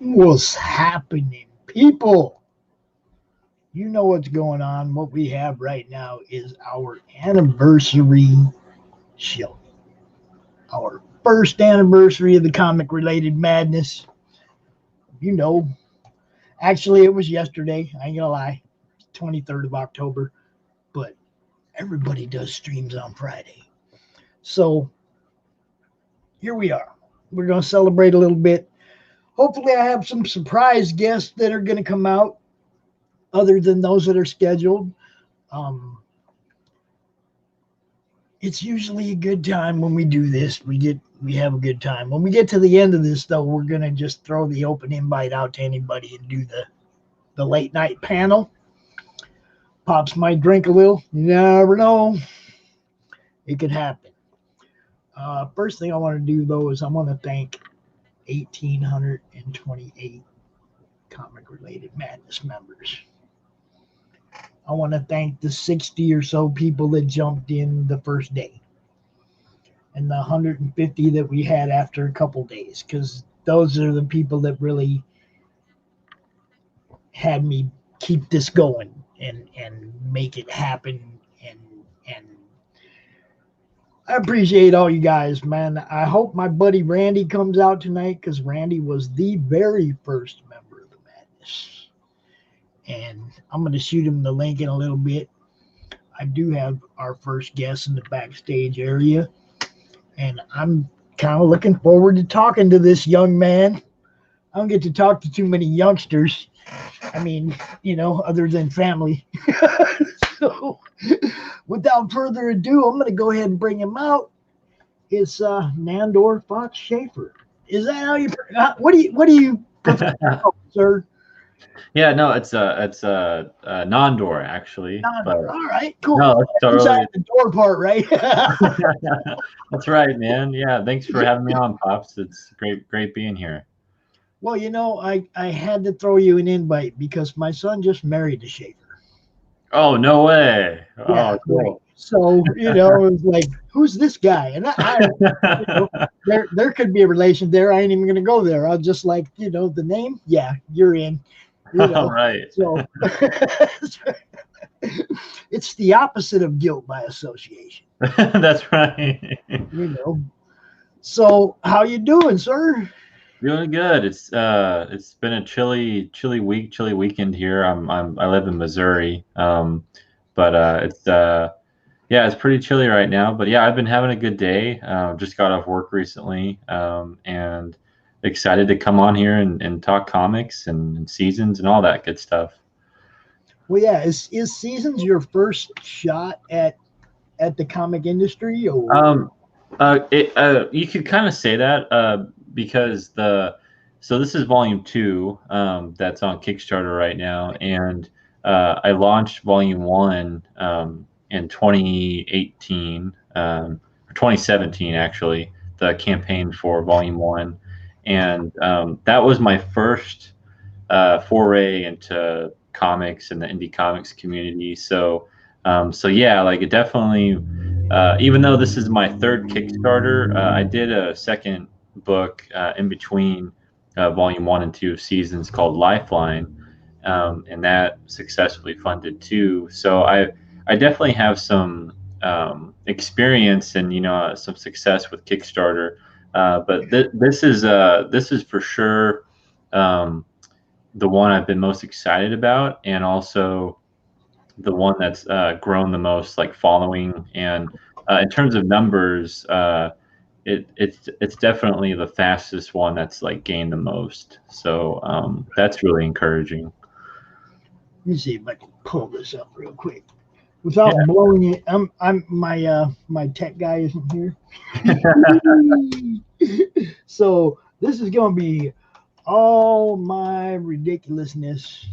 What's happening, people? You know what's going on. What we have right now is our anniversary show. Our first anniversary of the comic related madness. You know, actually, it was yesterday. I ain't gonna lie, 23rd of October, but everybody does streams on Friday. So here we are. We're gonna celebrate a little bit. Hopefully, I have some surprise guests that are gonna come out other than those that are scheduled. Um, it's usually a good time when we do this. We have a good time. When we get to the end of this, though, we're gonna just throw the open invite out to anybody and do the late night panel. Pops might drink a little. You never know. It could happen. First thing I want to do though is I want to thank 1,828 comic related madness members. I want to thank the 60 or so people that jumped in the first day and the 150 that we had after a couple days, because those are the people that really had me keep this going and make it happen. And I appreciate all you guys, man. I hope my buddy Randy comes out tonight, because Randy was the very first member of the madness, and I'm going to shoot him the link in a little bit. I do have our first guest in the backstage area, and I'm kind of looking forward to talking to this young man. I don't get to talk to too many youngsters. I mean, other than family. So, without further ado, I'm going to go ahead and bring him out. It's Nandor Fox Schaefer. Is that how you? What do you prefer, sir? Yeah, no, it's Nondor actually, but Nandor. All right, cool. no, it's totally. Inside the door part, right? That's right, man. Yeah, thanks for having me on, Pops. It's great being here. Well, I had to throw you an invite because my son just married a Schaefer. Oh, no way. Yeah, Oh, right. cool. So it was like, who's this guy? And you know, there could be a relation there. I ain't even gonna go there. I'll just like, the name. Yeah, you're in. You All know, right. so it's the opposite of guilt by association. That's right. You know. So how you doing, sir? Doing good. It's been a chilly weekend here. I live in Missouri. But it's yeah, it's pretty chilly right now. But yeah, I've been having a good day. Just got off work recently. And excited to come on here and talk comics and seasons and all that good stuff. Well, yeah. Is Seasons your first shot at the comic industry, or? Um, you could kind of say that because so this is volume two that's on Kickstarter right now, and I launched volume one in 2018 or 2017 actually, the campaign for volume one, and that was my first foray into comics and the indie comics community. So yeah, like it definitely. Even though this is my third Kickstarter, I did a second book in between volume one and two of Seasons called Lifeline, and that successfully funded too. So I definitely have some experience and some success with Kickstarter. But this is for sure um, the one I've been most excited about, and also the one that's grown the most, like following. And in terms of numbers, it's definitely the fastest one that's like gained the most. So that's really encouraging. Let me see if I can pull this up real quick Yeah. without blowing it. I'm my tech guy isn't here. So this is gonna be all my ridiculousness.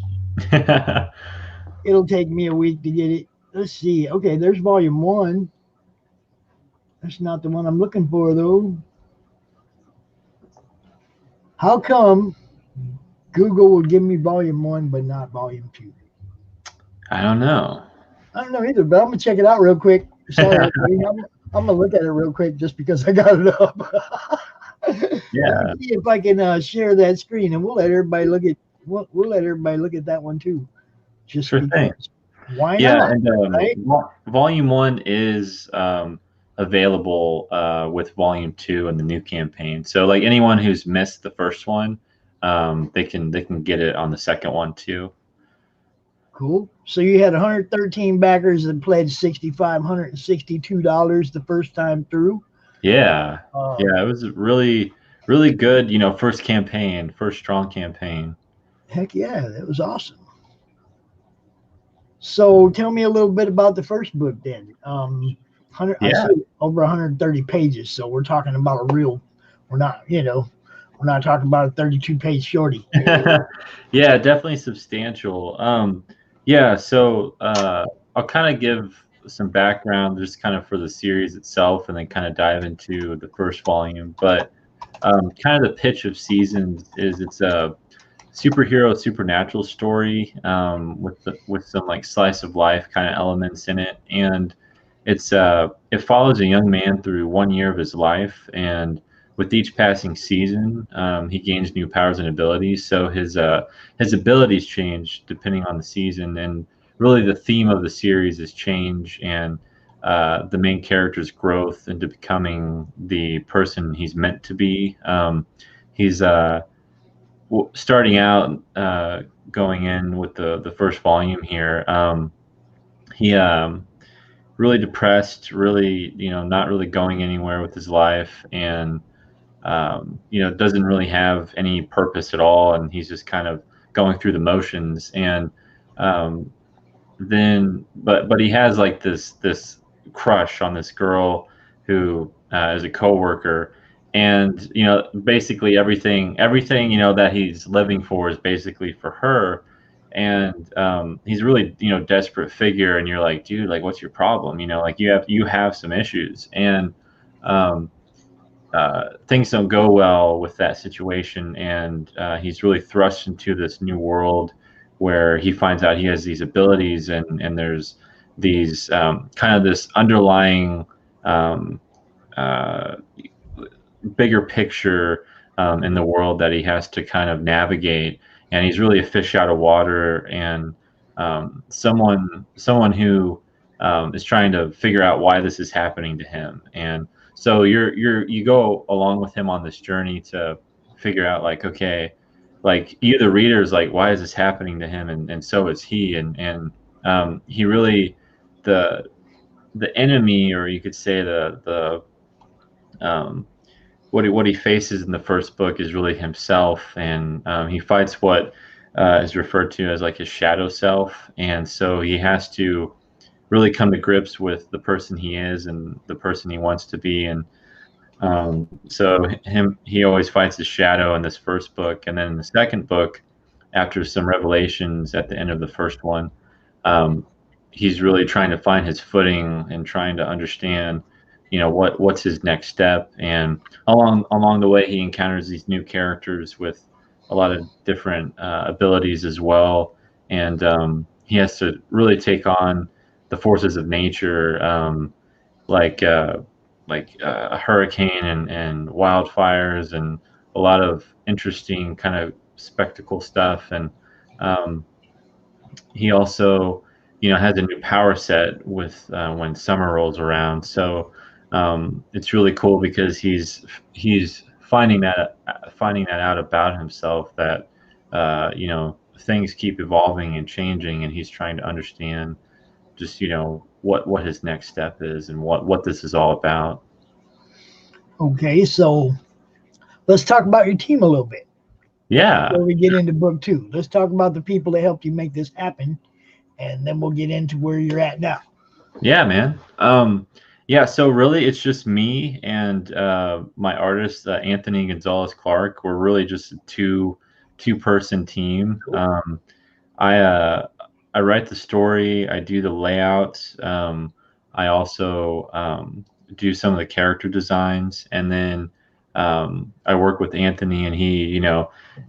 It'll take me a week to get it. Let's see. Okay, there's volume one. That's not the one I'm looking for though. How come Google will give me volume one but not volume two? I don't know. I don't know either, but I'm gonna check it out real quick. Sorry, I'm gonna look at it real quick just because I got it up. Let Yeah, me see if I can share that screen, and we'll let everybody look at we'll let everybody look at that one too, just sure thing. because. Why Yeah, not? and Right? Volume 1 is available with Volume 2 and the new campaign. So like anyone who's missed the first one, they can get it on the second one too. Cool. So you had 113 backers that pledged $6,562 the first time through. Yeah. Um, Yeah, it was a really good, first campaign, first strong campaign. Heck yeah, that was awesome. So tell me a little bit about the first book then. 100, I Yeah. see over 130 pages. So we're talking about a real. We're not, we're not talking about a 32-page shorty. Yeah, definitely substantial. Yeah, so I'll kind of give some background just kind of for the series itself and then kind of dive into the first volume. But kind of the pitch of Seasons is it's a superhero supernatural story with some like slice of life kind of elements in it, and it follows a young man through 1 year of his life, and with each passing season, he gains new powers and abilities. So his abilities change depending on the season, and really the theme of the series is change and the main character's growth into becoming the person he's meant to be. He's starting out going in with the first volume here. He really depressed, really not really going anywhere with his life, and doesn't really have any purpose at all, and he's just kind of going through the motions. And um, then, but he has like this crush on this girl who is a coworker, and basically everything that he's living for is basically for her. And he's really desperate figure, and you're like, dude, like what's your problem, like you have some issues. And um, things don't go well with that situation, and he's really thrust into this new world where he finds out he has these abilities, and there's these kind of this underlying um, uh, bigger picture in the world that he has to kind of navigate, and he's really a fish out of water, and someone who is trying to figure out why this is happening to him. And so you go along with him on this journey to figure out, like, okay, like you the reader is like, why is this happening to him, and so is he. And he really, the the enemy, or you could say the what he faces in the first book is really himself, and he fights what is referred to as like his shadow self. And so he has to really come to grips with the person he is and the person he wants to be. And so he always fights his shadow in this first book, and then in the second book, after some revelations at the end of the first one, um, he's really trying to find his footing and trying to understand, what's his next step. And along the way, he encounters these new characters with a lot of different abilities as well, and he has to really take on the forces of nature, like a hurricane and wildfires and a lot of interesting kind of spectacle stuff. And um, he also, has a new power set with when summer rolls around. So it's really cool because he's finding that out about himself, that things keep evolving and changing, and he's trying to understand just what his next step is and what this is all about. Okay, so let's talk about your team a little bit Yeah. before we get into book two. Let's talk about the people that helped you make this happen, and then we'll get into where you're at now. Yeah, man. Yeah, so really it's just me and my artist, Anthony Gonzalez Clark. We're really just a two-person team. Cool. I write the story, I do the layout, I also do some of the character designs, and then I work with Anthony, and he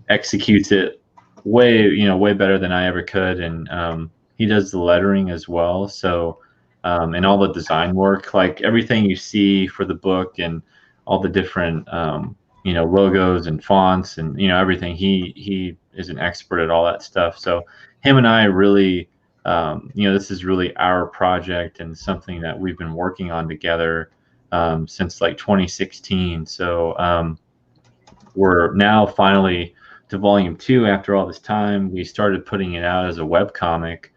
executes it way better than I ever could. And he does the lettering as well. So and all the design work, like everything you see for the book and all the different logos and fonts and everything. He is an expert at all that stuff. So him and I really, this is really our project and something that we've been working on together since like 2016. So we're now finally to volume 2 after all this time. We started putting it out as a web comic,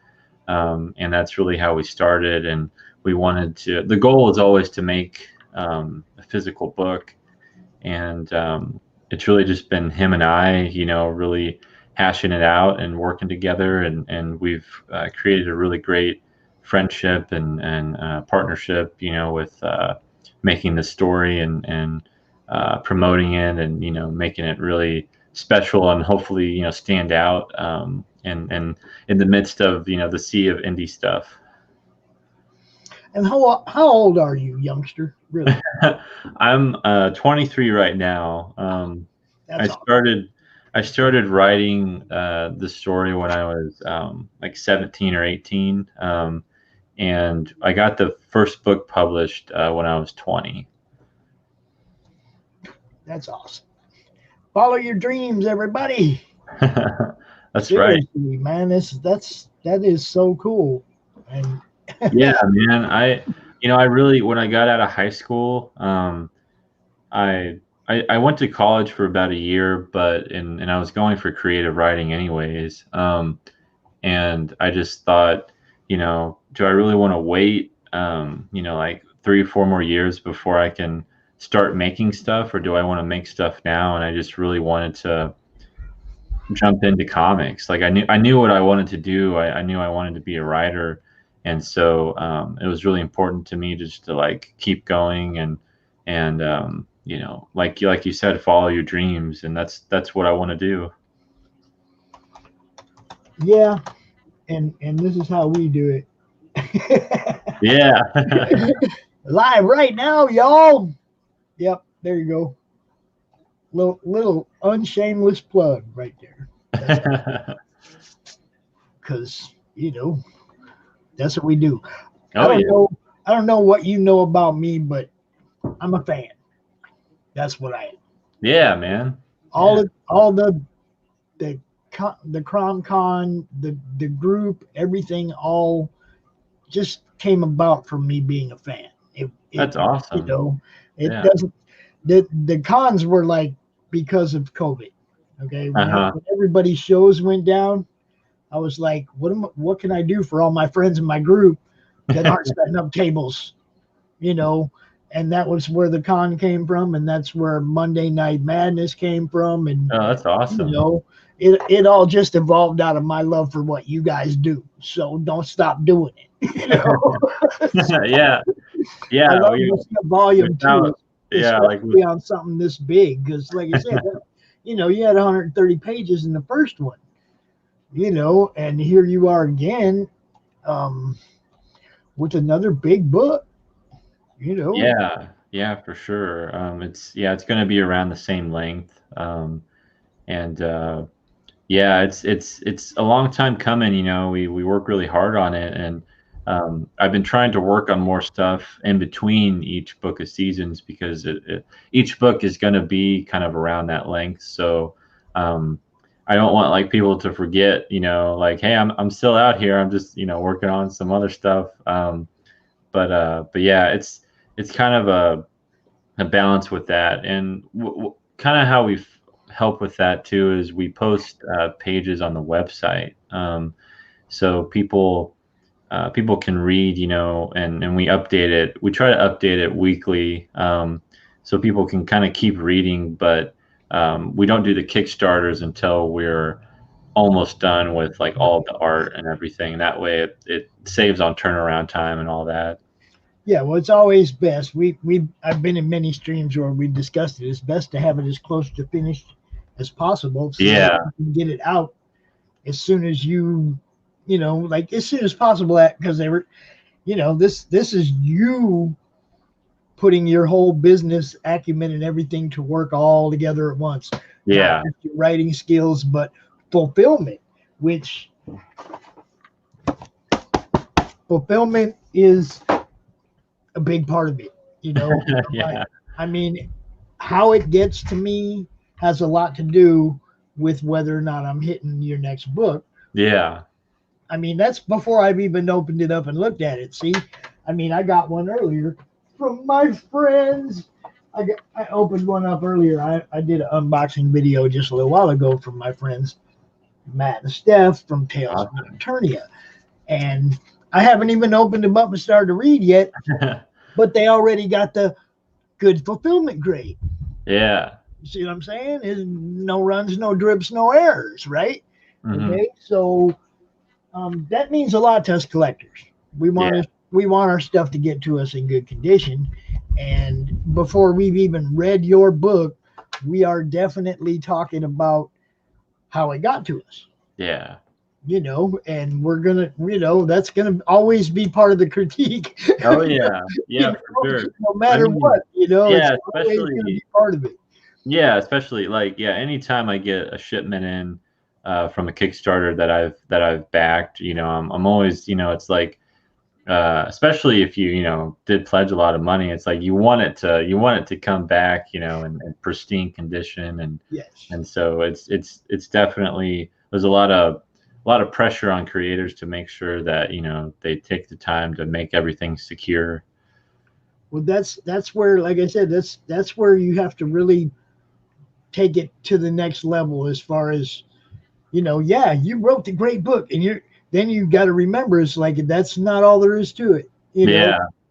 and that's really how we started. And we wanted to. The goal is always to make a physical book, and it's really just been him and I, really hashing it out and working together, and we've created a really great friendship and partnership, with making the story and promoting it and making it really special and hopefully stand out and in the midst of the sea of indie stuff. And how old are you, youngster? Really? I'm 23 right now. That's I started writing the story when I was like 17 or 18, and I got the first book published when I was 20. That's awesome. Follow your dreams, everybody. That's Seriously, right, man. That is so cool. And yeah, man. I really, when I got out of high school, I went to college for about a year, and I was going for creative writing anyways. And I just thought, do I really want to wait, like 3 or 4 more years before I can start making stuff, or do I want to make stuff now? And I just really wanted to jump into comics. Like I knew what I wanted to do. I knew I wanted to be a writer, and so it was really important to me just to like keep going and like you said, follow your dreams, and that's what I want to do. yeah, and this is how we do it. Yeah. Live right now, y'all. Yep, there you go. Little unshameless plug right there. Because that's what we do. Oh, yeah. I don't know what you know about me, but I'm a fan. That's what I am. Yeah, man. All the CromCon, the group, everything all just came about from me being a fan. That's awesome. It Yeah. doesn't. The cons were like because of COVID. Okay, when everybody's shows went down, I was like, what can I do for all my friends in my group that aren't setting up tables? And that was where the con came from, and that's where Monday Night Madness came from, and Oh, that's awesome. It all just evolved out of my love for what you guys do. So don't stop doing it. Yeah. I love to see a volume 2, especially like on something this big, because like I said, you had 130 pages in the first one, and here you are again, with another big book. Yeah, for sure. It's going to be around the same length, and it's a long time coming. We work really hard on it, and I've been trying to work on more stuff in between each book of seasons because each book is going to be kind of around that length. So I don't want like people to forget, like, hey, I'm still out here. I'm just working on some other stuff. But yeah, it's kind of a balance with that, and kind of how we help with that too is we post pages on the website, so people can read, and we update it. We try to update it weekly, so people can kind of keep reading, but we don't do the Kickstarters until we're almost done with like all the art and everything. That way it saves on turnaround time and all that. Yeah, well, it's always best. I've been in many streams where we discussed it. It's best to have it as close to finished as possible. So Yeah. that you can get it out as soon as like as soon as possible. Because they were, this is you putting your whole business acumen and everything to work all together at once. Yeah. Not just your writing skills, but fulfillment, which fulfillment is a big part of it. Yeah. I mean, how it gets to me has a lot to do with whether or not I'm hitting your next book. Yeah. I mean, that's before I've even opened it up and looked at it. See, I mean, I got one earlier from my friends. I opened one up earlier. I did an unboxing video just a little while ago from my friends Matt and Steph from Tales of Eternia, and I haven't even opened them up and started to read yet, but they already got the good fulfillment grade. Yeah. You see what I'm saying? Is no runs, no drips, no errors, right? Mm-hmm. Okay, so that means a lot to us collectors. We want our stuff to get to us in good condition, and before we've even read your book, we are definitely talking about how it got to us. Yeah. You know, and we're gonna, that's gonna always be part of the critique. Oh yeah, yeah, for sure. No matter what, yeah, it's always gonna be part of it. Yeah, especially anytime I get a shipment in from a Kickstarter that I've backed, I'm always, it's like, especially if you did pledge a lot of money, it's like you want it to come back, in pristine condition, and yes, and so it's definitely, there's a lot of pressure on creators to make sure that they take the time to make everything secure. Well, that's where, like I said, that's where you have to really take it to the next level, as far as you wrote the great book, and then you got to remember, it's like that's not all there is to it.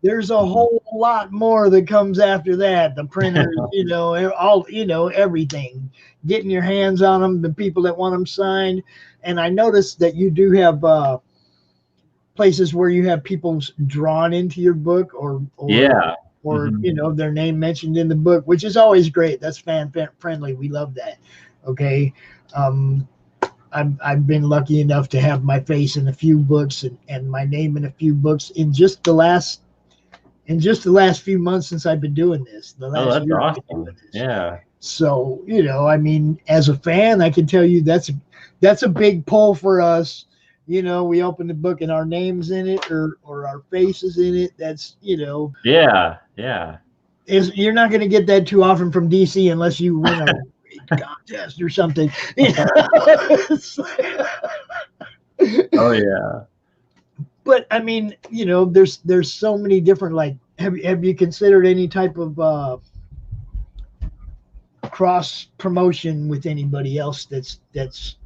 There's a whole lot more that comes after that. The printers, everything, getting your hands on them, the people that want them signed. And I noticed that you do have places where you have people drawn into your book, or mm-hmm. Their name mentioned in the book, which is always great. That's fan friendly. We love that. Okay. I've been lucky enough to have my face in a few books and my name in a few books in just the last few months since I've been doing this. The last that's year awesome. I've been doing this. Yeah. So, I mean, as a fan, I can tell you that's a big pull for us. We open the book and our name's in it, or our faces in it. That's, Yeah. Yeah. You're not going to get that too often from DC unless you win a contest or something. Oh yeah. But I mean, there's so many different, like, have you considered any type of cross promotion with anybody else that's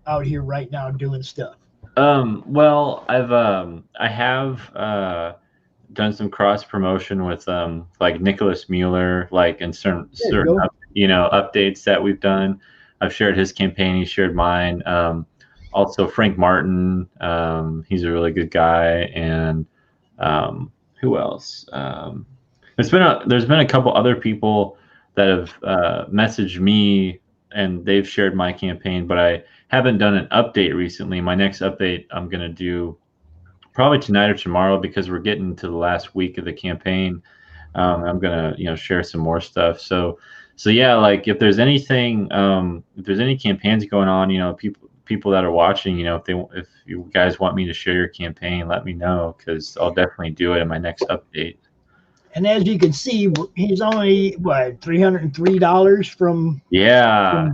out here right now doing stuff? Well, I have done some cross promotion with like Nicholas Mueller, like in certain updates that we've done. I've shared his campaign, he shared mine. Also Frank Martin, he's a really good guy, and who else? There's been a couple other people that have messaged me, and they've shared my campaign, but I haven't done an update recently. My next update I'm gonna do probably tonight or tomorrow, because we're getting to the last week of the campaign. I'm gonna share some more stuff. So yeah, like if there's anything, if there's any campaigns going on, people that are watching, if you guys want me to share your campaign, let me know, because I'll definitely do it in my next update. And as you can see, he's only $303 from goal. Yeah.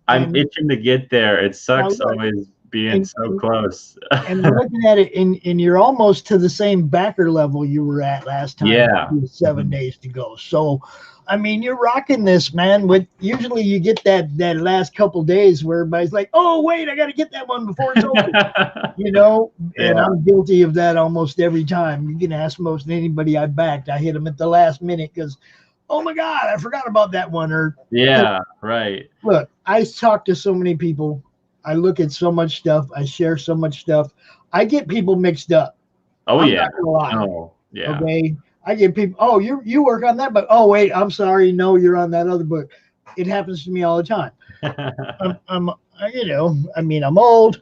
I'm itching to get there. It sucks always being so close. And looking at it, and you're almost to the same backer level you were at last time. Yeah. 7 days to go. So, I mean, you're rocking this, man. With usually you get that last couple days where everybody's like, "Oh, wait, I got to get that one before it's over." And I'm guilty of that almost every time. You can ask most anybody I backed. I hit them at the last minute because, oh my God, I forgot about that one. Or right. Look, I talk to so many people. I look at so much stuff. I share so much stuff. I get people mixed up. I'm not gonna lie. Oh, yeah. Okay. I get people, oh, you work on that book. Oh, wait, I'm sorry. No, you're on that other book. It happens to me all the time. I'm old,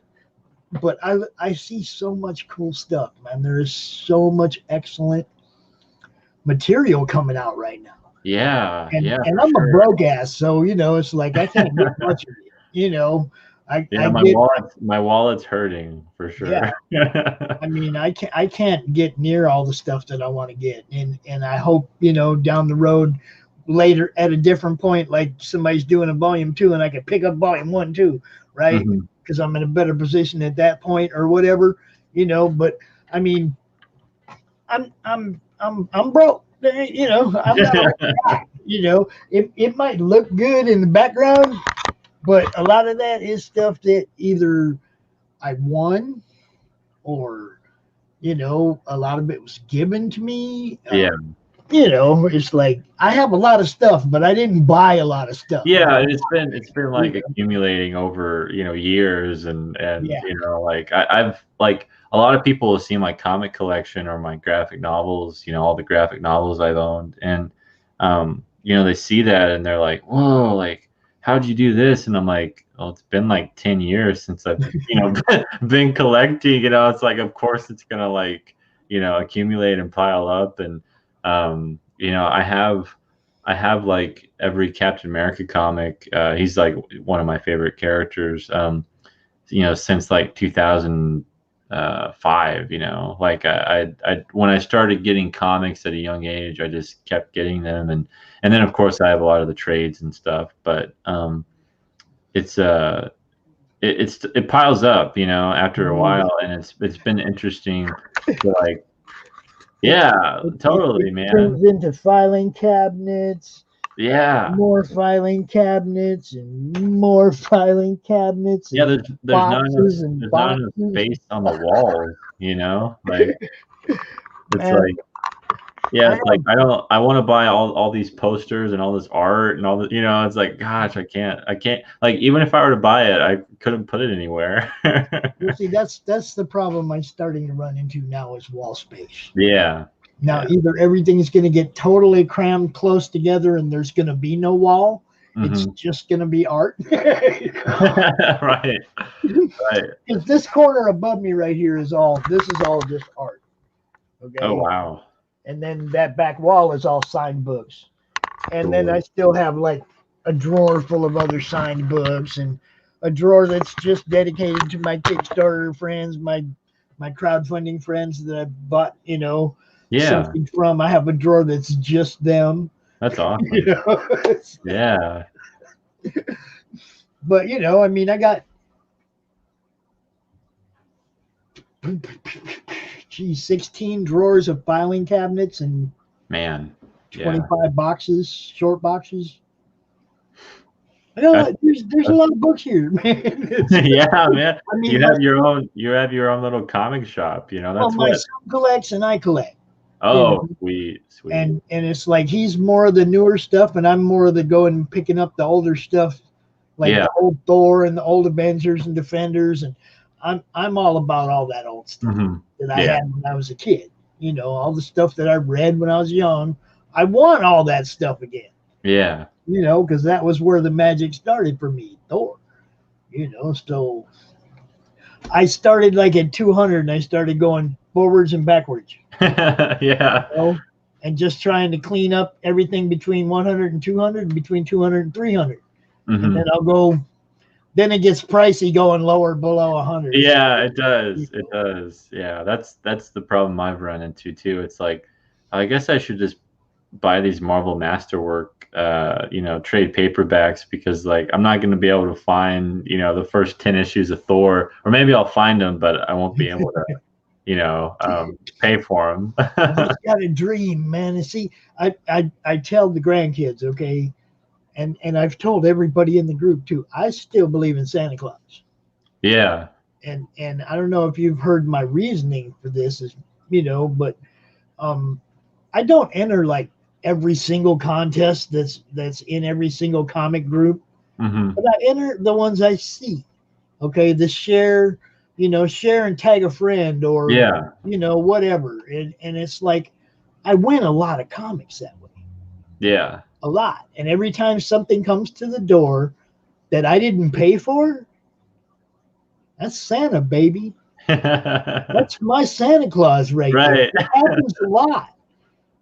but I see so much cool stuff, man. There is so much excellent material coming out right now. Yeah. And I'm a broke ass, so it's like I can't get much of it. My wallet's hurting for sure. Yeah. I mean, I can't get near all the stuff that I want to get, and I hope down the road later at a different point, like somebody's doing a volume 2 and I could pick up volume 1 too, right? Mhm. Because I'm in a better position at that point or whatever, but I mean, I'm broke. I'm not a rich guy. It might look good in the background, but a lot of that is stuff that either I won or a lot of it was given to me. Yeah. It's like I have a lot of stuff, but I didn't buy a lot of stuff. Yeah, it's been like Yeah. accumulating over years, and Yeah. like I've like a lot of people have seen my comic collection or my graphic novels, all the graphic novels I've owned, and they see that and they're like, whoa, like how'd you do this? And I'm like, well, it's been like 10 years since I've been collecting. It's like, of course it's gonna like accumulate and pile up, and I have like every Captain America comic. He's like one of my favorite characters. Since like 2005. Like I when I started getting comics at a young age, I just kept getting them, and then of course I have a lot of the trades and stuff. But it's it piles up, after a while, and it's been interesting to like. Yeah, totally, It man. turns into filing cabinets, Yeah. more filing cabinets, and more filing cabinets, Yeah, and there's not enough boxes and there's not enough boxes. space on the walls, like it's Man, like yeah, I it's like have, I want to buy all these posters and all this art and all the it's like, gosh, I can't, like, even if I were to buy it, I couldn't put it anywhere. well, see, that's the problem I'm starting to run into now is wall space. Yeah. Now, Yeah. either everything's going to get totally crammed close together and there's going to be no wall. It's Hmm. just going to be art. Right. Right. Because this corner above me right here this is all just art. Okay. Oh, wow. And then that back wall is all signed books. And then I Cool. still have like a drawer full of other signed books and a drawer that's just dedicated to my Kickstarter friends, my crowdfunding friends that I bought, Yeah, something from. I have a drawer that's just them. that's You awesome. know? Yeah. But I mean, I got 16 drawers of filing cabinets and Man. Yeah. 25 boxes, short boxes. I know That's, there's a lot of books here, man. yeah, man. I mean, You have your own little comic shop, that's my what. son collects and I collect. You Oh, know, sweet, sweet. and it's like he's more of the newer stuff, and I'm more of the going and picking up the older stuff, like Yeah. the old Thor and the old Avengers and Defenders, and I'm all about all that old stuff Hmm. that I Yeah. had when I was a kid. All the stuff that I read when I was young. I want all that stuff again. Yeah. Because that was where the magic started for me, Thor. So I started like at 200, and I started going forwards and backwards. Yeah. And just trying to clean up everything between 100 and 200 and between 200 and 300. And Hmm. then I'll go, then it gets pricey going lower below 100. Yeah, it does. It does. Yeah, that's the problem I've run into too. It's like, I guess I should just buy these Marvel Masterwork, trade paperbacks, because like I'm not going to be able to find, the first 10 issues of Thor, or maybe I'll find them, but I won't be able to, pay for them. You just got to dream, man. And see, I tell the grandkids, okay, and I've told everybody in the group too, I still believe in Santa Claus. Yeah. And I don't know if you've heard my reasoning for this, but I don't enter like every single contest that's in every single comic group, Hmm. but I enter the ones I see. Okay, the share, share and tag a friend or Yeah. whatever, and it's like I win a lot of comics that way, Yeah. a lot, and every time something comes to the door that I didn't pay for, that's Santa, baby. That's my Santa Claus right there. Right. It happens a lot.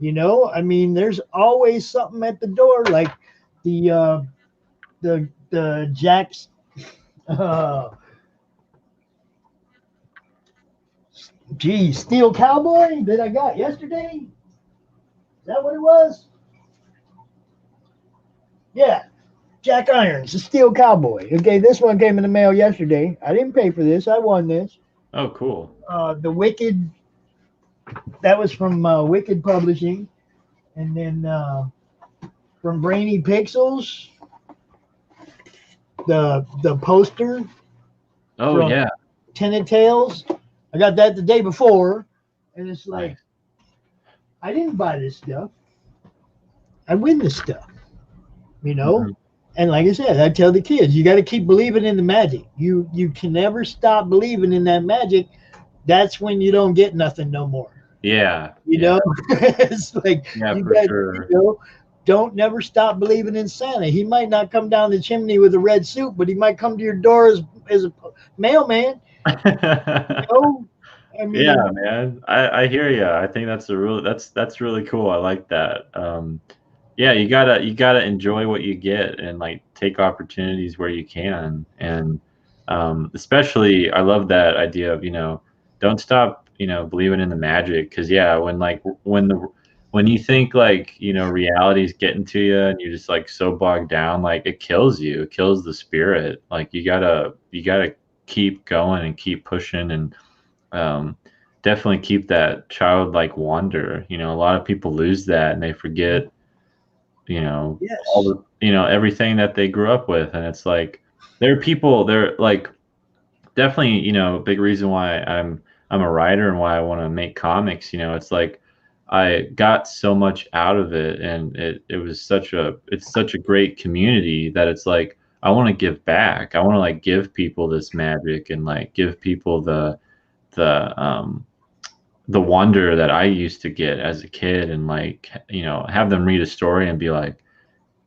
I mean, there's always something at the door, like the Jack's Steel Cowboy that I got yesterday. Is that what it was? Yeah, Jack Irons, the Steel Cowboy. Okay, this one came in the mail yesterday. I didn't pay for this. I won this. Oh, cool. The Wicked. That was from Wicked Publishing, and then from Brainy Pixels, the poster Oh from yeah. Tenant Tales. I got that the day before, and it's like Nice. I didn't buy this stuff. I win this stuff, you know. Mhm. And like I said, I tell the kids, you got to keep believing in the magic. You can never stop believing in that magic. That's when you don't get nothing no more. Yeah. You Yeah. know, it's like Yeah, you for got, sure. don't never stop believing in Santa. He might not come down the chimney with a red suit, but he might come to your door as a mailman. You know, I Yeah, mean, man. I hear you. I think that's really cool. I like that. Yeah, you gotta enjoy what you get and like take opportunities where you can. And especially I love that idea of, don't stop, believing in the magic. Because yeah, when you think like, reality's getting to you and you're just like so bogged down, like it kills you. It kills the spirit. Like you gotta keep going and keep pushing and um, definitely keep that childlike wonder. A lot of people lose that and they forget, all yes. the, everything that they grew up with. And it's like, they're like, definitely, a big reason why I'm a writer and why I want to make comics. It's like I got so much out of it, and it's such a great community that it's like I want to give back. I want to like give people this magic and like give people the the wonder that I used to get as a kid, and like, have them read a story and be like,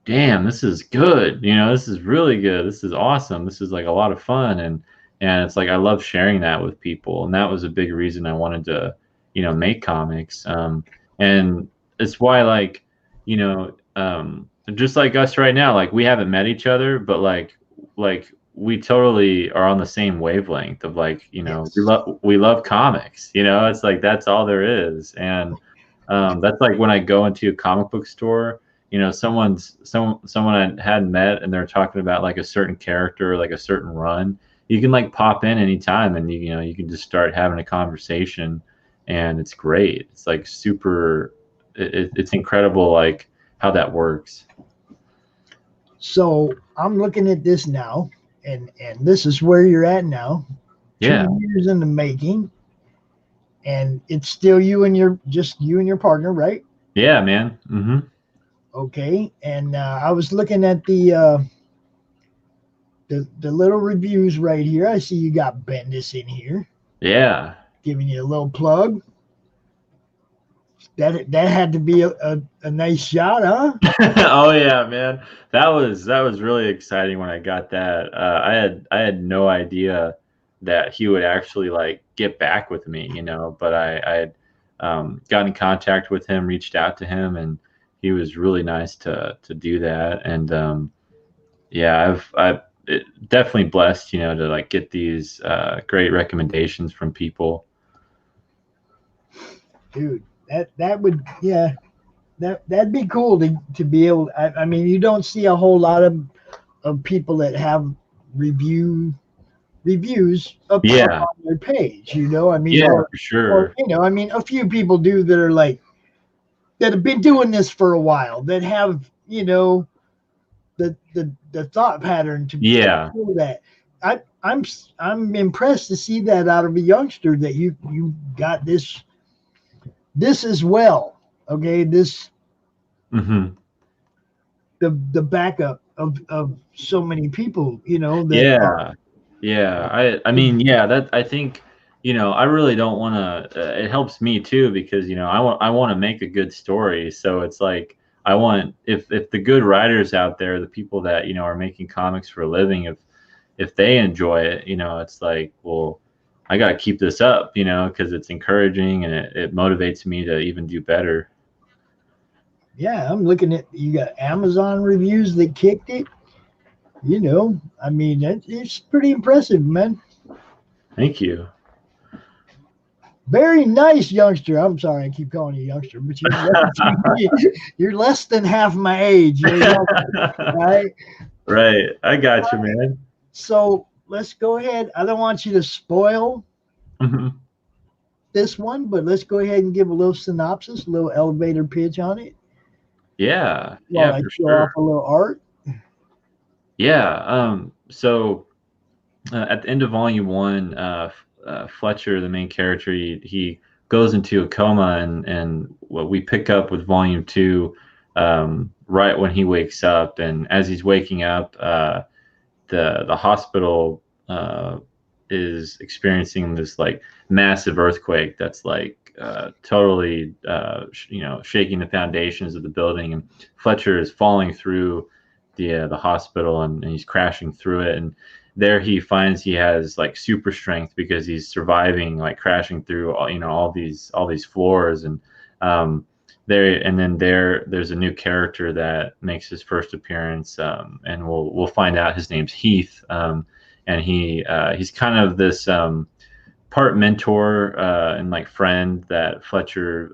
damn, this is good. This is really good. This is awesome. This is like a lot of fun. And it's like I love sharing that with people. And that was a big reason I wanted to, make comics. And it's why like, just like us right now, like we haven't met each other, but like we totally are on the same wavelength of like, Yes. we love comics. It's like that's all there is. And that's like when I go into a comic book store, someone I hadn't met and they're talking about like a certain character or like a certain run, you can like pop in anytime and you can just start having a conversation, and it's great. It's like super, it's incredible like how that works. So I'm looking at this now, and this is where you're at now. Yeah. 2 years in the making, and it's still you and your partner, right? Yeah, man. Okay. And I was looking at the little reviews right here. I see you got Bendis in here, Yeah. giving you a little plug. That had to be a nice shot, huh? Oh yeah, man. That was really exciting when I got that. I had no idea that he would actually like get back with me, but I had got in contact with him, reached out to him, and he was really nice to do that. And yeah, I've definitely blessed, to like get these great recommendations from people. Dude, that would, yeah, that'd be cool to be able. I mean, you don't see a whole lot of people that have reviews up Yeah, on their page. I mean, yeah, or for sure. I mean, a few people do that are like that have been doing this for a while, that have the thought pattern to Yeah. do that. I'm impressed to see that out of a youngster, that you got this as well. Okay, this hmm the backup of so many people, that are. Yeah. Yeah, I mean, yeah, that I think, I really don't want to. It helps me too because I want to make a good story. So it's like I want, if the good writers out there, the people that are making comics for a living, if they enjoy it, it's like, well, I got to keep this up, because it's encouraging and it motivates me to even do better. Yeah, I'm looking at, you got Amazon reviews that kicked it. I mean, it's pretty impressive, man. Thank you. Very nice, youngster. I'm sorry, I keep calling you youngster, but you're less than half my age. You're young, right? Right. I got you, man. So let's go ahead. I don't want you to spoil Mhm. this one, but let's go ahead and give a little synopsis, a little elevator pitch on it Yeah. while Yeah, I for show sure. off a little art. Yeah. So at the end of volume one, Fletcher, the main character, he goes into a coma, and what we pick up with volume two, right when he wakes up, and as he's waking up, the hospital is experiencing this like massive earthquake that's like totally shaking the foundations of the building, and Fletcher is falling through the hospital, and he's crashing through it, and there he finds he has like super strength because he's surviving like crashing through all these floors, and um, there's a new character that makes his first appearance, and we'll find out his name's Heath, and he's kind of this part mentor and like friend that Fletcher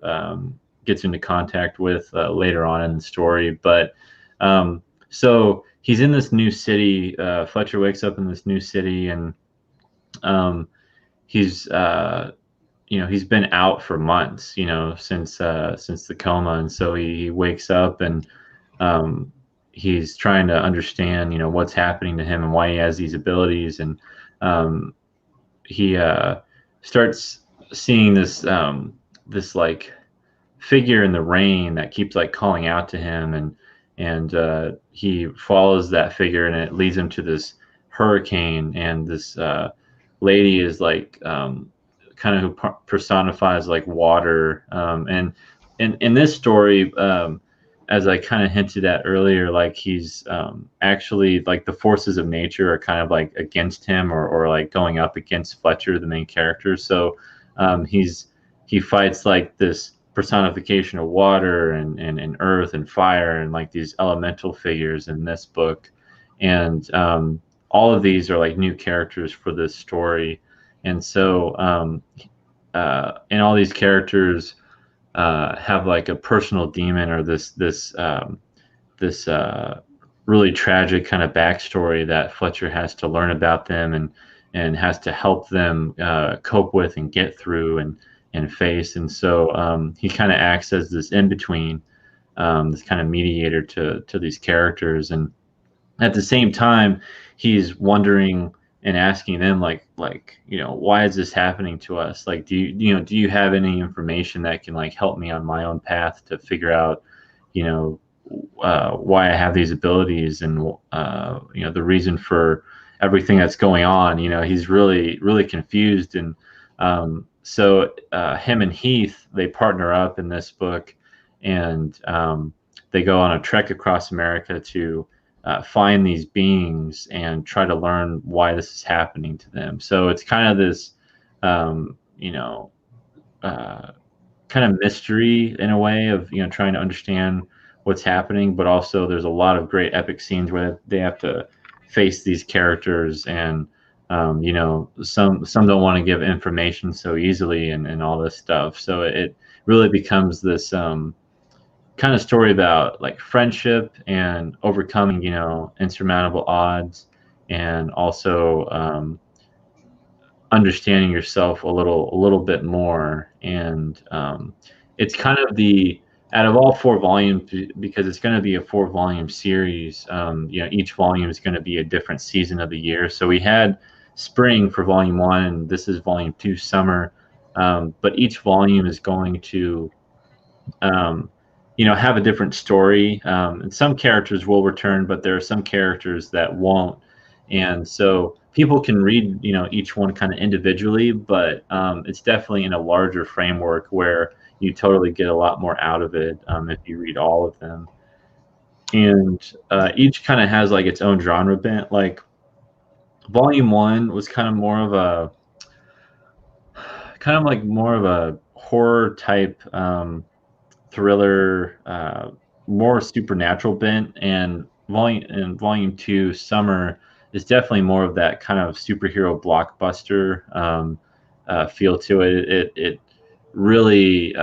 gets into contact with later on in the story. But so he's in this new city. Fletcher wakes up in this new city, and um, he's he's been out for months, since the coma, and so he wakes up, and um, he's trying to understand, what's happening to him and why he has these abilities, and um, he starts seeing this like figure in the rain that keeps like calling out to him, and he follows that figure, and it leads him to this hurricane, and this lady is like kind of who personifies like water, and in this story, as I kind of hinted at earlier, like he's actually like the forces of nature are kind of like against him, or like going up against Fletcher, the main character. So he fights like this personification of water, and earth and fire, and like these elemental figures in this book, and all of these are like new characters for this story, and so and all these characters have like a personal demon, or this really tragic kind of backstory that Fletcher has to learn about them, and has to help them cope with and get through, and face. And so he kind of acts as this in between, this kind of mediator to these characters, and at the same time he's wondering and asking them like why is this happening to us, like do you have any information that can like help me on my own path to figure out you know why I have these abilities, and the reason for everything that's going on. He's really really confused, and so him and Heath, they partner up in this book, and they go on a trek across America to find these beings and try to learn why this is happening to them. So it's kind of this, um, you know, uh, kind of mystery in a way of trying to understand what's happening, but also there's a lot of great epic scenes where they have to face these characters, and some don't want to give information so easily, and all this stuff. So it really becomes this kind of story about like friendship and overcoming insurmountable odds, and also understanding yourself a little bit more. And it's kind of the out of all four volumes, because it's going to be a 4 volume series. Each volume is going to be a different season of the year. So we had spring for volume one, and this is volume two, summer. But each volume is going to um, have a different story. And some characters will return, but there are some characters that won't. And so people can read, each one kind of individually, but it's definitely in a larger framework where you totally get a lot more out of it if you read all of them. And each kind of has like its own genre bent. Like volume one was kind of like more of a horror type thriller, more supernatural bent, and volume two, summer, is definitely more of that kind of superhero blockbuster, feel to it. It really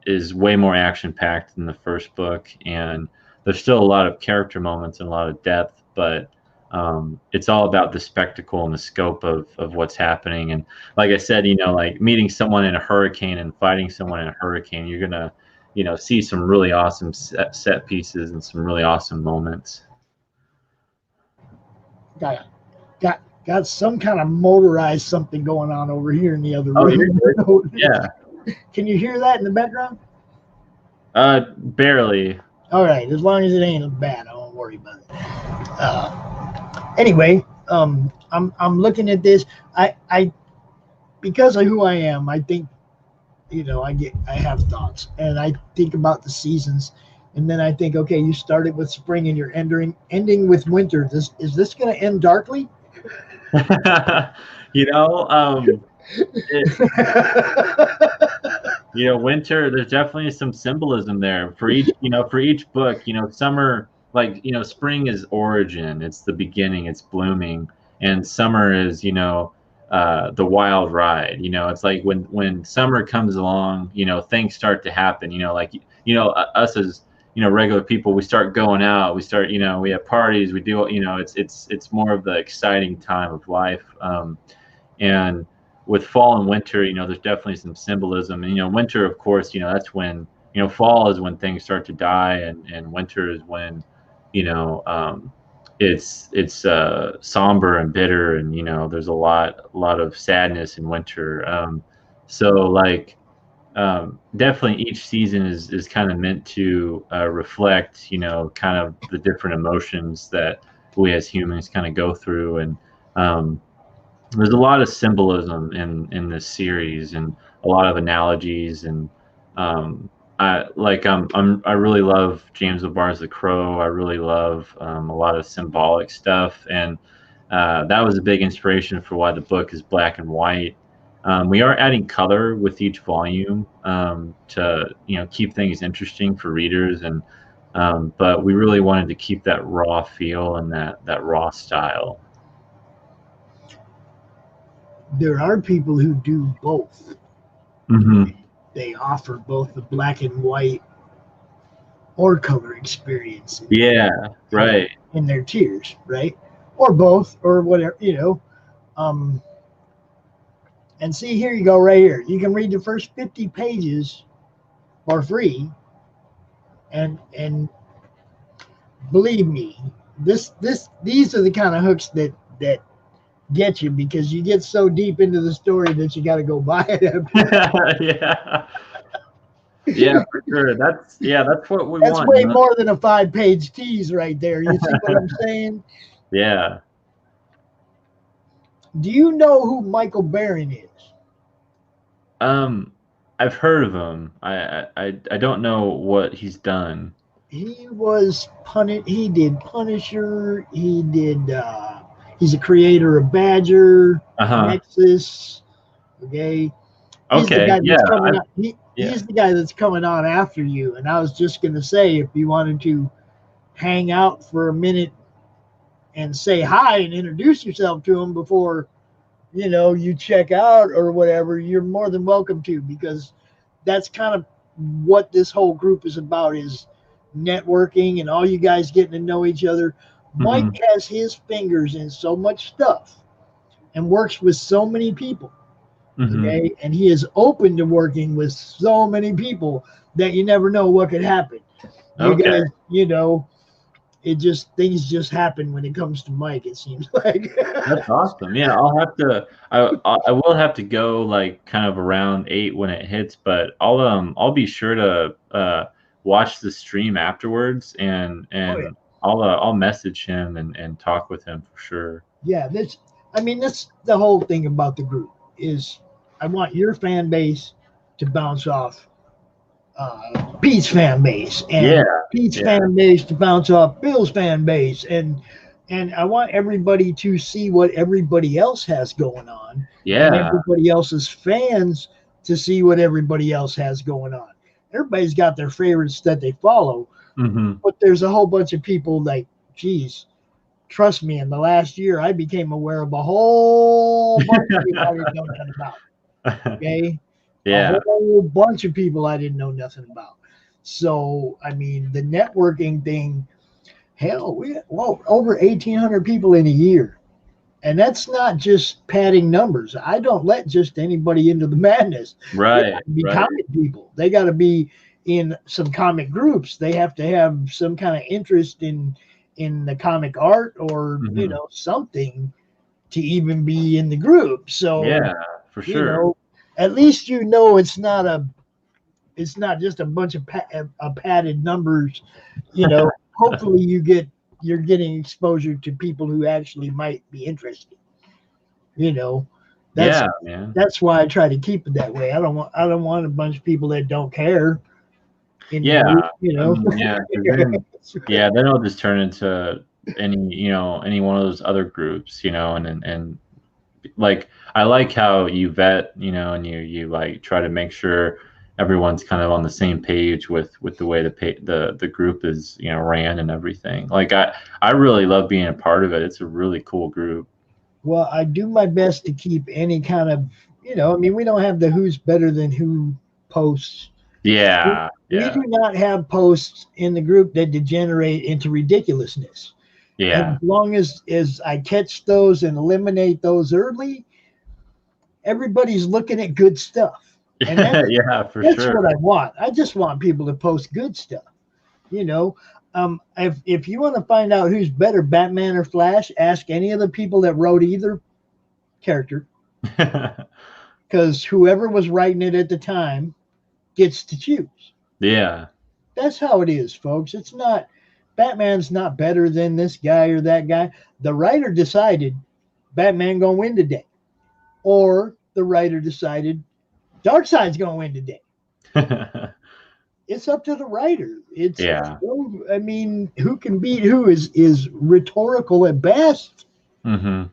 is way more action packed than the first book, and there's still a lot of character moments and a lot of depth, but it's all about the spectacle and the scope of what's happening. And like I said, like meeting someone in a hurricane and fighting someone in a hurricane, you're gonna see some really awesome set pieces and some really awesome moments. Got some kind of motorized something going on over here in the other Oh, room. you're good. Yeah. Can you hear that in the background? Barely. All right, as long as it ain't bad, I won't worry about it. Anyway, I'm looking at this. I because of who I am, I think, I have thoughts, and I think about the seasons, and then I think, okay, you started with spring and you're ending with winter. Is this going to end darkly? Winter, there's definitely some symbolism there for each book. Summer, like, spring is origin, it's the beginning, it's blooming, and summer is, the wild ride. It's like when summer comes along, things start to happen, like, us as, regular people, we start going out, we start, we have parties, we do, it's more of the exciting time of life. And with fall and winter, there's definitely some symbolism. And, winter, of course, that's when, fall is when things start to die, and winter is when, it's somber and bitter, and, there's a lot of sadness in winter. So like, definitely each season is kind of meant to reflect, kind of the different emotions that we as humans kind of go through. And there's a lot of symbolism in this series, and a lot of analogies. And I really love James O'Barr's The Crow. I really love a lot of symbolic stuff, and that was a big inspiration for why the book is black and white. We are adding color with each volume to keep things interesting for readers, and but we really wanted to keep that raw feel and that raw style. There are people who do both. Mm-hmm. They offer both the black and white or color experience. Yeah, right. In their tiers, right? Or both, or whatever, and see, here you go, right here. You can read the first 50 pages for free, and believe me, these are the kind of hooks that get you, because you get so deep into the story that you got to go buy it. Yeah, for sure. That's what we want. That's way more than a 5-page tease right there. You see what I'm saying? Yeah. Do you know who Michael Barron is? I've heard of him. I don't know what he's done. He did Punisher. He did. He's a creator of Badger, Nexus. Okay. He's the guy that's coming on after you. And I was just going to say, if you wanted to hang out for a minute and say hi and introduce yourself to him before, you check out or whatever, you're more than welcome to, because that's kind of what this whole group is about, is networking and all you guys getting to know each other. Mike has his fingers in so much stuff and works with so many people. Okay, and he is open to working with so many people that you never know what could happen. You guys, things just happen when it comes to Mike, it seems like. That's awesome. Yeah, I will have to go like kind of around 8 when it hits, but I'll be sure to watch the stream afterwards, and I'll message him and talk with him for sure. Yeah, that's the whole thing about the group is, I want your fan base to bounce off Pete's fan base, and Pete's fan base to bounce off Bill's fan base, and I want everybody to see what everybody else has going on. Yeah. And everybody else's fans to see what everybody else has going on. Everybody's got their favorites that they follow, but there's a whole bunch of people like, geez, trust me, in the last year, I became aware of a whole bunch of people I didn't know nothing about. Okay, a Yeah. whole bunch of people I didn't know nothing about. So, I mean, the networking thing, hell, over 1,800 people in a year. And that's not just padding numbers. I don't let just anybody into the madness. They Right. got to be Right. comic people. They got to be in some comic groups. They have to have some kind of interest in the comic art or Hmm. something to even be in the group. So Yeah, for you sure. know, at least it's not just a bunch of padded numbers. Hopefully you're getting exposure to people who actually might be interested. You know, that's Yeah, man. that's why I try to keep it that way. I don't want a bunch of people that don't care in the Yeah, group. I mean, yeah, 'cause then, yeah, then it'll just turn into any one of those other groups, and like I like how you vet, and you like try to make sure everyone's kind of on the same page with the way the group is, ran and everything. Like I really love being a part of it. It's a really cool group. Well, I do my best to keep any kind of, I mean, we don't have the who's better than who posts. We, Yeah, we yeah, do not have posts in the group that degenerate into ridiculousness. And yeah. as long as I catch those and eliminate those early, everybody's looking at good stuff. And Yeah, for that's sure. what I want. I just want people to post good stuff. You know, if you want to find out who's better, Batman or Flash, ask any of the people that wrote either character, because whoever was writing it at the time gets to choose. Yeah. That's how it is, folks. It's not Batman's not better than this guy or that guy. The writer decided Batman gonna win today, or the writer decided Darkseid's gonna win today. It's up to the writer. Yeah. I mean, who can beat who is rhetorical at best. Hmm.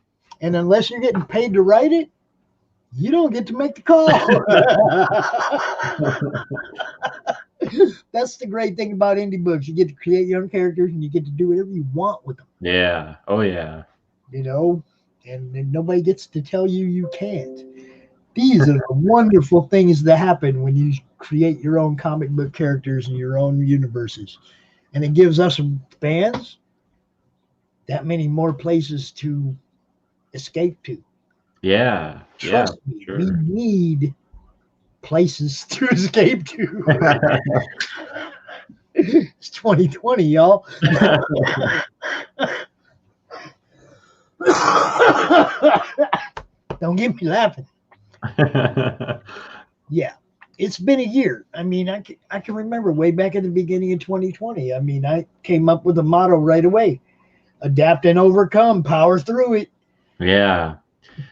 And unless you're getting paid to write it, you don't get to make the call. That's the great thing about indie books. You get to create your own characters and you get to do whatever you want with them, Yeah. Oh yeah. you know, and nobody gets to tell you you can't. These are the wonderful things that happen when you create your own comic book characters and your own universes. And it gives us fans that many more places to escape to. Yeah. Yeah. Trust me, we Sure. need places to escape to. It's 2020, y'all. Don't get me laughing. Yeah, it's been a year. I mean, I can remember way back at the beginning of 2020. I mean, I came up with a motto right away: adapt and overcome, power through it. Yeah.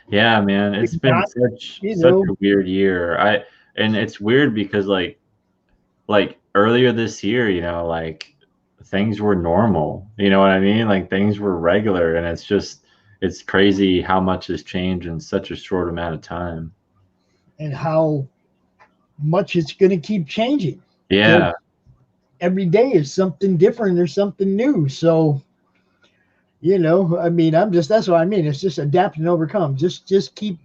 Yeah, man. If It's been not, such a weird year. And it's weird because like earlier this year, like things were normal. You know what I mean? Like things were regular, and it's crazy how much has changed in such a short amount of time. and how much it's going to keep changing. Yeah. Every day is something different or something new. So, I mean, that's what I mean. It's just adapt and overcome. Just keep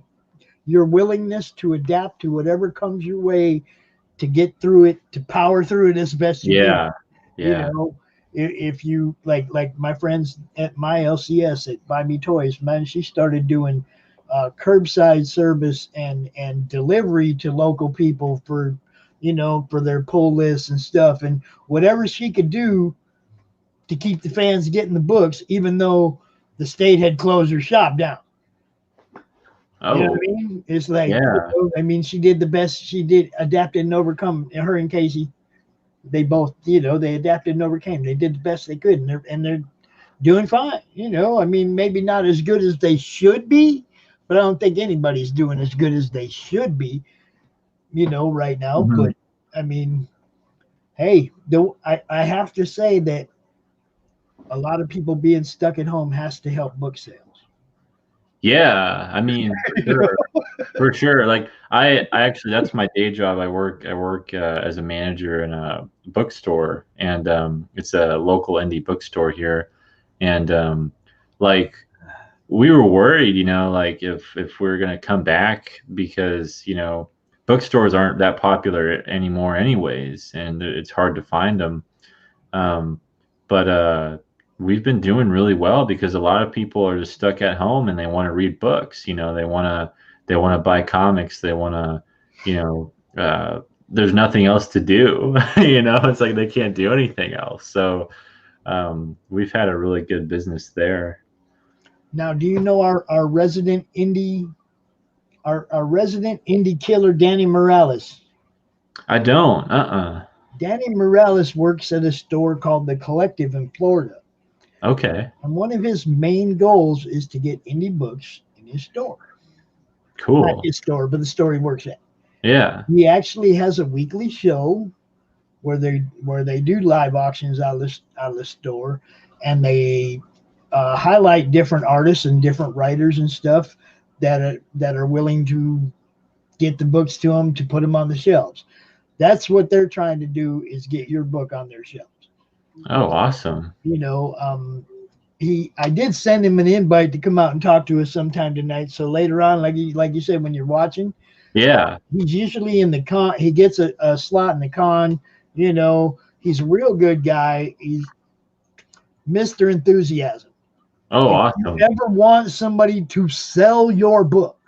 your willingness to adapt to whatever comes your way, to get through it, to power through it as best you can. Yeah. You Yeah. know, if you like my friends at my LCS at Buy Me Toys, man, she started doing curbside service and delivery to local people for their pull lists and stuff, and whatever she could do to keep the fans getting the books, even though the state had closed her shop down. You know what Oh, I mean? It's like, yeah. I mean, she did the best she did, adapted and overcome. Her and Casey, they both, they adapted and overcame. They did the best they could, and they're doing fine. I mean, maybe not as good as they should be, but I don't think anybody's doing as good as they should be, right now. Mhm. But I mean, hey, I have to say that a lot of people being stuck at home has to help book sales. Yeah. I mean, for sure. For sure. Like I actually, that's my day job. I work as a manager in a bookstore, and it's a local indie bookstore here. And like we were worried, like if we are going to come back because, bookstores aren't that popular anymore anyways, and it's hard to find them. Um, but we've been doing really well because a lot of people are just stuck at home and they want to read books. They want to buy comics. They want to, there's nothing else to do. It's like they can't do anything else. So we've had a really good business there. Now, do you know our resident indie, our resident indie killer, Danny Morales? I don't. Danny Morales works at a store called The Collective in Florida. Okay. And one of his main goals is to get indie books in his store. Cool. Not his store, but the store he works at. Yeah. He actually has a weekly show where they do live auctions out of the store, and they highlight different artists and different writers and stuff that are willing to get the books to them to put them on the shelves. That's what they're trying to do, is get your book on their shelves. Oh, awesome. I did send him an invite to come out and talk to us sometime tonight. So later on, like you said, when you're watching, yeah, he's usually in the con. He gets a slot in the con. He's a real good guy. He's Mr. Enthusiasm. Oh, if awesome. you ever want somebody to sell your book,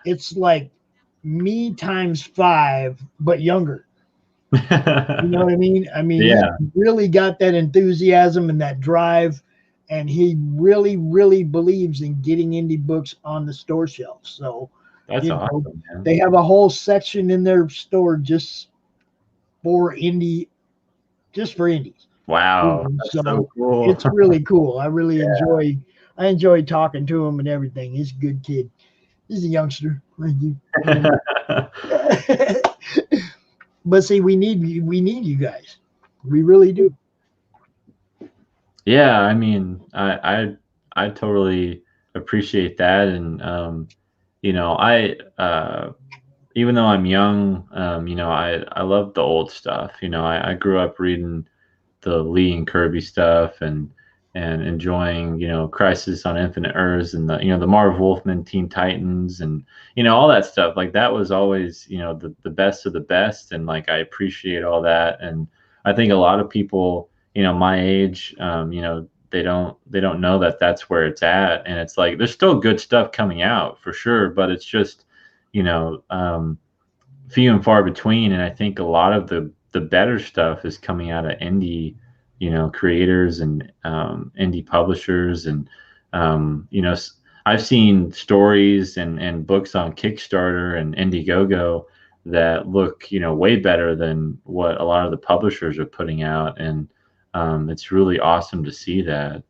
it's like me times 5, but younger. You know what I mean? Yeah. He really got that enthusiasm and that drive, and he really, really believes in getting indie books on the store shelves. So that's awesome, man. They have a whole section in their store just for indies. Wow, that's so cool. It's really cool. I really enjoy talking to him and everything. He's a good kid. He's a youngster. But see, we need you guys. We really do. Yeah, I totally appreciate that, and I even though I'm young, I love the old stuff. I grew up reading the Lee and Kirby stuff and enjoying, Crisis on Infinite Earths and the Marv Wolfman Teen Titans and, all that stuff. Like that was always, the best of the best. And like, I appreciate all that. And I think a lot of people, my age, they don't know that that's where it's at. And it's like, there's still good stuff coming out for sure, but it's just, few and far between. And I think a lot of the better stuff is coming out of indie, creators and indie publishers. And, I've seen stories and books on Kickstarter and Indiegogo that look, way better than what a lot of the publishers are putting out. And it's really awesome to see that.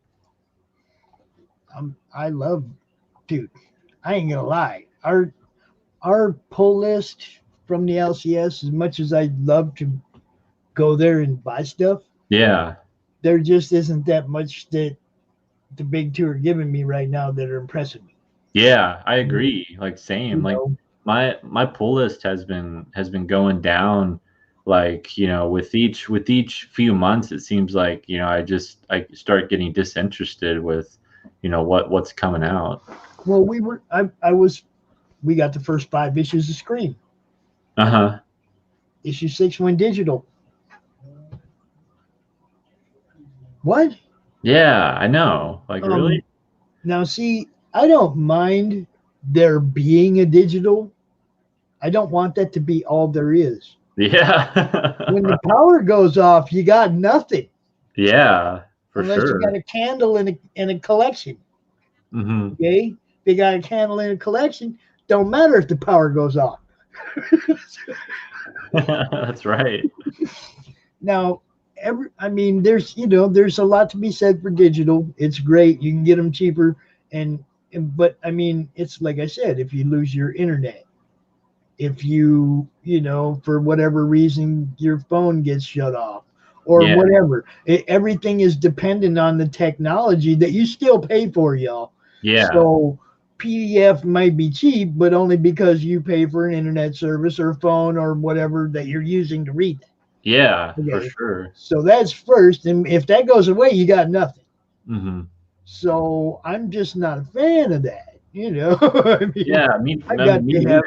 Dude, I ain't gonna lie. Our pull list from the LCS, as much as I'd love to go there and buy stuff, yeah, there just isn't that much that the big two are giving me right now that are impressing me. Yeah, I agree. Like same. Like my pull list has been going down. Like with each few months, it seems like I start getting disinterested with what's coming out. Well, we got the first 5 issues of Scream. Issue 6 went digital. What? Yeah, I know. Like really? Now see, I don't mind there being a digital. I don't want that to be all there is. Yeah. When the power goes off, you got nothing. Yeah, unless you got a candle in a collection. Mm-hmm. Okay? If you got a candle in a collection, don't matter if the power goes off. That's right. Now, there's a lot to be said for digital. It's great. You can get them cheaper, but it's like I said, if you lose your internet, if you for whatever reason your phone gets shut off or whatever, everything is dependent on the technology that you still pay for, y'all. Yeah. So PDF might be cheap, but only because you pay for an internet service or phone or whatever that you're using to read that. Yeah, okay. For sure. So that's first, and if that goes away, you got nothing. Mm-hmm. So I'm just not a fan of that. I mean, Yeah, I I got mean, me to have,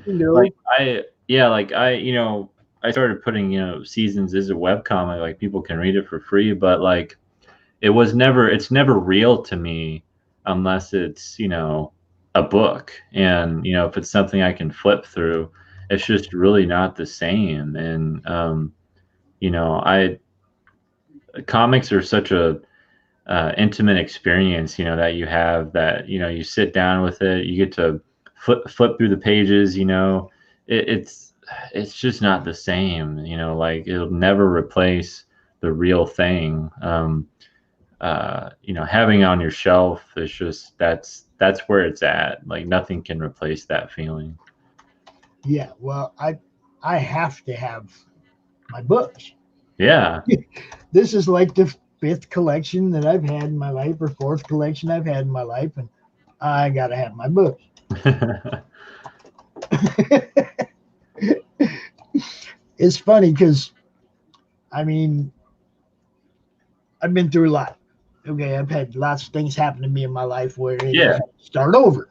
neither. you know, I started putting, seasons as a webcomic, like people can read it for free, but like it's never real to me unless it's, a book. And, if it's something I can flip through, it's just really not the same. And, I comics are such a intimate experience, that you have, that, you sit down with it, you get to flip through the pages, it's just not the same, like it'll never replace the real thing. Having it on your shelf is just that's where it's at. Like nothing can replace that feeling. yeah. Well, I have to have my books. Yeah. This is like the fifth collection that I've had in my life, or fourth collection I've had in my life, and I gotta have my books. It's funny because I mean I've been through a lot. Okay, I've had lots of things happen to me in my life where I Yeah. had to start over,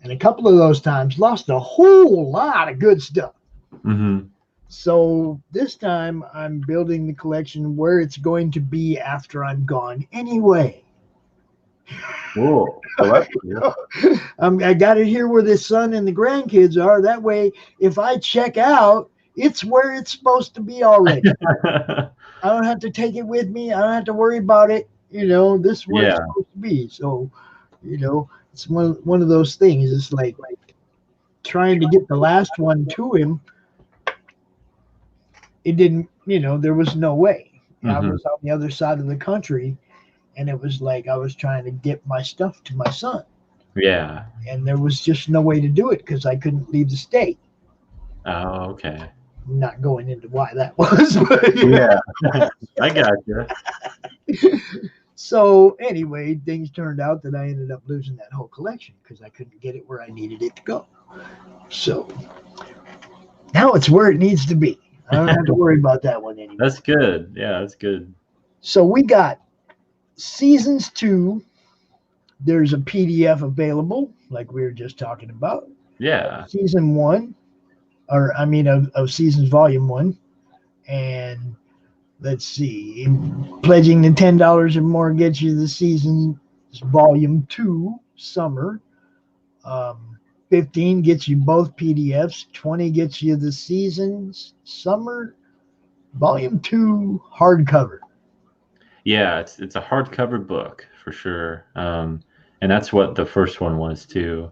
and a couple of those times lost a whole lot of good stuff. Hmm. So this time I'm building the collection where it's going to be after I'm gone anyway. Cool. Well, that's good. I got it here where the son and the grandkids are. That way, if I check out, it's where it's supposed to be already. I don't have to take it with me. I don't have to worry about it. This is where it's Yeah. supposed to be. So, it's one of those things. It's like trying to get the last one to him. It didn't. There was no way. I Hmm. was on the other side of the country, and it was like I was trying to get my stuff to my son, Yeah. and there was just no way to do it because I couldn't leave the state. Oh, okay. Not going into why that was, but Yeah. I got you. so anyway, things turned out that I ended up losing that whole collection because I couldn't get it where I needed it to go. So now it's where it needs to be. I don't have to worry about that one anymore. That's good. Yeah, that's good. So we got seasons 2. There's a PDF available, like we were just talking about. Yeah. Season 1, or I mean, of seasons volume 1, and let's see, pledging the $10 or more gets you the season volume 2 summer. 15 gets you both PDFs. 20 gets you the seasons summer volume 2 hardcover. Yeah, it's a hardcover book for sure. And that's what the first one was too.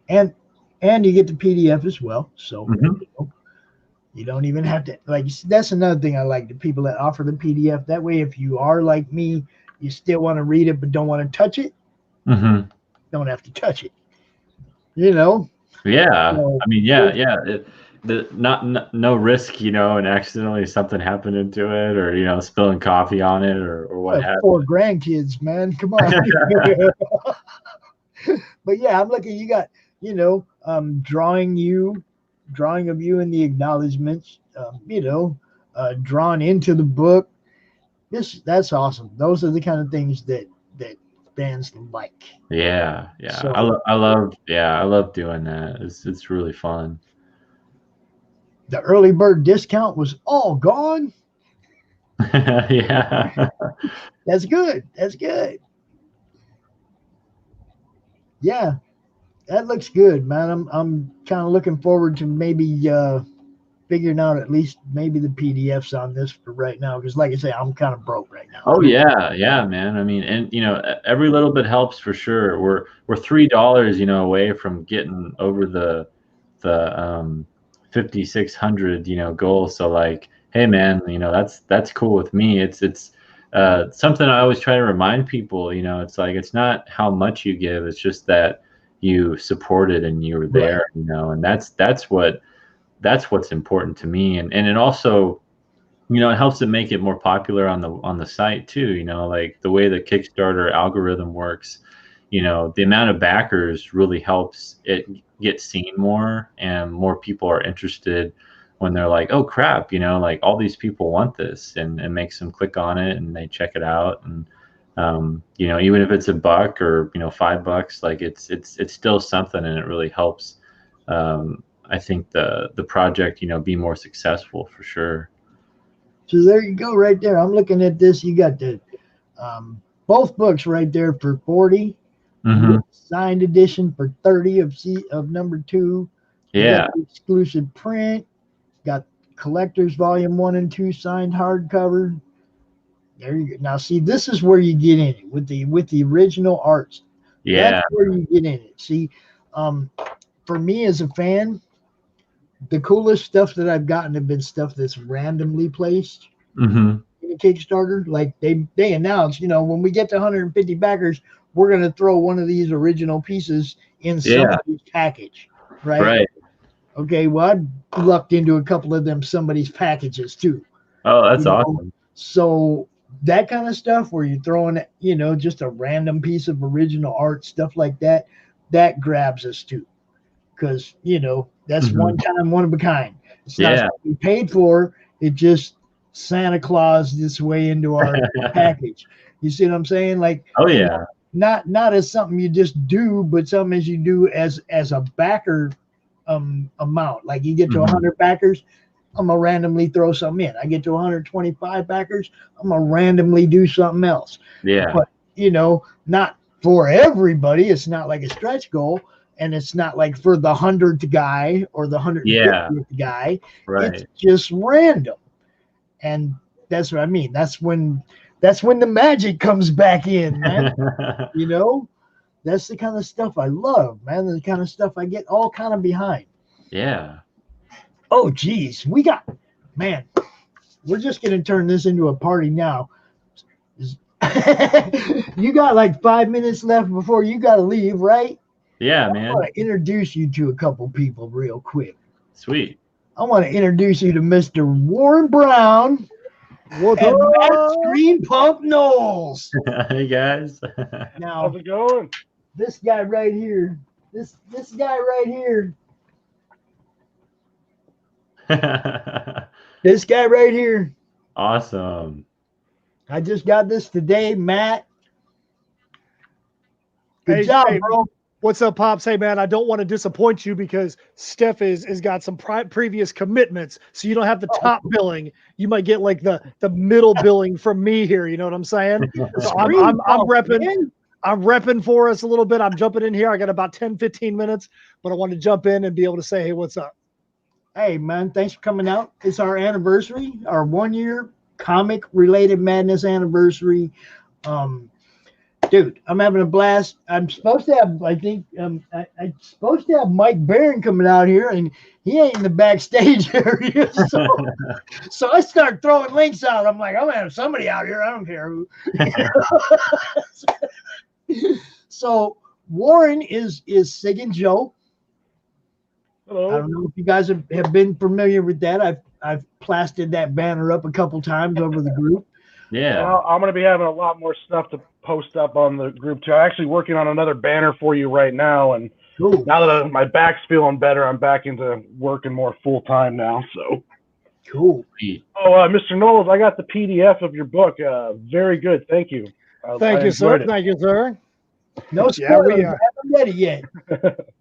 And you get the PDF as well. So Hmm. you don't even have to, like, that's another thing I like, the people that offer the PDF. That way, if you are like me, you still want to read it but don't want to touch it, Hmm. don't have to touch it. You know, Yeah. so I mean, yeah, yeah. No risk, and accidentally something happened into it, or spilling coffee on it, or what have 4 grandkids, man. Come on. you. But yeah, I'm looking. You got, drawing of you in the acknowledgments. Drawn into the book. That's awesome. Those are the kind of things that fans like. Yeah, yeah. So I love doing that. It's really fun. the early bird discount was all gone. Yeah. That's good. That's good. Yeah, that looks good, man. I'm kind of looking forward to maybe figuring out at least maybe the PDFs on this for right now, because like I say, I'm kind of broke right now. Oh yeah, yeah, man. I mean, and every little bit helps for sure. We're $3, away from getting over the 5,600, goal. So like, hey man, that's cool with me. It's something I always try to remind people. It's like it's not how much you give; it's just that you supported and you were Right. there. And that's what's important to me. And it also, it helps to make it more popular on the site too. Like the way the Kickstarter algorithm works, the amount of backers really helps it get seen more, and more people are interested when they're like, oh crap, like all these people want this, and makes them click on it and they check it out. And You know, even if it's $1 or, you know, $5, like it's still something, and it really helps. I think the project, you know, be more successful for sure. So there you go, right there. I'm looking at this. You got the both books right there for 40. Mm-hmm. Signed edition for 30 of number 2. You Yeah. got the exclusive print. Got collectors volume 1 and 2 signed hardcover. There you go. Now see, this is where you get in it with the original arts. Yeah. That's where you get in it. See, for me as a fan, the coolest stuff that I've gotten have been stuff that's randomly placed Mm-hmm. in a Kickstarter. Like they announced, you know, when we get to 150 backers, we're going to throw one of these original pieces in somebody's package, right? Right. Okay, well, I lucked into a couple of them somebody's packages too. Oh, that's awesome. So that kind of stuff where you're throwing, you know, just a random piece of original art, stuff like that, that grabs us too. Because, you know, that's one time, one of a kind. It's not something we paid for. It just Santa Claus this way into our package. You see what I'm saying? Like, oh yeah, not as something you just do, but something as you do as a backer amount. Like you get to 100 backers, I'm gonna randomly throw something in. I get to 125 backers, I'm gonna randomly do something else. Yeah. But you know, not for everybody. It's not like a stretch goal, and it's not like for the 100th guy or the 150th guy. Right. It's just random, and that's what I mean. That's when the magic comes back in, man. You know, that's the kind of stuff I love, man. The kind of stuff I get all kind of behind. Yeah. Oh, geez. We're just going to turn this into a party now. You got like 5 minutes left before you got to leave, right? Yeah, man. I want to introduce you to a couple people real quick. Sweet. I want to introduce you to Mr. Warren Brown. What's and up? Matt Screen Pump Knowles. Hey guys. Now, how's it going? This guy right here. This guy right here. This guy right here. Awesome. I just got this today, Matt. Good job, bro. What's up, Pops? Hey, man, I don't want to disappoint you because Steph has got some previous commitments, so you don't have the top billing. You might get like the middle billing from me here. You know what I'm saying? So I'm repping for us a little bit. I'm jumping in here. I got about 10, 15 minutes, but I want to jump in and be able to say, hey, what's up? Hey, man, thanks for coming out. It's our anniversary, our 1-year comic-related madness anniversary. Dude, I'm having a blast. I'm supposed to have, I think, I'm supposed to have Mike Barron coming out here, and he ain't in the backstage area. So I start throwing links out. I'm like, I'm gonna have somebody out here. I don't care who. So Warren is Sig and Joe. Hello. I don't know if you guys have been familiar with that. I've plastered that banner up a couple times over the group. Yeah. Well, I'm going to be having a lot more stuff to post up on the group too. I'm actually working on another banner for you right now, and now that my back's feeling better, I'm back into working more full time now. So cool. Oh, Mr. Knowles, I got the PDF of your book. Very good. Thank you. Thank you, sir. Thank you, sir. No spoilers. I haven't read it yet.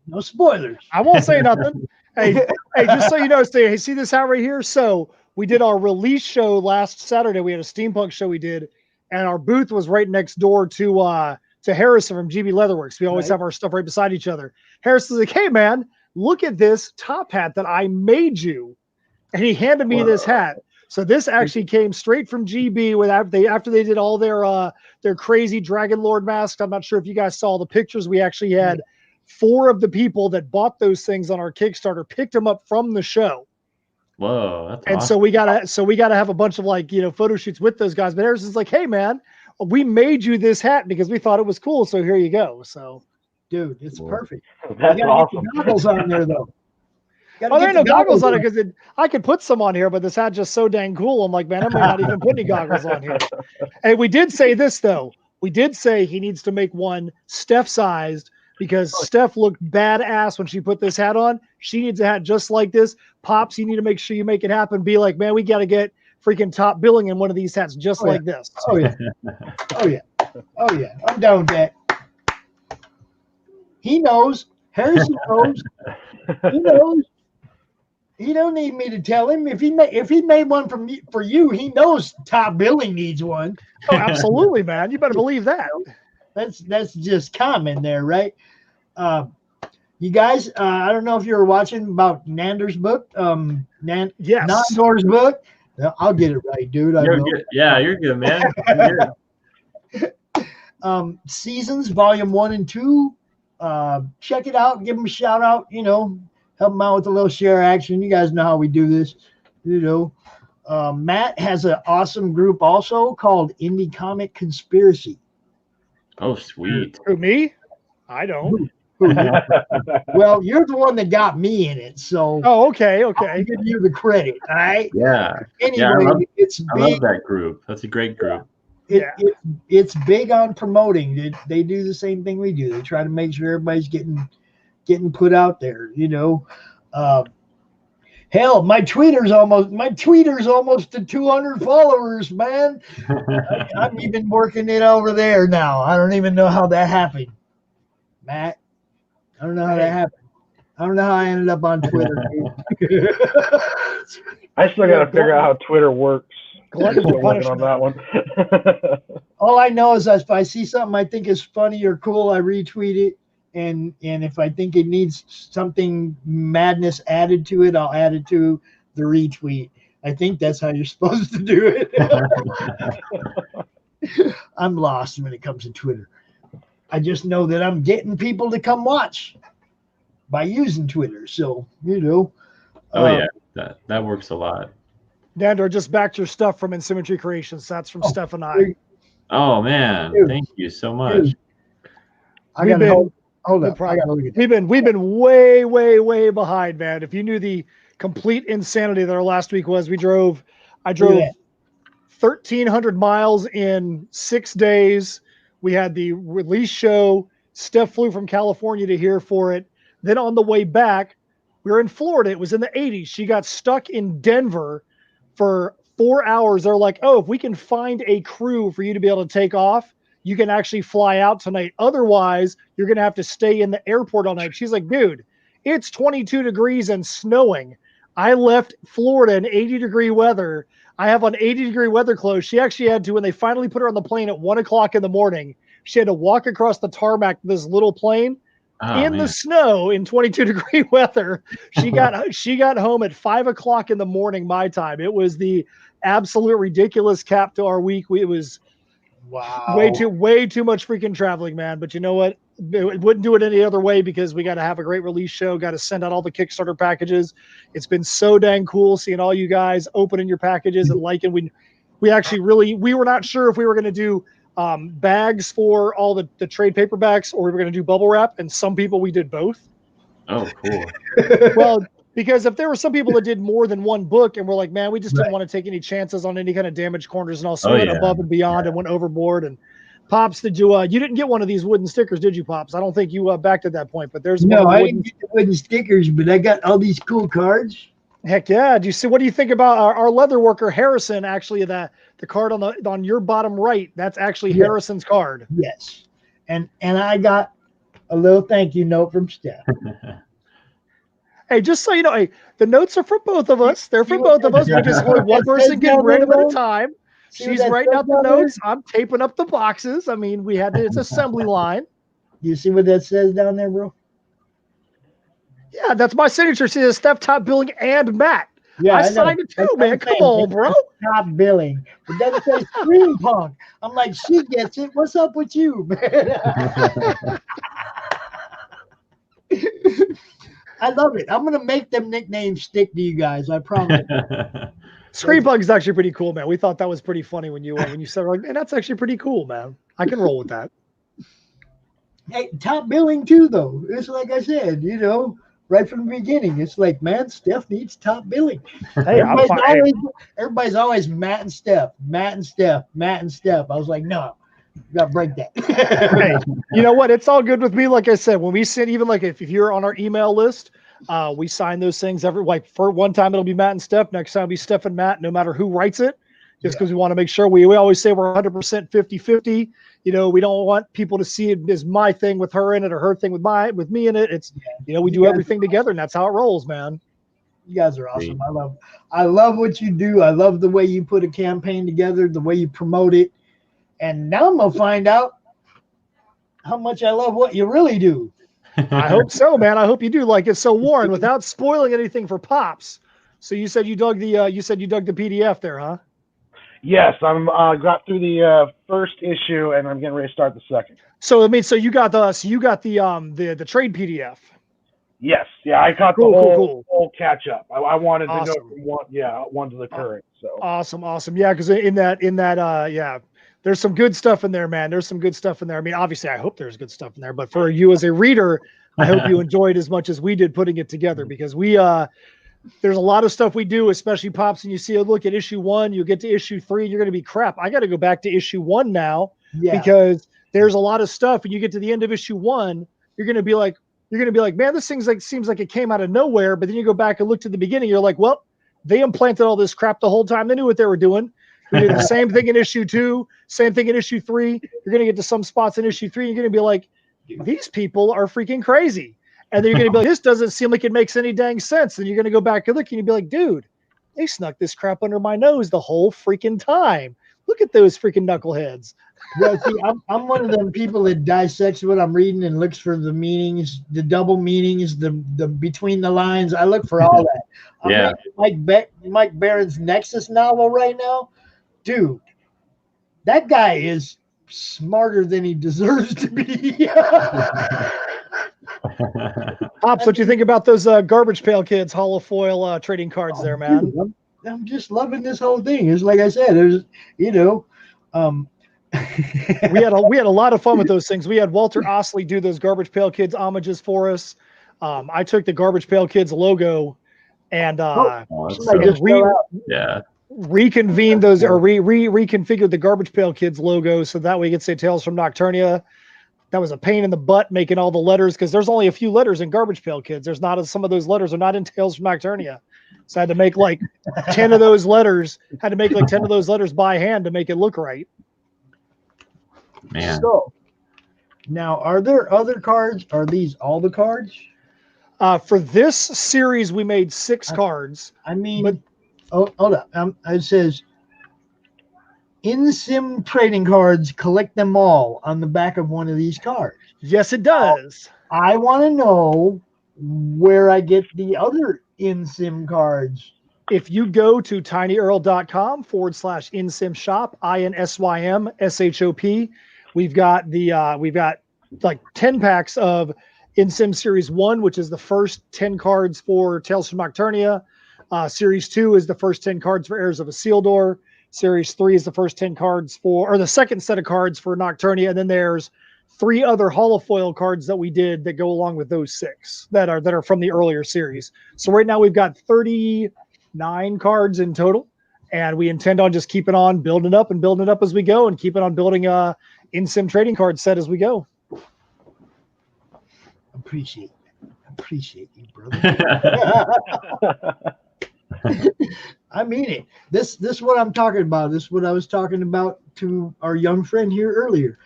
No spoilers. I won't say nothing. Hey, just so you know, Steve, see this out right here? So we did our release show last Saturday. We had a steampunk show we did, and our booth was right next door to Harrison from GB Leatherworks. We always have our stuff right beside each other. Harrison's like, hey, man, look at this top hat that I made you. And he handed me this hat. So this actually came straight from GB after they did all their crazy Dragon Lord masks. I'm not sure if you guys saw the pictures. We actually had 4 of the people that bought those things on our Kickstarter picked them up from the show. Whoa, that's and awesome. so we gotta have a bunch of photo shoots with those guys. But Harrison's like, hey man, we made you this hat because we thought it was cool. So here you go. So dude, it's perfect. That's awesome. Get the goggles on there though. Oh, there ain't no goggles on it because I could put some on here, but this hat's just so dang cool. I'm like, man, I may not even put any goggles on here. And we did say this though. We did say he needs to make one Steph-sized because Steph looked badass when she put this hat on. She needs a hat just like this. Pops, you need to make sure you make it happen. Be like, man, we got to get freaking top billing in one of these hats just like this. Oh yeah. Oh yeah. Oh yeah, I'm down with that. He knows. Harrison knows. He knows. He don't need me to tell him. If he made one for you, he knows Top Billing needs one. Oh, absolutely, man. You better believe that. That's just common there, right? You guys, I don't know if you were watching about Nander's book, Yes. Nandor's book. I'll get it right, dude. I You're know. good. Yeah, you're good, man. You're good. Seasons Volume 1 and 2. Check it out. Give them a shout out. Help them out with a little share action. You guys know how we do this. Matt has an awesome group also called Indie Comic Conspiracy. Oh, sweet. Who, me? I don't. Well, you're the one that got me in it, so Oh, okay. I'll give you the credit. All right. Yeah. Anyway, it's I love big. that group. That's a great group. It's big on promoting. They do the same thing we do. They try to make sure everybody's getting put out there. Hell, my tweeter's almost to 200 followers, man. I'm even working it over there now. I don't even know how that happened, Matt. I don't know how that happened. I don't know how I ended up on Twitter. I still got to figure out how Twitter works. Glutton Still for working on punishment. that one. All I know is that if I see something I think is funny or cool, I retweet it. And if I think it needs something madness added to it, I'll add it to the retweet. I think that's how you're supposed to do it. I'm lost when it comes to Twitter. I just know that I'm getting people to come watch by using Twitter. So, Oh yeah, that works a lot. Nandor just backed your stuff from Insymmetry Creations. That's from Steph and I. Oh man, Dude. thank you so much. I got to hold up. I got to look at that. We've been way, way, way behind, man. If you knew the complete insanity that our last week was, I drove Look at that. 1,300 miles in 6 days. We had the release show. Steph flew from California to here for it. Then on the way back, we were in Florida. It was in the 80s. She got stuck in Denver for 4 hours. They're like, oh, if we can find a crew for you to be able to take off, you can actually fly out tonight. Otherwise, you're going to have to stay in the airport all night. She's like, dude, it's 22 degrees and snowing. I left Florida in 80-degree weather. I have on 80-degree weather clothes. She actually had to, when they finally put her on the plane at 1 o'clock in the morning, she had to walk across the tarmac to this little plane the snow in 22-degree weather. She got home at 5 o'clock in the morning, my time. It was the absolute ridiculous cap to our week. It was way too much freaking traveling, man. But you know what? It wouldn't do it any other way because we got to have a great release show. Got to send out all the Kickstarter packages. It's been so dang cool seeing all you guys opening your packages and liking. We actually we were not sure if we were going to do bags for all the trade paperbacks or we were going to do bubble wrap. And some people we did both. Oh, cool. Well, because if there were some people that did more than one book and we're like, man, we just didn't want to take any chances on any kind of damaged corners and also went above and beyond and went overboard. And Pops, did you didn't get one of these wooden stickers, did you, Pops? I don't think you backed at that point, but there's no, I didn't get the wooden stickers, but I got all these cool cards. Heck yeah. Do you see, what do you think about our leather worker, Harrison, actually the card on your bottom right? That's actually Harrison's card. Yes. And I got a little thank you note from Steph. Hey, just so you know, the notes are for both of us. They're for both of us. We just want one person getting rid of it at a time. She's writing out the notes. I'm taping up the boxes. I mean, it's assembly line. You see what that says down there, bro? Yeah, that's my signature. See, it's Steph, Top Billing, and Matt. Yeah, I signed it too, man. Come on, bro. Top Billing. It doesn't say Scream Punk. I'm like, she gets it. What's up with you, man? I love it. I'm going to make them nicknames stick to you guys. I promise. Scream Punk is actually pretty cool, man. We thought that was pretty funny when you said, like, man, that's actually pretty cool, man. I can roll with that. Hey, Top Billing too, though. It's like I said, right from the beginning. It's like, man, Steph needs Top Billing. Hey, everybody's always Matt and Steph, Matt and Steph, Matt and Steph. I was like, no, you got to break that. Hey, you know what? It's all good with me. Like I said, when we send, even like if you're on our email list, we sign those things for one time it'll be Matt and Steph. Next time it'll be Steph and Matt, no matter who writes it, just because we want to make sure we always say we're 100% 50-50. we don't want people to see it as my thing with her in it or her thing with me in it. It's, we do everything together, and that's how it rolls, man. You guys are awesome. I love what you do. I love the way you put a campaign together, the way you promote it. And now I'm gonna find out how much I love what you really do. I hope so, man. I hope you do like it. So Warren, without spoiling anything for Pops, so you said you dug the PDF there, huh? Yes, I'm got through the first issue, and I'm getting ready to start the second. So so you got the trade PDF. Yes, yeah, I caught Cool, the cool. whole catch up. I wanted to Awesome. go from one to the current. So Awesome. Yeah, because in that there's some good stuff in there, man. There's some good stuff in there. I mean, obviously, I hope there's good stuff in there, but for you as a reader, I hope you enjoyed as much as we did putting it together, because there's a lot of stuff we do, especially Pops, and you see a look at issue 1, you get to issue 3, and you're going to be crap. I got to go back to issue 1 now because there's a lot of stuff, and you get to the end of issue 1, you're going to be like, man, this thing's seems like it came out of nowhere. But then you go back and look to the beginning, you're like, well, they implanted all this crap the whole time. They knew what they were doing. We did the same thing in issue 2, same thing in issue 3. You're going to get to some spots in issue 3, and you're going to be like, these people are freaking crazy. And then you're going to be like, this doesn't seem like it makes any dang sense. And you're going to go back and look, and you'll be like, dude, they snuck this crap under my nose the whole freaking time. Look at those freaking knuckleheads. Yeah, see, I'm one of them people that dissects what I'm reading and looks for the meanings, the double meanings, the between the lines. I look for all that. I'm reading Mike Barron's Nexus novel right now. Dude, that guy is smarter than he deserves to be. Pops, what you think about those Garbage Pail Kids holofoil trading cards there, man? Dude, I'm just loving this whole thing. It's like I said, there's, we had a lot of fun with those things. We had Walter Osley do those Garbage Pail Kids homages for us. I took the Garbage Pail Kids logo and reconvened those, or reconfigured the Garbage Pail Kids logo so that way you could say Tales from Nocturnia. That was a pain in the butt making all the letters, because there's only a few letters in Garbage Pail Kids. There's not some of those letters are not in Tales from Nocturnia. So I had to make like 10 of those letters. Had to make like 10 of those letters by hand to make it look right. Man. So now, are there other cards? Are these all the cards? For this series, we made 6 cards. I mean, hold up. It says in-sim trading cards, collect them all on the back of one of these cards. Yes, it does. I want to know where I get the other in-sim cards. If you go to tinyurl.com/in-sim shop, INSYM SHOP, we've got like 10 packs of in-sim series 1, which is the first 10 cards for Tales from Nocturnia. Series 2 is the first 10 cards for Heirs of Isildur. Series 3 is the first 10 cards or the second set of cards for Nocturnia. And then there's 3 other holofoil cards that we did that go along with those 6 that are from the earlier series. So right now we've got 39 cards in total, and we intend on just keeping on building up as we go, and keeping on building a in-sim trading card set as we go. Appreciate you, brother. I mean it. This is what I'm talking about. This is what I was talking about to our young friend here earlier.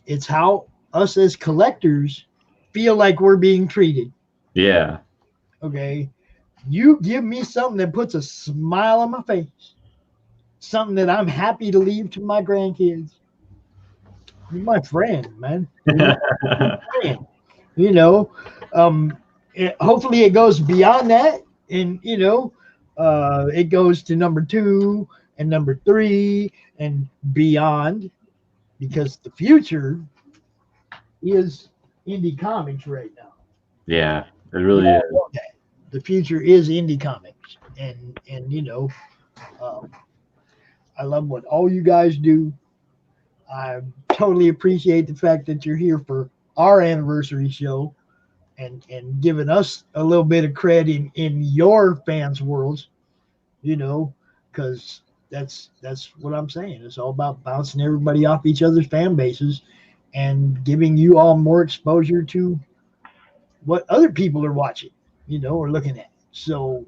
It's how us as collectors feel like we're being treated. Yeah. Okay. You give me something that puts a smile on my face, something that I'm happy to leave to my grandkids. You're my friend, man. You're my friend. Hopefully it goes beyond that, and it goes to number 2 and number 3 and beyond, because the future is indie comics right now. Yeah, it really is. The future is indie comics, and I love what all you guys do. I totally appreciate the fact that you're here for our anniversary show and giving us a little bit of credit in your fans' worlds, because that's what I'm saying. It's all about bouncing everybody off each other's fan bases and giving you all more exposure to what other people are watching, or looking at. So,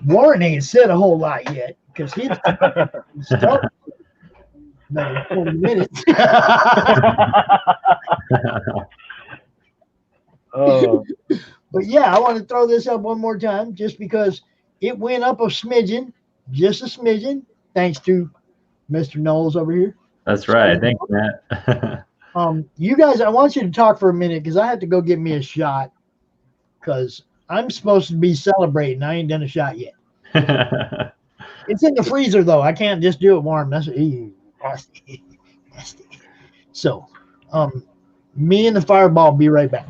Warren ain't said a whole lot yet, because he's Another 20 minutes. Oh, But yeah, I want to throw this up one more time just because it went up a smidgen, just a smidgen, thanks to Mr. Knowles over here. That's right. Thanks, Matt. You guys, I want you to talk for a minute because I have to go get me a shot because I'm supposed to be celebrating. I ain't done a shot yet. It's in the freezer though. I can't just do it warm. That's nasty. Nasty. So, me and the fireball be right back.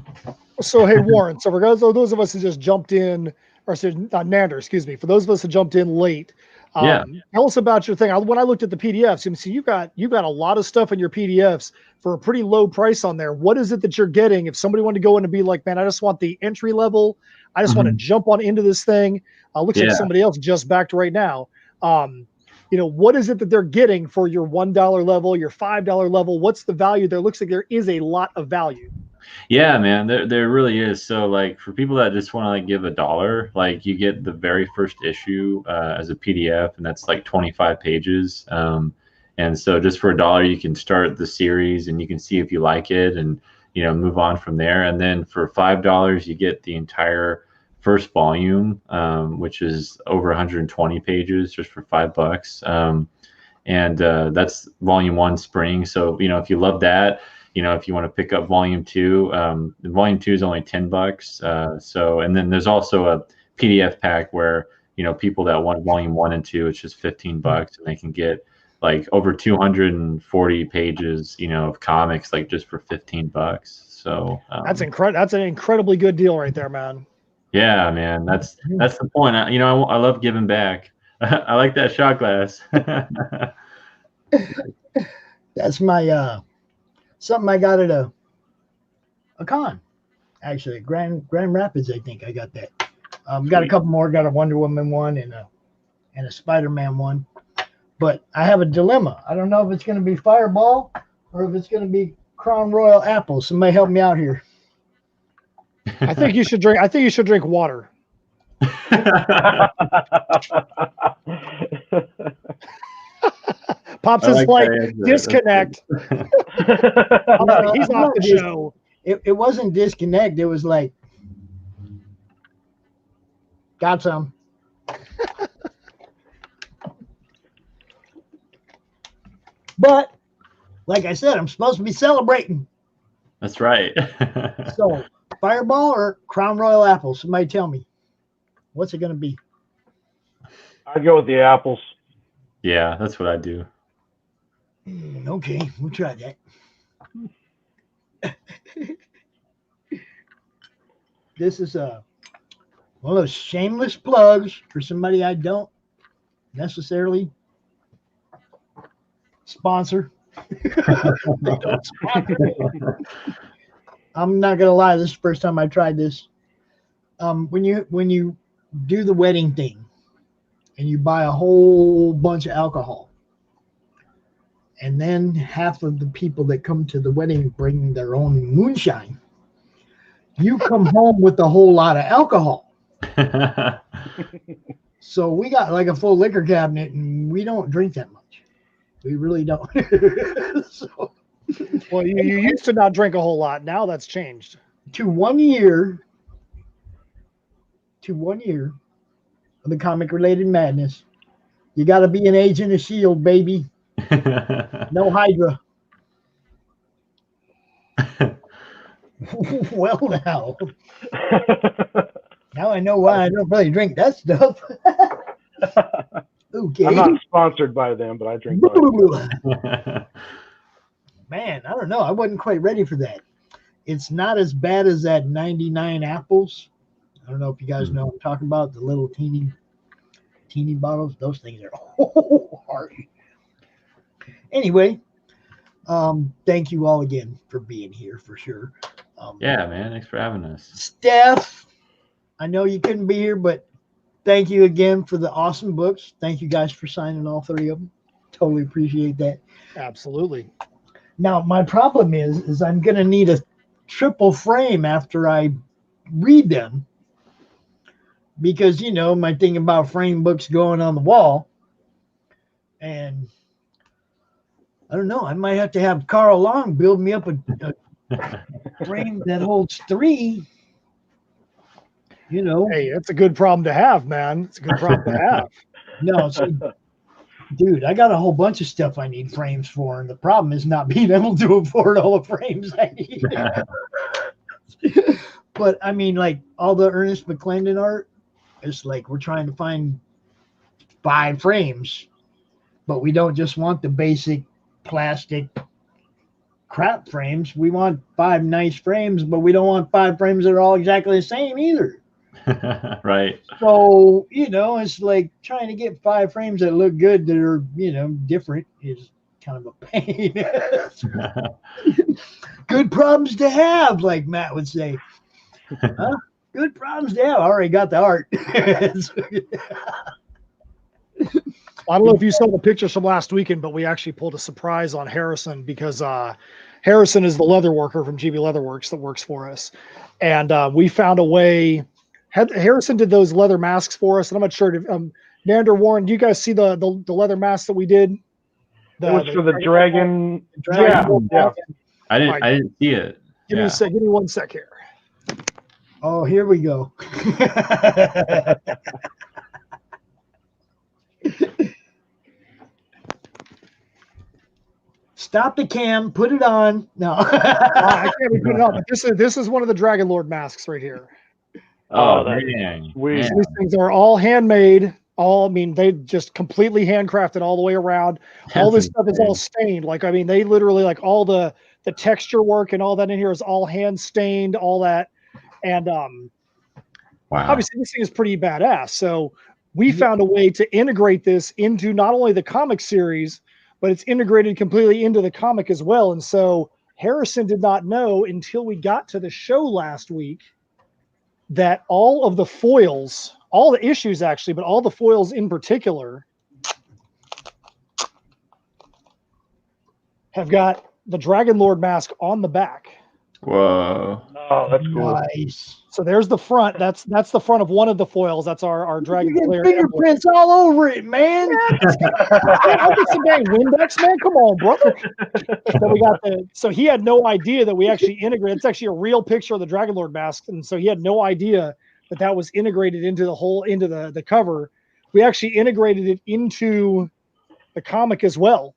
So, hey, Warren, so regardless of those of us who just jumped in, or Nander, excuse me, for those of us who jumped in late, Yeah. tell us about your thing. When I looked at the PDFs, you see you got a lot of stuff in your PDFs for a pretty low price on there. What is it that you're getting? If somebody wanted to go in and be like, man, I just want the entry level, I just want to jump on into this thing. Looks like somebody else just backed right now. What is it that they're getting for your $1 level, your $5 level? What's the value there? Looks like there is a lot of value. Yeah, man, there really is. So like for people that just want to like give $1, like you get the very first issue as a PDF, and that's like 25 pages. And so just for $1, you can start the series and you can see if you like it and move on from there. And then for $5, you get the entire first volume, which is over 120 pages just for $5. And that's volume 1 spring. So if you love that. If you want to pick up volume 2, volume 2 is only $10. So, and then there's also a PDF pack where, people that want volume 1 and 2, it's just $15 and they can get like over 240 pages, of comics, like just for $15. So that's incredible. That's an incredibly good deal right there, man. Yeah, man. That's the point. I love giving back. I like that shot glass. That's my, something I got at a con, actually, Grand Rapids. I think I got that. Got a couple more. Got a Wonder Woman one and a Spider-Man one. But I have a dilemma. I don't know if it's going to be Fireball or if it's going to be Crown Royal Apple. Somebody help me out here. I think you should drink water. Pops is like disconnect. He's off the show. It wasn't disconnect. It was like, got some. But like I said, I'm supposed to be celebrating. That's right. So Fireball or Crown Royal Apple? Somebody tell me. What's it going to be? I'd go with the apples. Yeah, that's what I do. Okay, we'll try that. This is one of those shameless plugs for somebody I don't necessarily sponsor. I'm not gonna lie, this is the first time I tried this. When you do the wedding thing and you buy a whole bunch of alcohol, and then half of the people that come to the wedding bring their own moonshine, you come home with a whole lot of alcohol. So we got like a full liquor cabinet, and we don't drink that much. We really don't. So, well, you used to not drink a whole lot. Now that's changed. To 1 year of the comic related madness, you got to be an agent of S.H.I.E.L.D., baby. No Hydra. Well, now I know why I don't really drink that stuff. Okay. I'm not sponsored by them, but I drink by them. Man, I don't know. I wasn't quite ready for that. It's not as bad as that 99 apples. I don't know if you guys know what I'm talking about. The little teeny bottles. Those things are hard. Anyway, thank you all again for being here for sure. Yeah, man. Thanks for having us. Steph, I know you couldn't be here, but thank you again for the awesome books. Thank you guys for signing all 3 of them. Totally appreciate that. Absolutely. Now, my problem is I'm going to need a triple frame after I read them because, my thing about frame books going on the wall. And I don't know. I might have to have Carl Long build me up a frame that holds 3. You know, Hey, it's a good problem to have, man. It's a good problem to have. no, see, dude, I got a whole bunch of stuff I need frames for, and the problem is not being able to afford all the frames I need. But I mean, like all the Ernest McClendon art, it's like we're trying to find 5 frames, but we don't just want the basic plastic crap frames. We want 5 nice frames, but we don't want 5 frames that are all exactly the same either. Right. So, you know, it's like trying to get 5 frames that look good that are, you know, different is kind of a pain. Good problems to have, like Matt would say. Huh? Good problems to have. I already got the art. I don't know if you saw the pictures from last weekend, but we actually pulled a surprise on Harrison because Harrison is the leather worker from GB Leatherworks that works for us. And we found a way. Harrison did those leather masks for us. And I'm not sure. Nander, Warren, do you guys see the leather masks that we did? It was for the dragon. Yeah. I didn't see it. Give me a sec. Give me 1 sec here. Oh, here we go. Stop the cam, put it on. No. I can't even put it on, but this is one of the Dragon Lord masks right here. Oh, that's man. sweet. So these things are all handmade. They just completely handcrafted all the way around. All this stuff is all stained. Like, I mean, they literally, like, all the texture work and all that in here is all hand stained, all that. And obviously this thing is pretty badass. So we found a way to integrate this into not only the comic series, but it's integrated completely into the comic as well. And so Harrison did not know until we got to the show last week that all of the foils, all the issues actually, but all the foils in particular have got the Dragon Lord mask on the back. Whoa. Oh, that's cool. Nice. So there's the front. That's the front of one of the foils. That's our Dragon You Slayer get fingerprints all over it, man. I'll get some dang Windex, man. Come on, brother. So we got so he had no idea that we actually integrated. It's actually a real picture of the Dragon Lord mask. And so he had no idea that was integrated into the cover. We actually integrated it into the comic as well.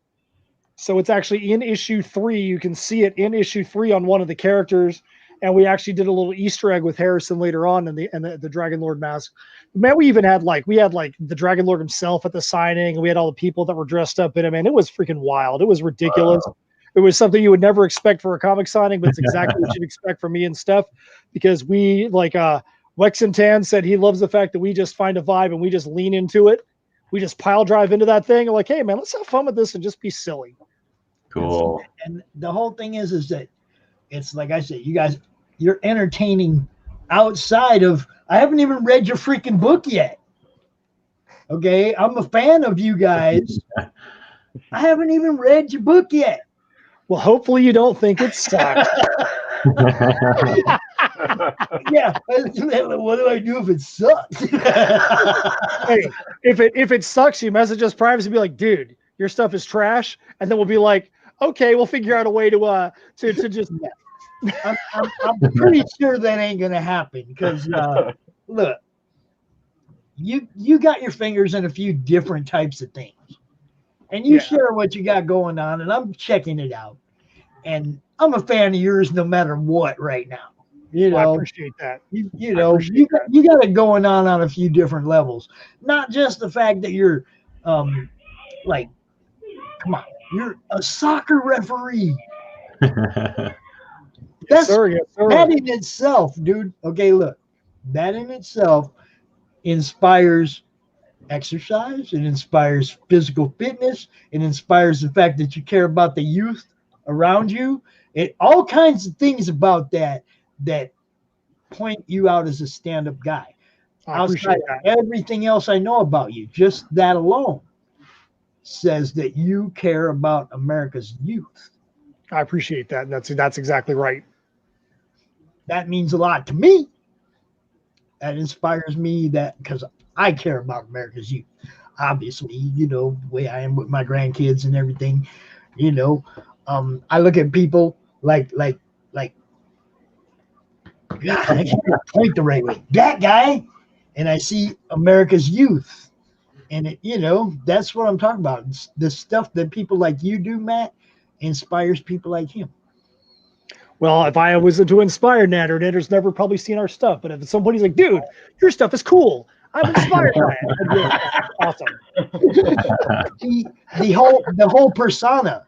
So it's actually in issue 3. You can see it in issue 3 on one of the characters. And we actually did a little Easter egg with Harrison later on in the Dragon Lord mask. Man, we had the Dragon Lord himself at the signing, and we had all the people that were dressed up in it. Man, it was freaking wild. It was ridiculous. Wow. It was something you would never expect for a comic signing, but it's exactly what you'd expect from me and Steph, because we Wexington said he loves the fact that we just find a vibe and we just lean into it. We just pile drive into that thing. And like, hey man, let's have fun with this and just be silly. Cool. And the whole thing is that it's like I said, you guys, you're entertaining outside of. I haven't even read your freaking book yet. Okay, I'm a fan of you guys. I haven't even read your book yet. Well, hopefully you don't think it sucks. Yeah, what do I do if it sucks? Hey, if it sucks, you message us privately and be like, dude, your stuff is trash, and then we'll be like, okay, we'll figure out a way to just. I'm pretty sure that ain't gonna happen because look, you got your fingers in a few different types of things, and you share what you got going on, and I'm checking it out, and I'm a fan of yours no matter what right now. You know, I appreciate that. You know, you got it going on a few different levels, not just the fact that you're like, come on, you're a soccer referee. Yes, sir. Yes, sir. That in itself, dude. Okay, look, that in itself inspires exercise. It inspires physical fitness. It inspires the fact that you care about the youth around you. All kinds of things about that point you out as a stand-up guy. Outside of everything else I know about you, just that alone says that you care about America's youth. I appreciate that. And that's exactly right. That means a lot to me. That inspires me because I care about America's youth. Obviously, you know, the way I am with my grandkids and everything, You know, I look at people like God, I can't point the right way. That guy, and I see America's youth, and that's what I'm talking about. It's the stuff that people like you do, Matt, inspires people like him. Well, if I was to inspire Nander's never probably seen our stuff, but if somebody's like, dude, your stuff is cool, I'm inspired by it. I'd be like, awesome. The whole persona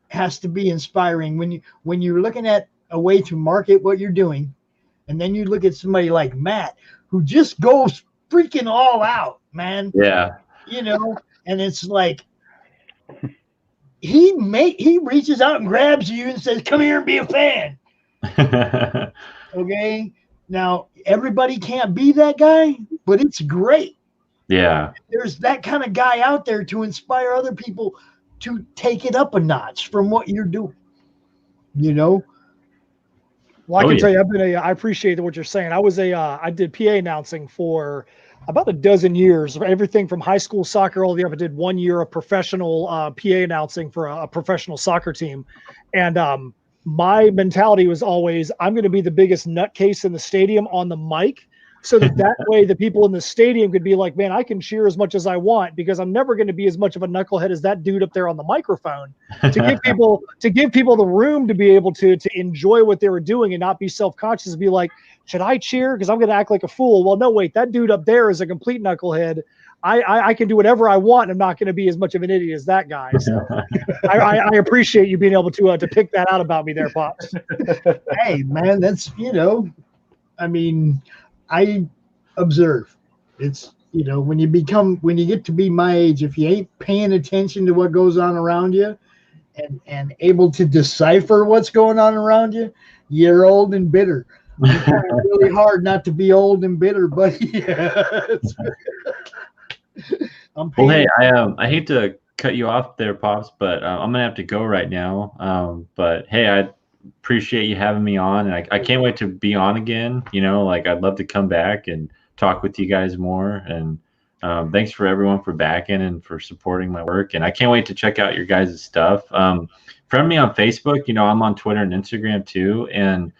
has to be inspiring when you're looking at a way to market what you're doing, and then you look at somebody like Matt who just goes freaking all out, man. Yeah. And it's like he reaches out and grabs you and says, "Come here and be a fan." Okay. Now everybody can't be that guy, but it's great. Yeah. There's that kind of guy out there to inspire other people to take it up a notch from what you're doing. Well, I can tell you, I appreciate what you're saying. I did PA announcing for about a dozen years, everything from high school soccer all the way up. I did 1 year of professional PA announcing for a professional soccer team. And my mentality was always, I'm going to be the biggest nutcase in the stadium on the mic, so that way the people in the stadium could be like, man, I can cheer as much as I want, because I'm never going to be as much of a knucklehead as that dude up there on the microphone, to give people the room to be able to enjoy what they were doing and not be self-conscious and be like, should I cheer? Because I'm going to act like a fool. Well, no, wait, that dude up there is a complete knucklehead. I can do whatever I want. I'm not going to be as much of an idiot as that guy. So I appreciate you being able to pick that out about me there, Pops. Hey, man, that's, I observe. It's, when you get to be my age, if you ain't paying attention to what goes on around you and able to decipher what's going on around you, you're old and bitter. It's really hard not to be old and bitter, buddy. Well, hey, I hate to cut you off there, Pops, but I'm gonna have to go right now. But hey, I appreciate you having me on, and I can't wait to be on again. I'd love to come back and talk with you guys more. And thanks for everyone for backing and for supporting my work. And I can't wait to check out your guys' stuff. Friend me on Facebook. I'm on Twitter and Instagram too. And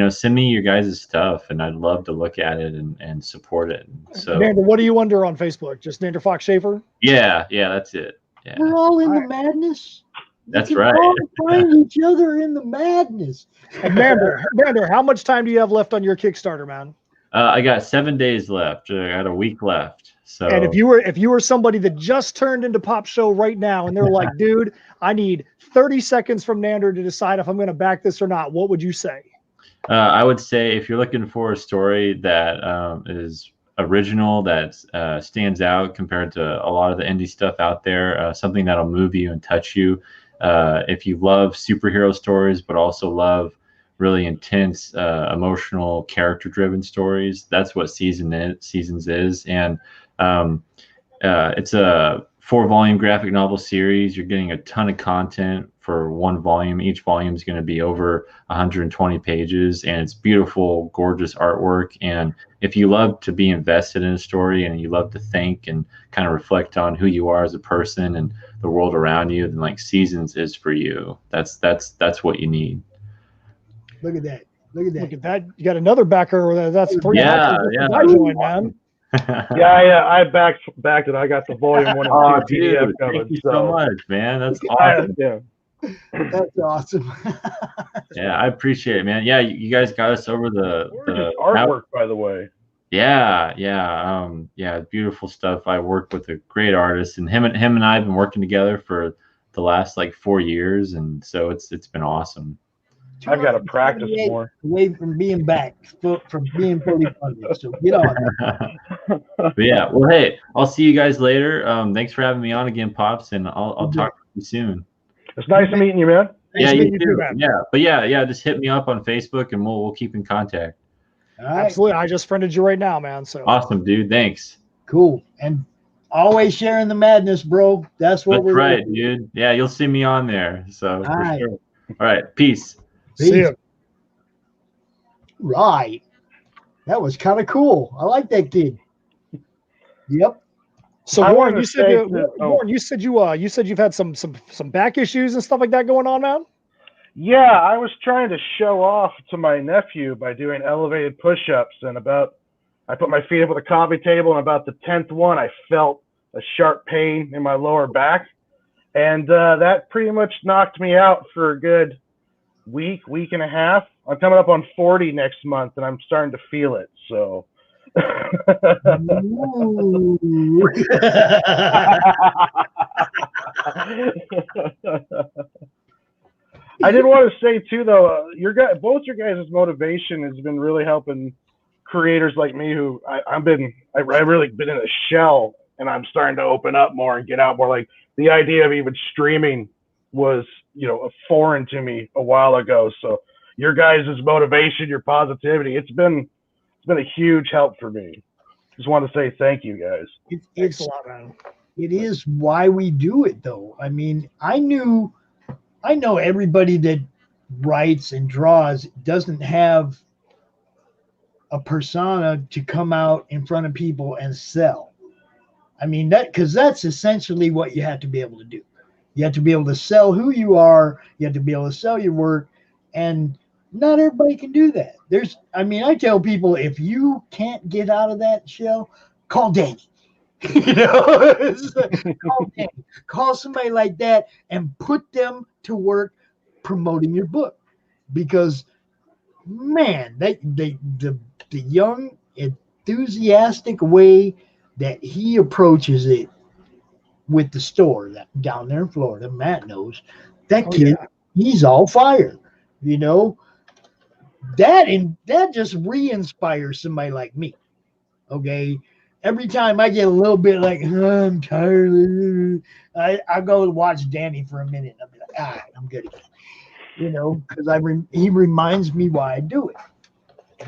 send me your guys' stuff, and I'd love to look at it and support it. So, Nander, what are you under on Facebook? Just Nander Fox Schaefer? Yeah, that's it. Yeah. We're all in the madness. That's right. All find each other in the madness. And Nander, how much time do you have left on your Kickstarter, man? I got 7 days left. I got a week left. So, and if you were somebody that just turned into Pop Show right now, and they're like, dude, I need 30 seconds from Nander to decide if I'm going to back this or not, what would you say? I would say if you're looking for a story that is original, that stands out compared to a lot of the indie stuff out there, something that'll move you and touch you. If you love superhero stories, but also love really intense, emotional, character-driven stories, that's what Seasons is. And it's a 4-volume graphic novel series. You're getting a ton of content for 1 volume. Each volume is going to be over 120 pages, and it's beautiful, gorgeous artwork. And if you love to be invested in a story, and you love to think and kind of reflect on who you are as a person and the world around you, then Seasons is for you. That's what you need. Look at that. Look at that. You got another backer. That's 3 yeah. I joined, man. Yeah, I backed it. I got the volume 1 and 2 PDF covered. Thank you so much, man. That's awesome. Yeah. That's awesome. Yeah, I appreciate it, man. Yeah, you guys got us over the artwork, by the way. Yeah, beautiful stuff. I work with a great artist, and him and I have been working together for the last 4 years, and so it's been awesome. I've got to practice more. Away from being being fully funded. So get on. But yeah, well, hey, I'll see you guys later. Thanks for having me on again, Pops, and I'll talk to you soon. It's nice meeting you, man. Yeah, you too. Yeah, but yeah, just hit me up on Facebook, and we'll keep in contact. All right. Absolutely, I just friended you right now, man. So awesome, dude. Thanks. Cool, and always sharing the madness, bro. That's we're right, dude. Yeah, you'll see me on there. So all right. Sure. All right, peace. See you. Right. That was kind of cool. I like that kid. Yep. So I Warren, wanted you to said say you, that- oh. Warren, you said you've had some back issues and stuff like that going on, man. Yeah, I was trying to show off to my nephew by doing elevated push-ups, and I put my feet up on the coffee table, and about the 10th one, I felt a sharp pain in my lower back, and that pretty much knocked me out for a good week and a half. I'm coming up on 40 next month, and I'm starting to feel it. So. Ooh. I did want to say too, though, both your guys' motivation has been really helping creators like me who I've really been in a shell, and I'm starting to open up more and get out more. Like the idea of even streaming was, foreign to me a while ago. So your guys' motivation, your positivity, it's been a huge help for me. Just want to say thank you, guys. Thanks a lot, man. It is why we do it, though. I mean, I know everybody that writes and draws doesn't have a persona to come out in front of people and sell. I mean, because that's essentially what you have to be able to do. You have to be able to sell who you are. You have to be able to sell your work, and not everybody can do that. I tell people, if you can't get out of that shell, call Danny. Call Danny. Call somebody like that and put them to work promoting your book, because man, the young enthusiastic way that he approaches it with the store that down there in Florida, Matt knows that kid. Yeah. He's all fire, that just re-inspires somebody like me. Okay, every time I get a little bit like I'm tired, I go watch Danny for a minute. I'll be like, all right, I'm good again. Because he reminds me why I do it.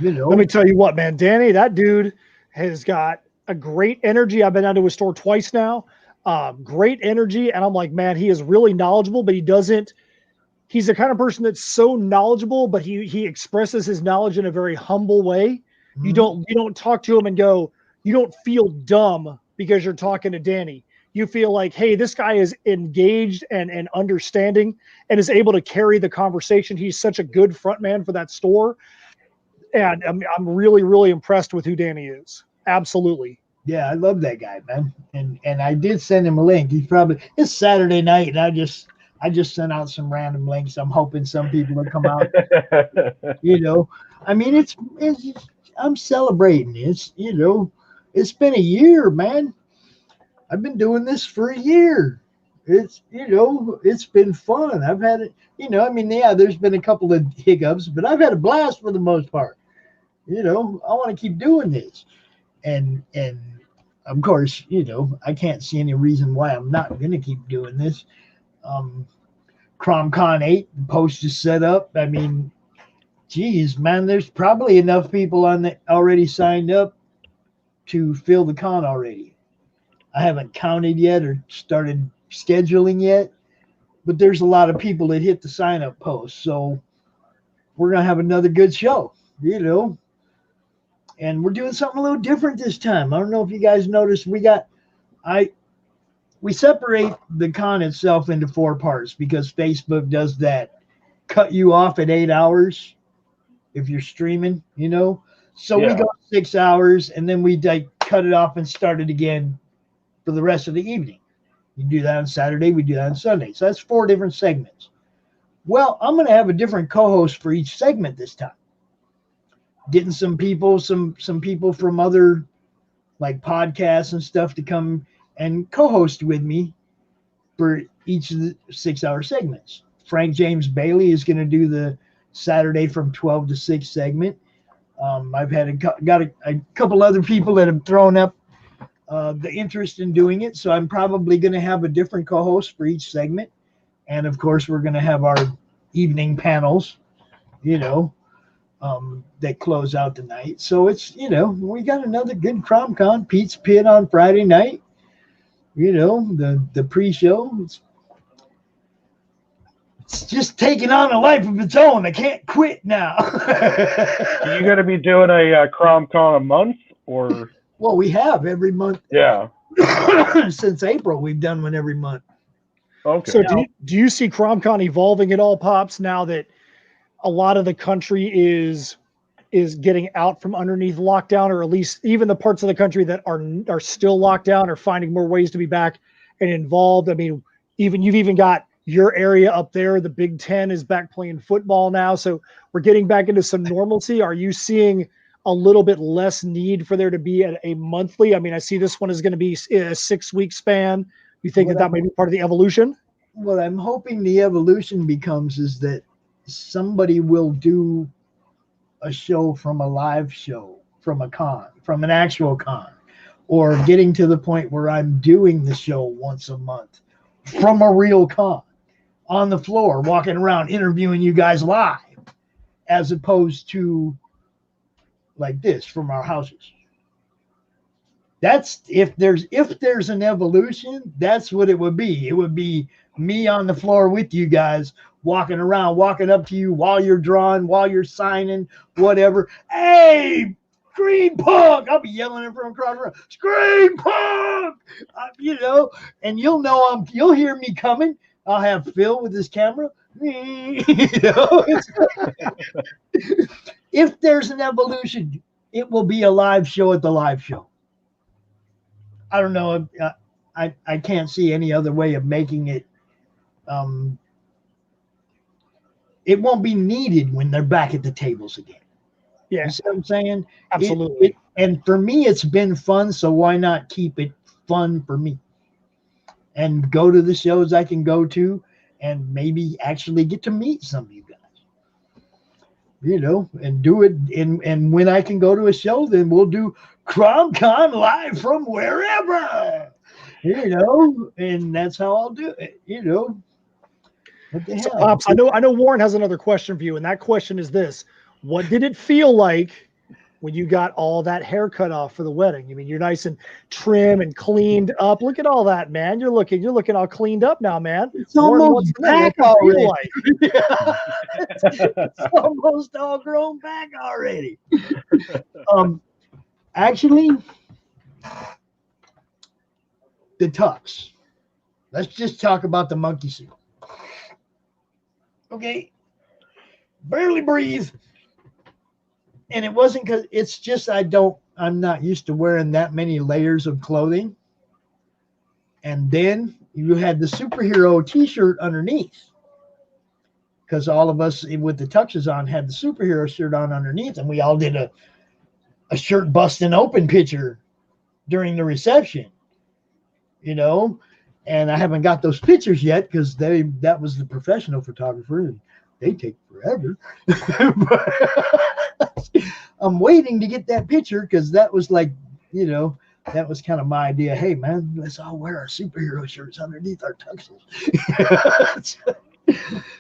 Let me tell you what, man, Danny, that dude has got a great energy. I've been down to his store twice now. Great energy, and I'm like, man, he is really knowledgeable, but he's the kind of person that's so knowledgeable, but he expresses his knowledge in a very humble way. Mm-hmm. You don't talk to him and go, you don't feel dumb because you're talking to Danny. You feel like, hey, this guy is engaged and understanding and is able to carry the conversation. He's such a good front man for that store. And I'm really, really impressed with who Danny is. Absolutely. Yeah, I love that guy, man. And I did send him a link. It's Saturday night, and I just sent out some random links. I'm hoping some people will come out. I mean, I'm celebrating. It's been a year, man. I've been doing this for a year. It's been fun. I've had it, there's been a couple of hiccups, but I've had a blast for the most part. I want to keep doing this. And of course, I can't see any reason why I'm not going to keep doing this. CromCon 8, the post is set up. I mean, geez, man, there's probably enough people already signed up to fill the con already. I haven't counted yet or started scheduling yet, but there's a lot of people that hit the sign up post. So we're going to have another good show, and we're doing something a little different this time. I don't know if you guys noticed, we separate the con itself into 4 parts because Facebook does that, cut you off at 8 hours if you're streaming, So we go 6 hours, and then we cut it off and start it again for the rest of the evening. You do that on Saturday, we do that on Sunday. So that's 4 different segments. Well, I'm going to have a different co-host for each segment this time. Getting some people from other like podcasts and stuff to come and co-host with me for each of the 6-hour segments. Frank James Bailey is going to do the Saturday from 12 to 6 segment. I've got a couple other people that have thrown up the interest in doing it, so I'm probably going to have a different co-host for each segment. And of course, we're going to have our evening panels, that close out the night. So it's, we got another good CromCon. Pete's Pit on Friday night. The pre-show. It's just taking on a life of its own. I can't quit now. Are you going to be doing a CromCon a month or? Well, we have every month. Yeah. Since April, we've done one every month. Okay. So do you see CromCon evolving at all, Pops, now that a lot of the country is getting out from underneath lockdown, or at least even the parts of the country that are still locked down are finding more ways to be back and involved? I mean, you've even got your area up there. The Big Ten is back playing football now. So we're getting back into some normalcy. Are you seeing a little bit less need for there to be a monthly? I mean, I see this one is going to be a 6-week span. You think that may be part of the evolution? What I'm hoping the evolution becomes is that somebody will do a show from a live show, from a con, from an actual con, or getting to the point where I'm doing the show once a month from a real con, on the floor, walking around interviewing you guys live, as opposed to like this from our houses. That's if there's an evolution, that's what it would be. It would be me on the floor with you guys, walking around, walking up to you while you're drawing, while you're signing, whatever. Hey, Screen Punk! I'll be yelling it from across the room. Screen Punk! You know, and you'll hear me coming. I'll have Phil with his camera. You know, if there's an evolution, it will be a live show at the live show. I don't know. I can't see any other way of making it. It won't be needed when they're back at the tables again. Yeah. You see what I'm saying? Absolutely. And for me, it's been fun. So why not keep it fun for me? And go to the shows I can go to, and maybe actually get to meet some of you guys. You know, and do it. And when I can go to a show, then we'll do CromCon live from wherever. You know, and that's how I'll do it. You know. What the So, hell? Pops, I know Warren has another question for you, and that question is this: what did it feel like when you got all that hair cut off for the wedding? I mean, you're nice and trim and cleaned up. Look at all that, man. You're looking all cleaned up now, man. It's almost back already. Like? It's almost all grown back already. Actually, the tux. Let's just talk about the monkey suit. Okay, barely breathe. And it wasn't because it's just I'm not used to wearing that many layers of clothing. And then you had the superhero t-shirt underneath, because all of us with the tuxes on had the superhero shirt on underneath, and we all did a shirt busting open picture during the reception, you know. And I haven't got those pictures yet because that was the professional photographer, and they take forever. But I'm waiting to get that picture because that was like, you know, that was kind of my idea. Hey, man, let's all wear our superhero shirts underneath our tuxes.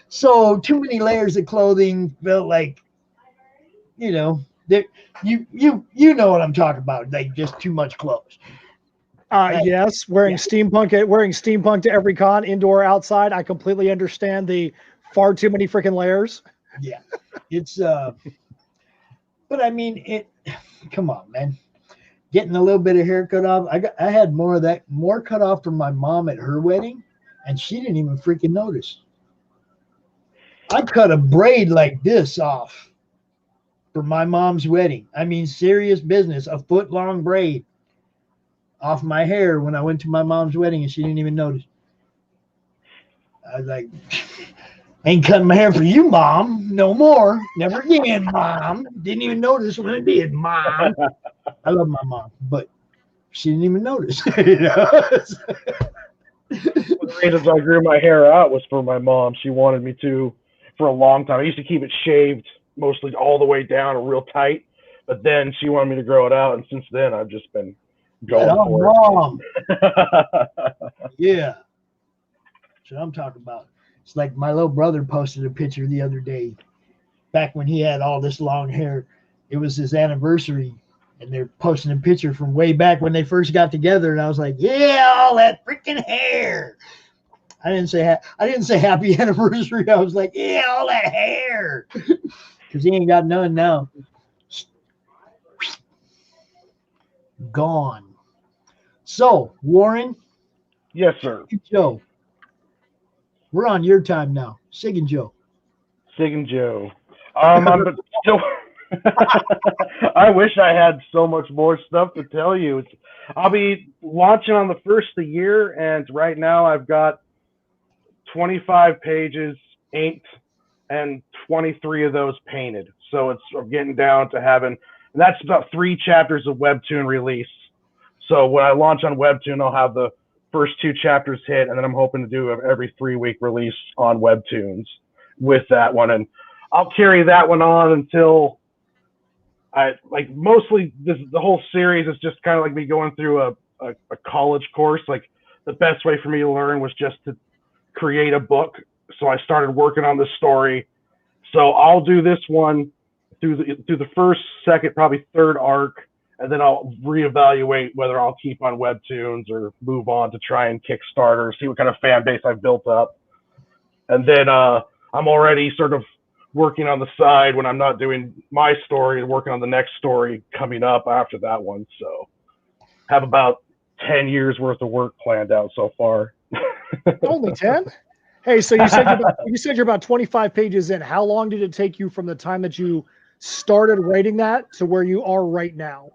So too many layers of clothing felt like, you know, you know what I'm talking about, like just too much clothes. Yes, wearing steampunk to every con, indoor, outside. I completely understand the far too many freaking layers. Yeah, it's but I mean, come on, man. Getting a little bit of hair cut off. I had more cut off from my mom at her wedding, and she didn't even freaking notice. I cut a braid like this off for my mom's wedding. I mean, serious business, a foot-long braid off my hair when I went to my mom's wedding, and she didn't even notice. I was like, ain't cutting my hair for you, Mom. No more. Never again, Mom. Didn't even notice when I did, Mom. I love my mom, but she didn't even notice. You know? The reasons I grew my hair out was for my mom. She wanted me to for a long time. I used to keep it shaved mostly all the way down or real tight, but then she wanted me to grow it out, and since then I've just been going for Mom. Yeah. That's what I'm talking about. It's like my little brother posted a picture the other day, back when he had all this long hair. It was his anniversary, and they're posting a picture from way back when they first got together, and I was like, yeah, all that freaking hair. I didn't say happy anniversary. I was like, yeah, all that hair. Because he ain't got none now. Gone. So, Warren, Yes, sir. Joe, we're on your time now. Sig and Joe. Sig and Joe. I'm still. I wish I had so much more stuff to tell you. I'll be launching on the first of the year, and right now I've got 25 pages inked and 23 of those painted. So it's getting down to having, and that's about 3 chapters of Webtoon release. So when I launch on Webtoon, I'll have the first 2 chapters hit, and then I'm hoping to do every 3-week release on Webtoons with that one. And I'll carry that one on until mostly the whole series is just kind of like me going through a college course. Like the best way for me to learn was just to create a book. So I started working on the story. So I'll do this one through the first, second, probably third arc, and then I'll reevaluate whether I'll keep on Webtoons or move on to try and Kickstarter, see what kind of fan base I've built up. And then I'm already sort of working on the side when I'm not doing my story and working on the next story coming up after that one. So have about 10 years worth of work planned out so far. Only 10? Hey, so you said you're about 25 pages in. How long did it take you from the time that you started writing that to where you are right now?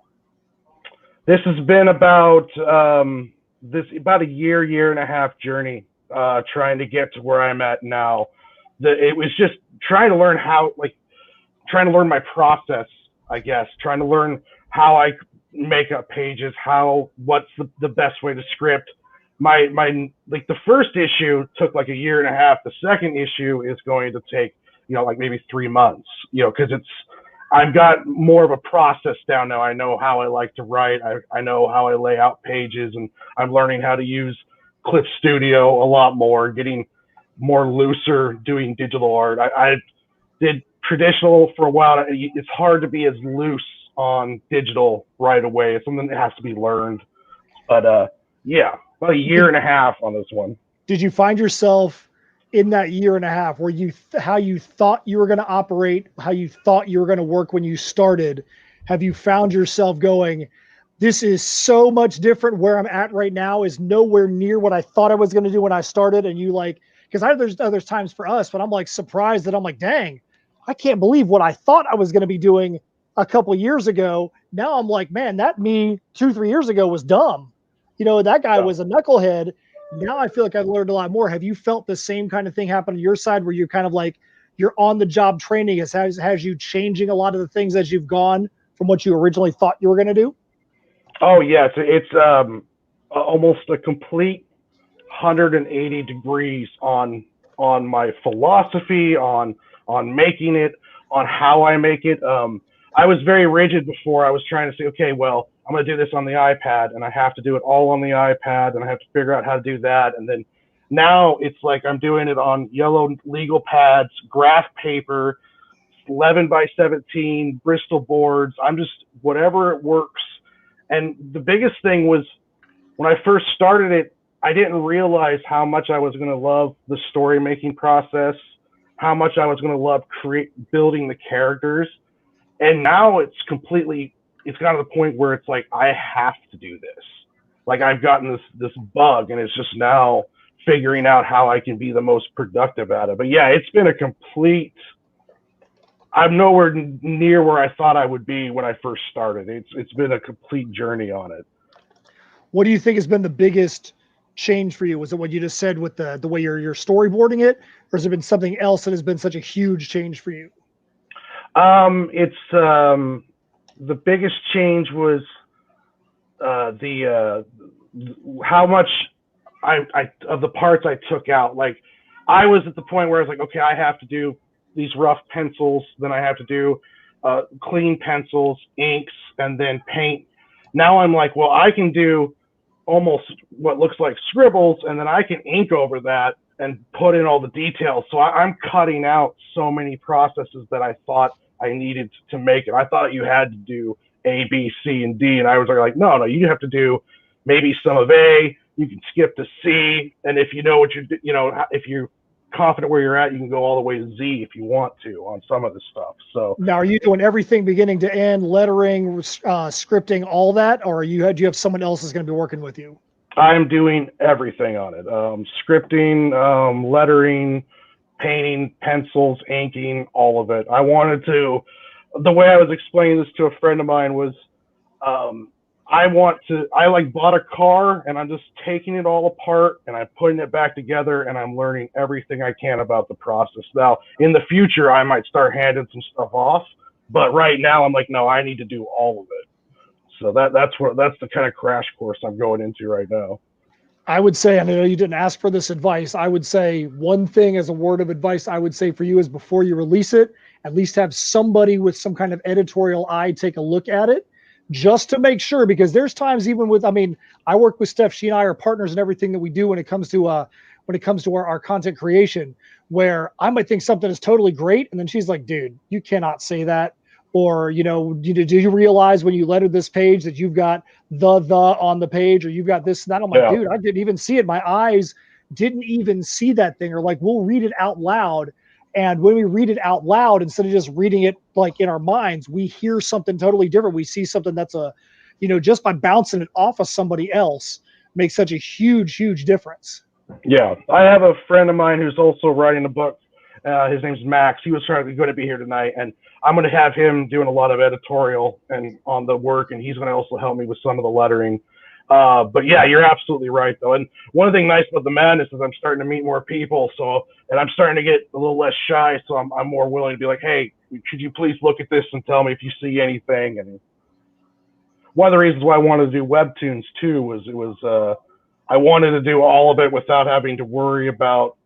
This has been about about a year and a half journey trying to get to where I'm at now. It was just trying to learn trying to learn my process, I guess, trying to learn how I make up pages, what's the best way to script. The first issue took like a year and a half. The second issue is going to take, maybe 3 months, because I've got more of a process down now. I know how I like to write. I know how I lay out pages, and I'm learning how to use Clip Studio a lot more, getting more looser doing digital art. I did traditional for a while. It's hard to be as loose on digital right away. It's something that has to be learned. But yeah, about a year and a half on this one. Did you find yourself in that year and a half where how you thought you were going to operate, how you thought you were going to work when you started? Have you found yourself going, this is so much different, where I'm at right now is nowhere near what I thought I was going to do when I started? And you because there's other times for us, but I'm like surprised that I'm like, dang, I can't believe what I thought I was going to be doing a couple of years ago. Now I'm like, man, that me 2-3 years ago was dumb. That guy was a knucklehead. Now I feel like I've learned a lot more. Have you felt the same kind of thing happen on your side, where you're kind of like, you're on the job training has you changing a lot of the things as you've gone from what you originally thought you were going to do? Oh yeah, it's almost a complete 180 degrees on my philosophy, on making it, on how I make it. I was very rigid before. I was trying to say, okay, well, I'm going to do this on the iPad, and I have to do it all on the iPad, and I have to figure out how to do that. And then now it's like I'm doing it on yellow legal pads, graph paper, 11 by 17, Bristol boards. I'm just, whatever it works. And the biggest thing was, when I first started it, I didn't realize how much I was going to love the story making process, how much I was going to love building the characters. And now it's gotten to the point where it's like, I have to do this. Like, I've gotten this bug, and it's just now figuring out how I can be the most productive at it. But yeah, it's been I'm nowhere near where I thought I would be when I first started. It's been a complete journey on it. What do you think has been the biggest change for you? Was it what you just said with the way you're storyboarding it, or has it been something else that has been such a huge change for you? It's the biggest change was how much I of the parts I took out. Like, I was at the point where I was like, okay, I have to do these rough pencils, then I have to do clean pencils, inks, and then paint. Now I'm like, well, I can do almost what looks like scribbles, and then I can ink over that and put in all the details. So I'm cutting out so many processes that I thought I needed to make it. I thought you had to do A, B, C, and D, and I was like, no, you have to do maybe some of A. You can skip to C, and if you know what if you confident where you're at, you can go all the way to Z if you want to on some of the stuff. So Now, are you doing everything beginning to end, lettering, scripting, all that, or do you have someone else that's going to be working with you? I'm doing everything on it. Scripting, lettering, painting, pencils, inking, all of it. I wanted to, the way I was explaining this to a friend of mine was, I bought a car and I'm just taking it all apart and I'm putting it back together and I'm learning everything I can about the process. Now, in the future, I might start handing some stuff off, but right now I'm like, no, I need to do all of it. So that's the kind of crash course I'm going into right now. I would say, I know you didn't ask for this advice. I would say one thing as a word of advice I would say for you is before you release it, at least have somebody with some kind of editorial eye take a look at it, just to make sure, because there's times even with, I work with Steph, she and I are partners in everything that we do when it comes to our content creation, where I might think something is totally great. And then she's like, dude, you cannot say that. Or, do you realize when you lettered this page that you've got the on the page, or you've got this and that? I'm like, dude, I didn't even see it. My eyes didn't even see that thing. Or like, we'll read it out loud. And when we read it out loud, instead of just reading it like in our minds, we hear something totally different. We see something that's just by bouncing it off of somebody else makes such a huge, huge difference. Yeah. I have a friend of mine who's also writing a book. His name's Max. He was going to be here tonight, and I'm going to have him doing a lot of editorial and on the work, and he's going to also help me with some of the lettering. But yeah, you're absolutely right though. And one thing nice about the madness is I'm starting to meet more people. And I'm starting to get a little less shy. So I'm more willing to be like, hey, could you please look at this and tell me if you see anything? And one of the reasons why I wanted to do webtoons too was I wanted to do all of it without having to worry about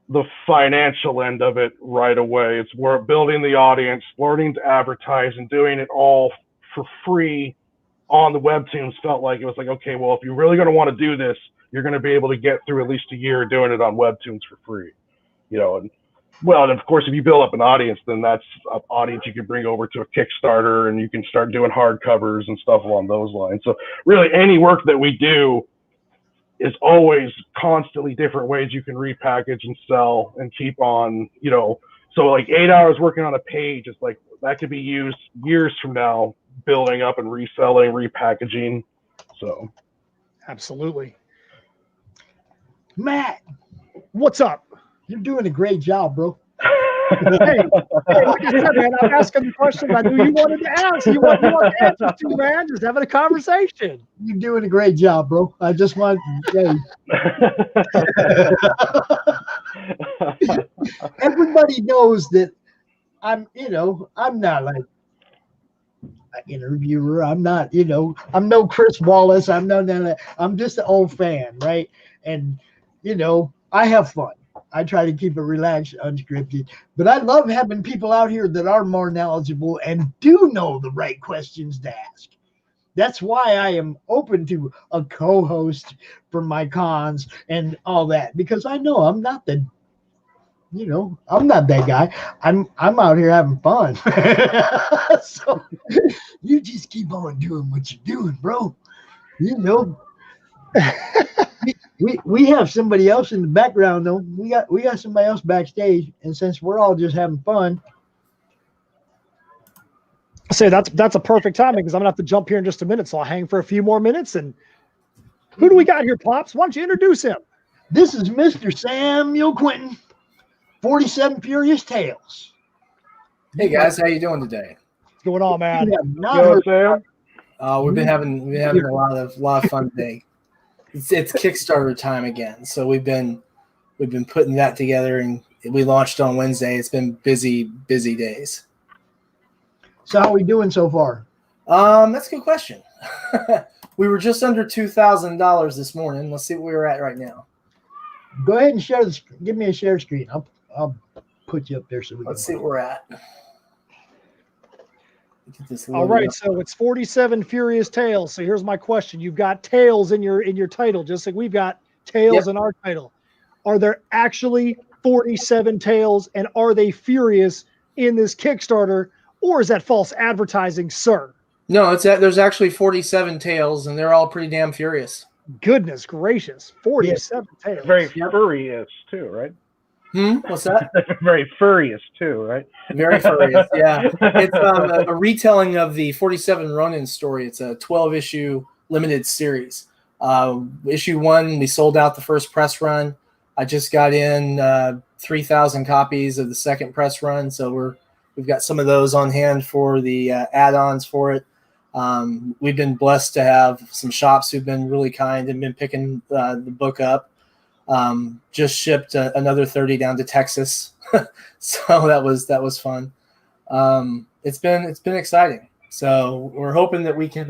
the financial end of it right away. It's we're building the audience, learning to advertise, and doing it all for free on the webtoons. Felt like it was like, okay, well, if you're really going to want to do this, you're going to be able to get through at least a year doing it on webtoons for free, and of course, if you build up an audience, then that's an audience you can bring over to a Kickstarter, and you can start doing hardcovers and stuff along those lines. So really, any work that we do is always constantly different ways you can repackage and sell and keep on, so like 8 hours working on a page is like, that could be used years from now, building up and reselling, repackaging. So. Absolutely. Matt, what's up? You're doing a great job, bro. Hey, like I said, man, I'm asking the questions I knew you wanted to ask. You want answers to, man. Just having a conversation. You're doing a great job, bro. I just want to say. Everybody knows that I'm not like an interviewer. I'm not, I'm no Chris Wallace. I'm just an old fan, right? And, I have fun. I try to keep it relaxed, unscripted, but I love having people out here that are more knowledgeable and do know the right questions to ask. That's why I am open to a co-host for my cons and all that, because I know I'm not I'm not that guy. I'm out here having fun. So you just keep on doing what you're doing, bro. We have somebody else in the background though. We got somebody else backstage, and since we're all just having fun, I say that's a perfect timing, because I'm gonna have to jump here in just a minute, so I'll hang for a few more minutes. And who do we got here, Pops? Why don't you introduce him? This is Mr. Samuel Quinton, 47 Furious Tales. Hey guys, how you doing today? What's going on, man? We've been having a lot of fun today. It's Kickstarter time again, so we've been putting that together, and we launched on Wednesday. It's been busy days. So how are we doing so far? That's a good question. We were just under $2,000 this morning. Let's see what we're at right now. Go ahead and give me a share screen. I'll put you up there so we Let's see what we're at. All right, so it's 47 Furious Tales. So here's my question. You've got Tales in your title, just like we've got Tales in our title. Are there actually 47 Tales, and are they furious in this Kickstarter, or is that false advertising, sir? No, there's actually 47 Tales, and they're all pretty damn furious. Goodness gracious, 47 Tales. Very furry-ish too, right? What's that? Very furious too, right? Very furious. Yeah, it's a retelling of the 47 Ronin story. It's a 12-issue limited series. Issue 1, we sold out the first press run. I just got in 3,000 copies of the second press run, so we've got some of those on hand for the add-ons for it. We've been blessed to have some shops who've been really kind and been picking the book up. Just shipped another 30 down to Texas, so that was fun. It's been exciting. So we're hoping that we can,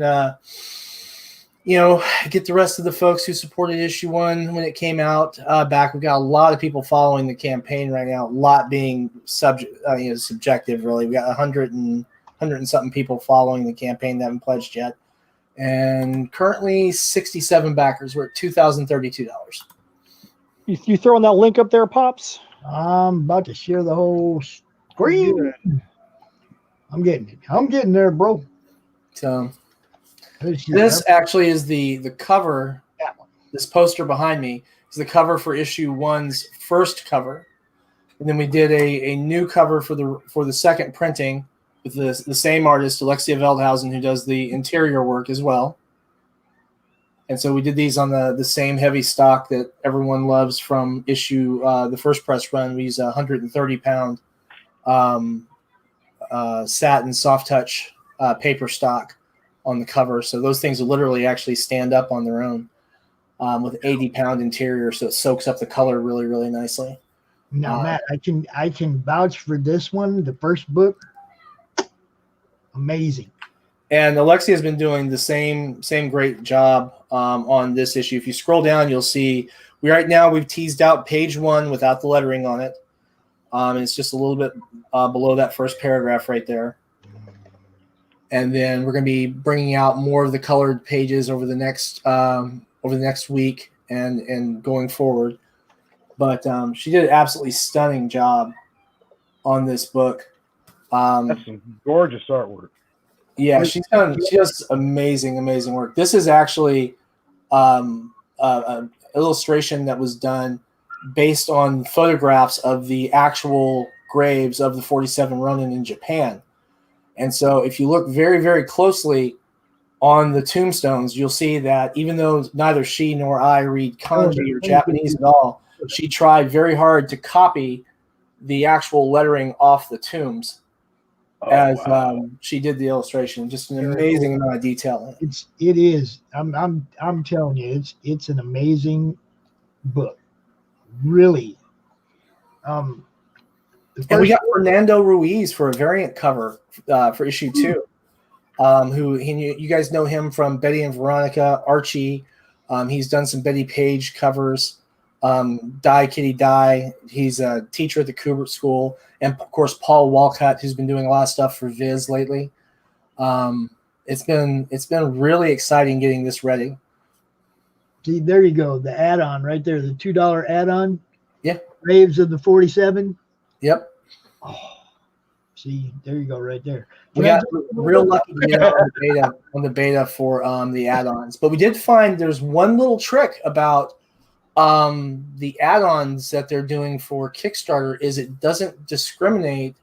get the rest of the folks who supported issue 1 when it came out back. We've got a lot of people following the campaign right now. A lot being subjective, really. We got 100 and something people following the campaign that haven't pledged yet, and currently 67 backers. We're at $2,032. You throwing that link up there, Pops? I'm about to share the whole screen. I'm getting it. I'm getting there, bro. So this actually is the cover. This poster behind me is the cover for issue 1's first cover, and then we did a new cover for the second printing with the same artist, Alexia Veldhausen, who does the interior work as well. And so we did these on the same heavy stock that everyone loves from issue the first press run. We use a 130-pound satin soft touch paper stock on the cover. So those things will literally actually stand up on their own with 80-pound interior, so it soaks up the color really, really nicely. Now, Matt, I can vouch for this one. The first book, amazing. And Alexia has been doing the same great job on this issue. If you scroll down, you'll see we've teased out page 1 without the lettering on it. And it's just a little bit below that first paragraph right there. And then we're going to be bringing out more of the colored pages over the next week and going forward. But she did an absolutely stunning job on this book. That's some gorgeous artwork. Yeah, she does amazing work. This is actually an illustration that was done based on photographs of the actual graves of the 47 Ronin in Japan. And so if you look very, very closely on the tombstones, you'll see that even though neither she nor I read kanji or Japanese at all, she tried very hard to copy the actual lettering off the tombs. She did the illustration. Just an amazing amount of detail. It is. I'm telling you, it's an amazing book. Really. And we got Fernando Ruiz for a variant cover for issue 2. You guys know him from Betty and Veronica, Archie. He's done some Betty Page covers. Die Kitty Die. He's a teacher at the Kubert School, and of course Paul Walcott, who's been doing a lot of stuff for Viz lately. It's been really exciting getting this ready. See, there you go, the add-on right there, the $2 add-on. Yeah, Graves of the 47. Yep. Oh, see, there you go, right there. We got real lucky to get on the beta for the add-ons, but we did find there's one little trick about the add-ons that they're doing for Kickstarter is it doesn't discriminate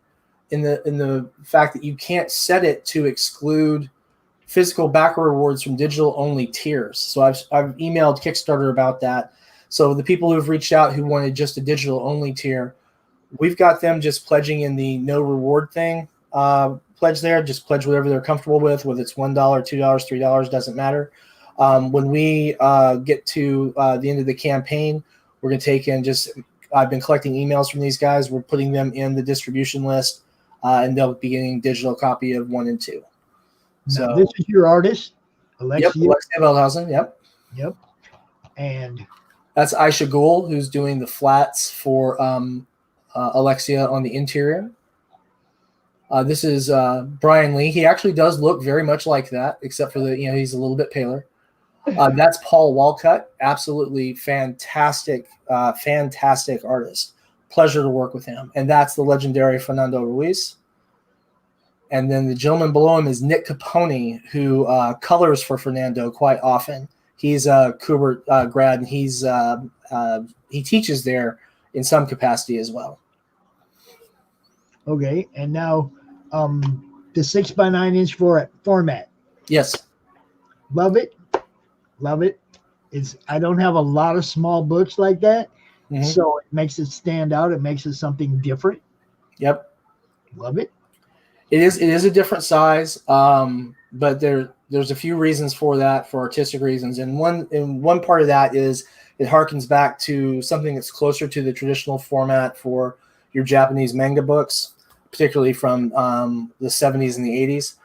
in the fact that you can't set it to exclude physical backer rewards from digital only tiers. So I've emailed Kickstarter about that. So the people who've reached out who wanted just a digital only tier, we've got them just pledging in the no reward thing pledge there. Just pledge whatever they're comfortable with, whether it's $1, $2, $3, doesn't matter. When we get to the end of the campaign, we're going to take in I've been collecting emails from these guys. We're putting them in the distribution list, and they'll be getting a digital copy of 1 and 2. So now, this is your artist, Alexia. Yep, Alexia Veldhausen. Yep. And that's Aisha Gould, who's doing the flats for Alexia on the interior. This is Brian Lee. He actually does look very much like that, except for he's a little bit paler. That's Paul Walcott. Absolutely fantastic artist. Pleasure to work with him. And that's the legendary Fernando Ruiz. And then the gentleman below him is Nick Capone, who colors for Fernando quite often. He's a Kubert grad, and he teaches there in some capacity as well. Okay, and now the 6x9 inch format. Yes. Love it. Love it. I don't have a lot of small books like that, so it makes it stand out. It makes it something different. Yep. Love it. It is a different size, but there's a few reasons for that, for artistic reasons, and one part of that is it harkens back to something that's closer to the traditional format for your Japanese manga books, particularly from the 70s and the 80s.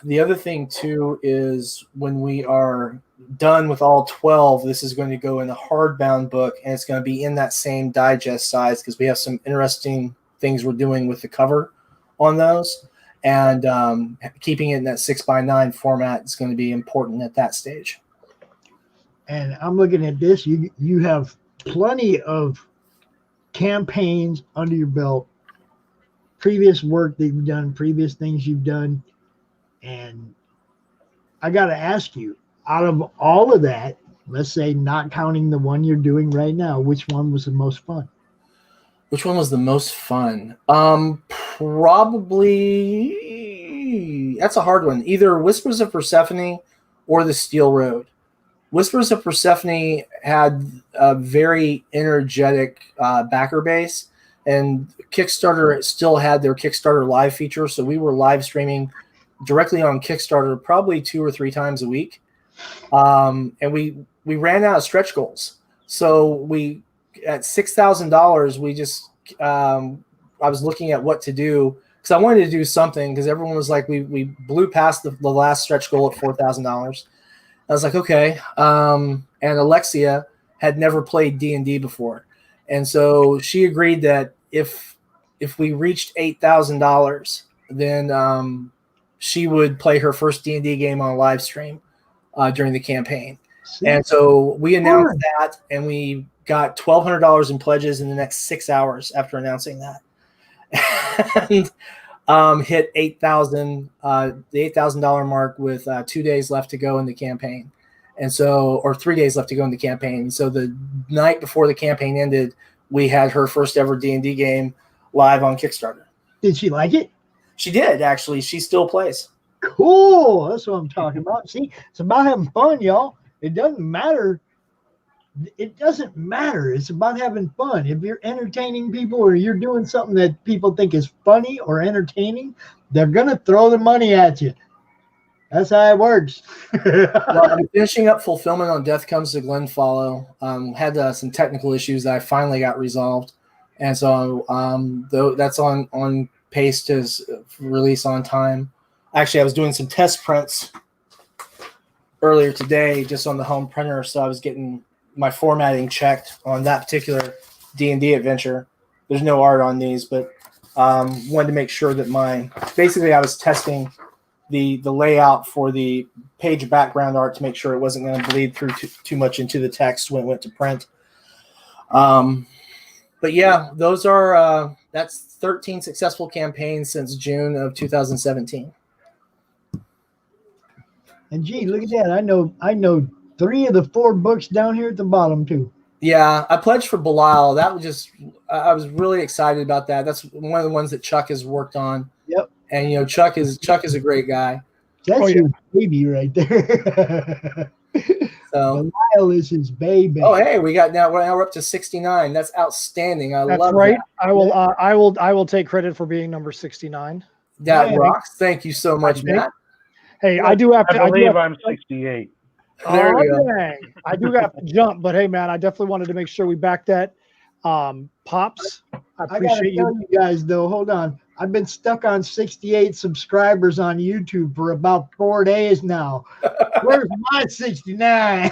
The other thing too is when we are done with all 12, this is going to go in a hardbound book, and it's going to be in that same digest size because we have some interesting things we're doing with the cover on those, and keeping it in that 6x9 format is going to be important at that stage. And I'm looking at this. You have plenty of campaigns under your belt, previous work that you've done, previous things you've done, and I got to ask you, out of all of that, let's say not counting the one you're doing right now, which one was the most fun? Which one was the most fun? Probably, that's a hard one. Either Whispers of Persephone or The Steel Road. Whispers of Persephone had a very energetic backer base, and Kickstarter still had their Kickstarter live feature, so we were live streaming directly on Kickstarter probably 2 or 3 times a week. And we ran out of stretch goals. So we, at $6,000, we just, I was looking at what to do because I wanted to do something because everyone was like, we blew past the last stretch goal at $4,000. I was like, okay. And Alexia had never played D&D before. And so she agreed that if we reached $8,000, then she would play her first D&D game on a live stream during the campaign. And so we announced that, and we got $1,200 in pledges in the next 6 hours after announcing that. And hit 8,000, the $8,000 mark with 2 days left to go in the campaign. And so, or 3 days left to go in the campaign. So the night before the campaign ended, we had her first ever D&D game live on Kickstarter. Did she like it? She did, actually. She still plays. Cool. That's what I'm talking about. See, it's about having fun, y'all. It doesn't matter. It doesn't matter. It's about having fun. If you're entertaining people or you're doing something that people think is funny or entertaining, they're going to throw the money at you. That's how it works. Well, I'm finishing up fulfillment on Death Comes to Glenfollow. Had some technical issues that I finally got resolved. And so that's on pace to release on time. Actually, I was doing some test prints earlier today just on the home printer, so I was getting my formatting checked on that particular D&D adventure. There's no art on these, but wanted to make sure that basically I was testing the layout for the page background art to make sure it wasn't going to bleed through too much into the text when it went to print. But yeah, those are that's 13 successful campaigns since June of 2017. And gee, look at that. I know 3 of the 4 books down here at the bottom too. Yeah, I pledged for Belial. That was I was really excited about that. That's one of the ones that Chuck has worked on. Yep. And Chuck is a great guy. That's his baby right there. So Belial is his baby. Oh, hey, we're up to 69. That's outstanding. That's love right. That. I will take credit for being number 69. That rocks. Thank you so much, Matt. Hey, I do have to. I believe I'm 68. There we go. Dang. I do have to jump, but hey, man, I definitely wanted to make sure we back that. Pops, I appreciate tell you guys though. Hold on, I've been stuck on 68 subscribers on YouTube for about 4 days now. Where's my 69?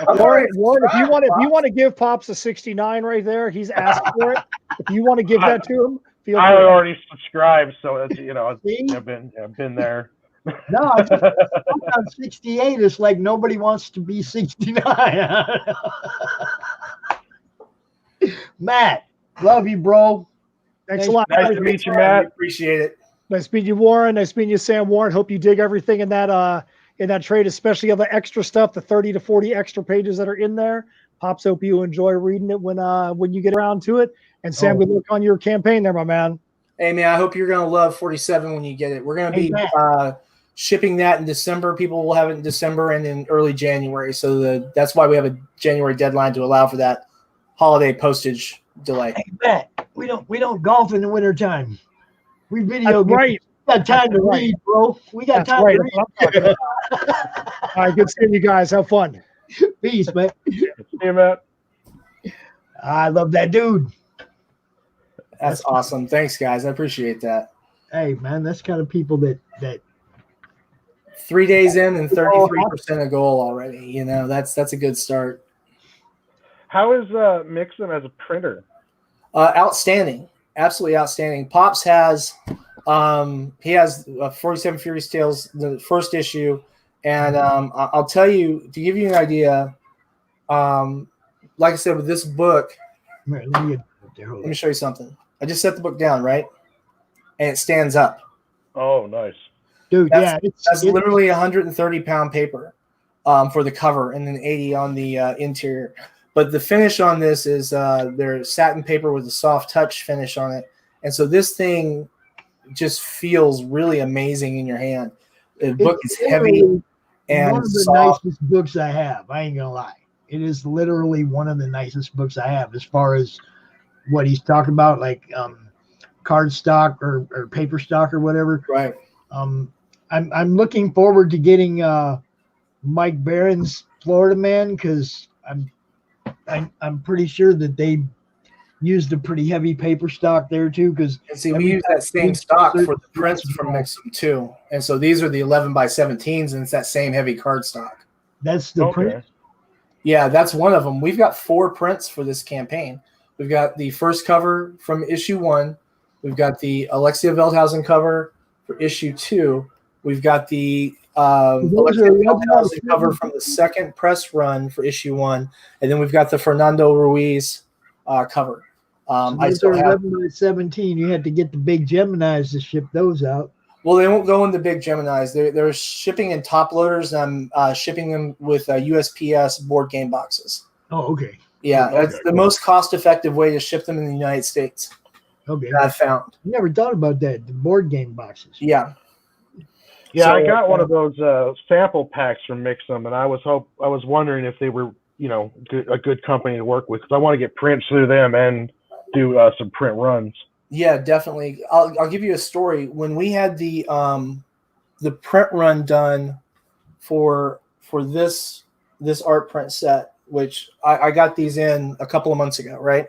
Warren, if you want to give Pops a 69 right there, he's asked for it. If you want to give that to him, feel free. I already subscribed, so it's See? I've been there. No, I'm just on 68. It's like nobody wants to be 69. Matt, love you, bro. Thanks a lot. Nice to meet you, Matt. Appreciate it. Nice meeting you, Warren. Nice meeting you, Sam Warren. Hope you dig everything in that trade, especially all the extra stuff, the 30 to 40 extra pages that are in there. Pops, hope you enjoy reading it when you get around to it. And Sam, Oh. good luck on your campaign there, my man. Hey, man, I hope you're going to love 47 when you get it. We're going to be shipping that in December. People will have it in December and in early January. So that's why we have a January deadline to allow for that holiday postage delay. Hey, Matt, we don't golf in the wintertime. We video games. Right. We got time to Right. read, bro. We got That's time right. to read. That's what I'm talking about. All right, good seeing you guys. Have fun. Peace, man. See you, Matt. I love that dude. That's awesome. Thanks, guys. I appreciate that. Hey, man, that's kind of people that 3 days in and 33% a goal already. You know, that's a good start. How is Mixum as a printer? Outstanding. Absolutely outstanding. Pops has he has 47 Furious Tales, the first issue, and I'll tell you, to give you an idea, like I said, with this book, let me show you something. I just set the book down, right? And it stands up. Oh, nice. dude. That's literally 130-pound paper for the cover and then 80 on the interior. But the finish on this is there's satin paper with a soft touch finish on it. And so this thing just feels really amazing in your hand. The book is heavy and one of the soft. nicest books I have. I ain't gonna lie. It is literally one of the nicest books I have as far as what he's talking about, like card stock or paper stock or whatever. Right. I'm looking forward to getting Mike Barron's Florida Man, because I'm pretty sure that they used a pretty heavy paper stock there too. Because And see, we use that same stock for the prints from Mixum too. And so these are the 11x17s, and it's that same heavy card stock. that's the Okay. print. Yeah, that's one of them. We've got 4 prints for this campaign. We've got the first cover from issue 1. We've got the Alexia Veldhausen cover for issue 2. We've got the Alexia Veldhausen cover from the second press run for issue 1. And then we've got the Fernando Ruiz cover. I Those still are have 11 by 17. You had to get the big Geminis to ship those out. Well, they won't go in the big Geminis. They're shipping in top loaders. And I'm shipping them with USPS board game boxes. Oh, okay. Yeah, Okay, that's the most cost-effective way to ship them in the United States Okay. that I've found. Never thought about that. The board game boxes. Yeah. Yeah, So, I got one of those sample packs from Mixum, and I was wondering if they were, a good company to work with, because I want to get prints through them and do some print runs. Yeah, definitely. I'll give you a story. When we had the print run done for this art print set, which I got these in a couple of months ago, right?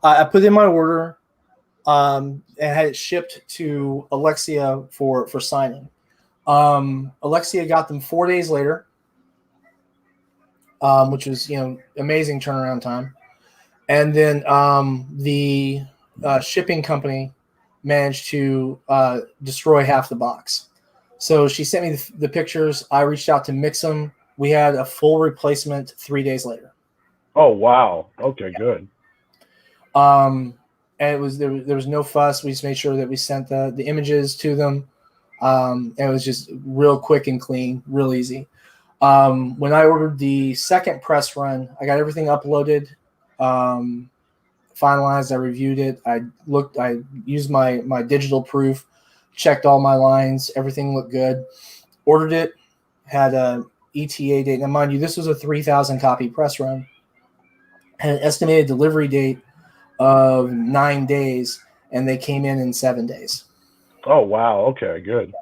I put in my order and had it shipped to Alexia for signing. Alexia got them 4 days later, which was amazing turnaround time. And then the shipping company managed to destroy half the box. So she sent me the pictures. I reached out to Mixum. We had a full replacement 3 days later. Oh, wow. Okay, good. And it was there was no fuss. We just made sure that we sent the images to them. And it was just real quick and clean, real easy. When I ordered the second press run, I got everything uploaded, finalized. I reviewed it. I used my digital proof, checked all my lines. Everything looked good. Ordered it, had a ETA date. Now, mind you, this was a 3,000 copy press run. Had an estimated delivery date of 9 days, and they came in 7 days. Oh, wow. Okay, good.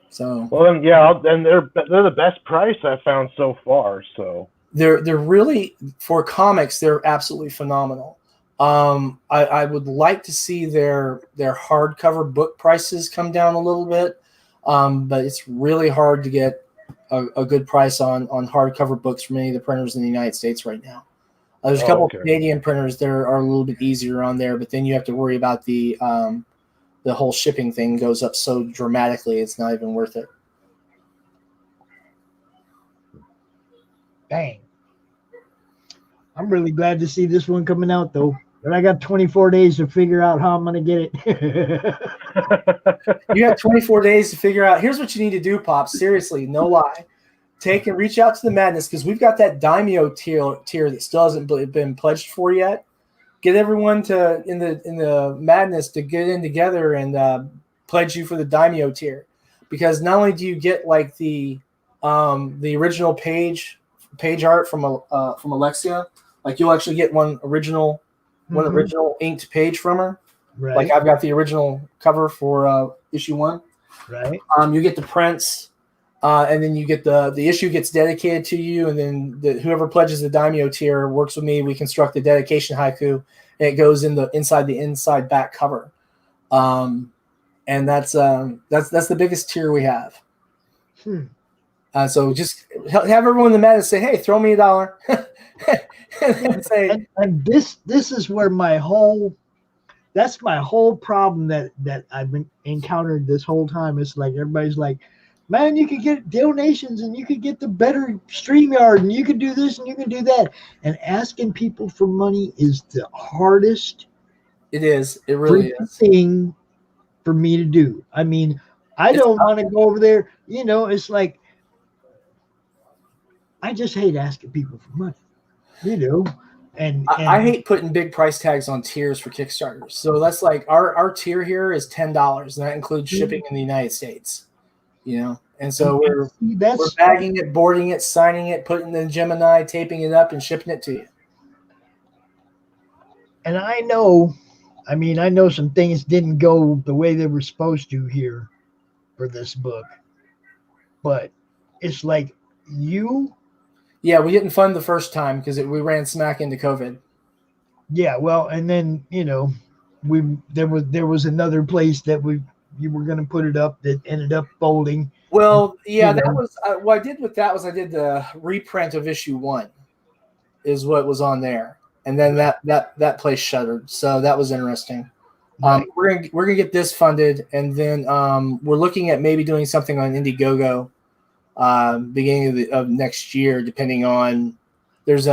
So Well, then, yeah, and they're the best price I've found so far. So they're really, for comics, they're absolutely phenomenal. I would like to see their hardcover book prices come down a little bit, but it's really hard to get a good price on hardcover books from any of the printers in the United States right now. There's a couple of Canadian printers that are a little bit easier on there, but then you have to worry about the whole shipping thing goes up so dramatically, it's not even worth it. Dang. I'm really glad to see this one coming out, though. But I got 24 days to figure out how I'm going to get it. You have 24 days to figure out. Here's what you need to do, Pops. Seriously, no lie. take and reach out to the Madness, because we've got that Daimyo tier that still hasn't been pledged for yet. Get everyone to in the Madness to get in together and pledge you for the Daimyo tier, because not only do you get like the original page art from Alexia, like you'll actually get one original inked page from her. Right. Like I've got the original cover for issue 1. Right. You get the prints, and then you get the issue gets dedicated to you, and then whoever pledges the Daimyo tier works with me. We construct the dedication haiku, and it goes in inside the inside back cover. And that's the biggest tier we have. So just have everyone in the Madness say, "Hey, throw me $1." and this is where my whole problem that I've been encountered this whole time. It's like everybody's like, man, you could get donations and you could get the better StreamYard and you could do this and you can do that. And asking people for money is the hardest. It is. It really is. Thing for me to do. I mean, I don't want to go over there. You know, it's like I just hate asking people for money. You know. And I hate putting big price tags on tiers for Kickstarters. So that's like our tier here is $10, and that includes shipping in the United States. You know, and so we're bagging it, boarding it, signing it, putting it in Gemini, taping it up, and shipping it to you. And I know some things didn't go the way they were supposed to here for this book, but it's like you. Yeah, we didn't fund the first time because we ran smack into COVID. Yeah, well, and then there was another place that you were going to put it up that ended up folding. Well, yeah, that was what I did with that was I did the reprint of issue 1, is what was on there, and then that place shuttered. So that was interesting. Right. We're gonna get this funded, and then we're looking at maybe doing something on Indiegogo. Beginning of next year, depending on there's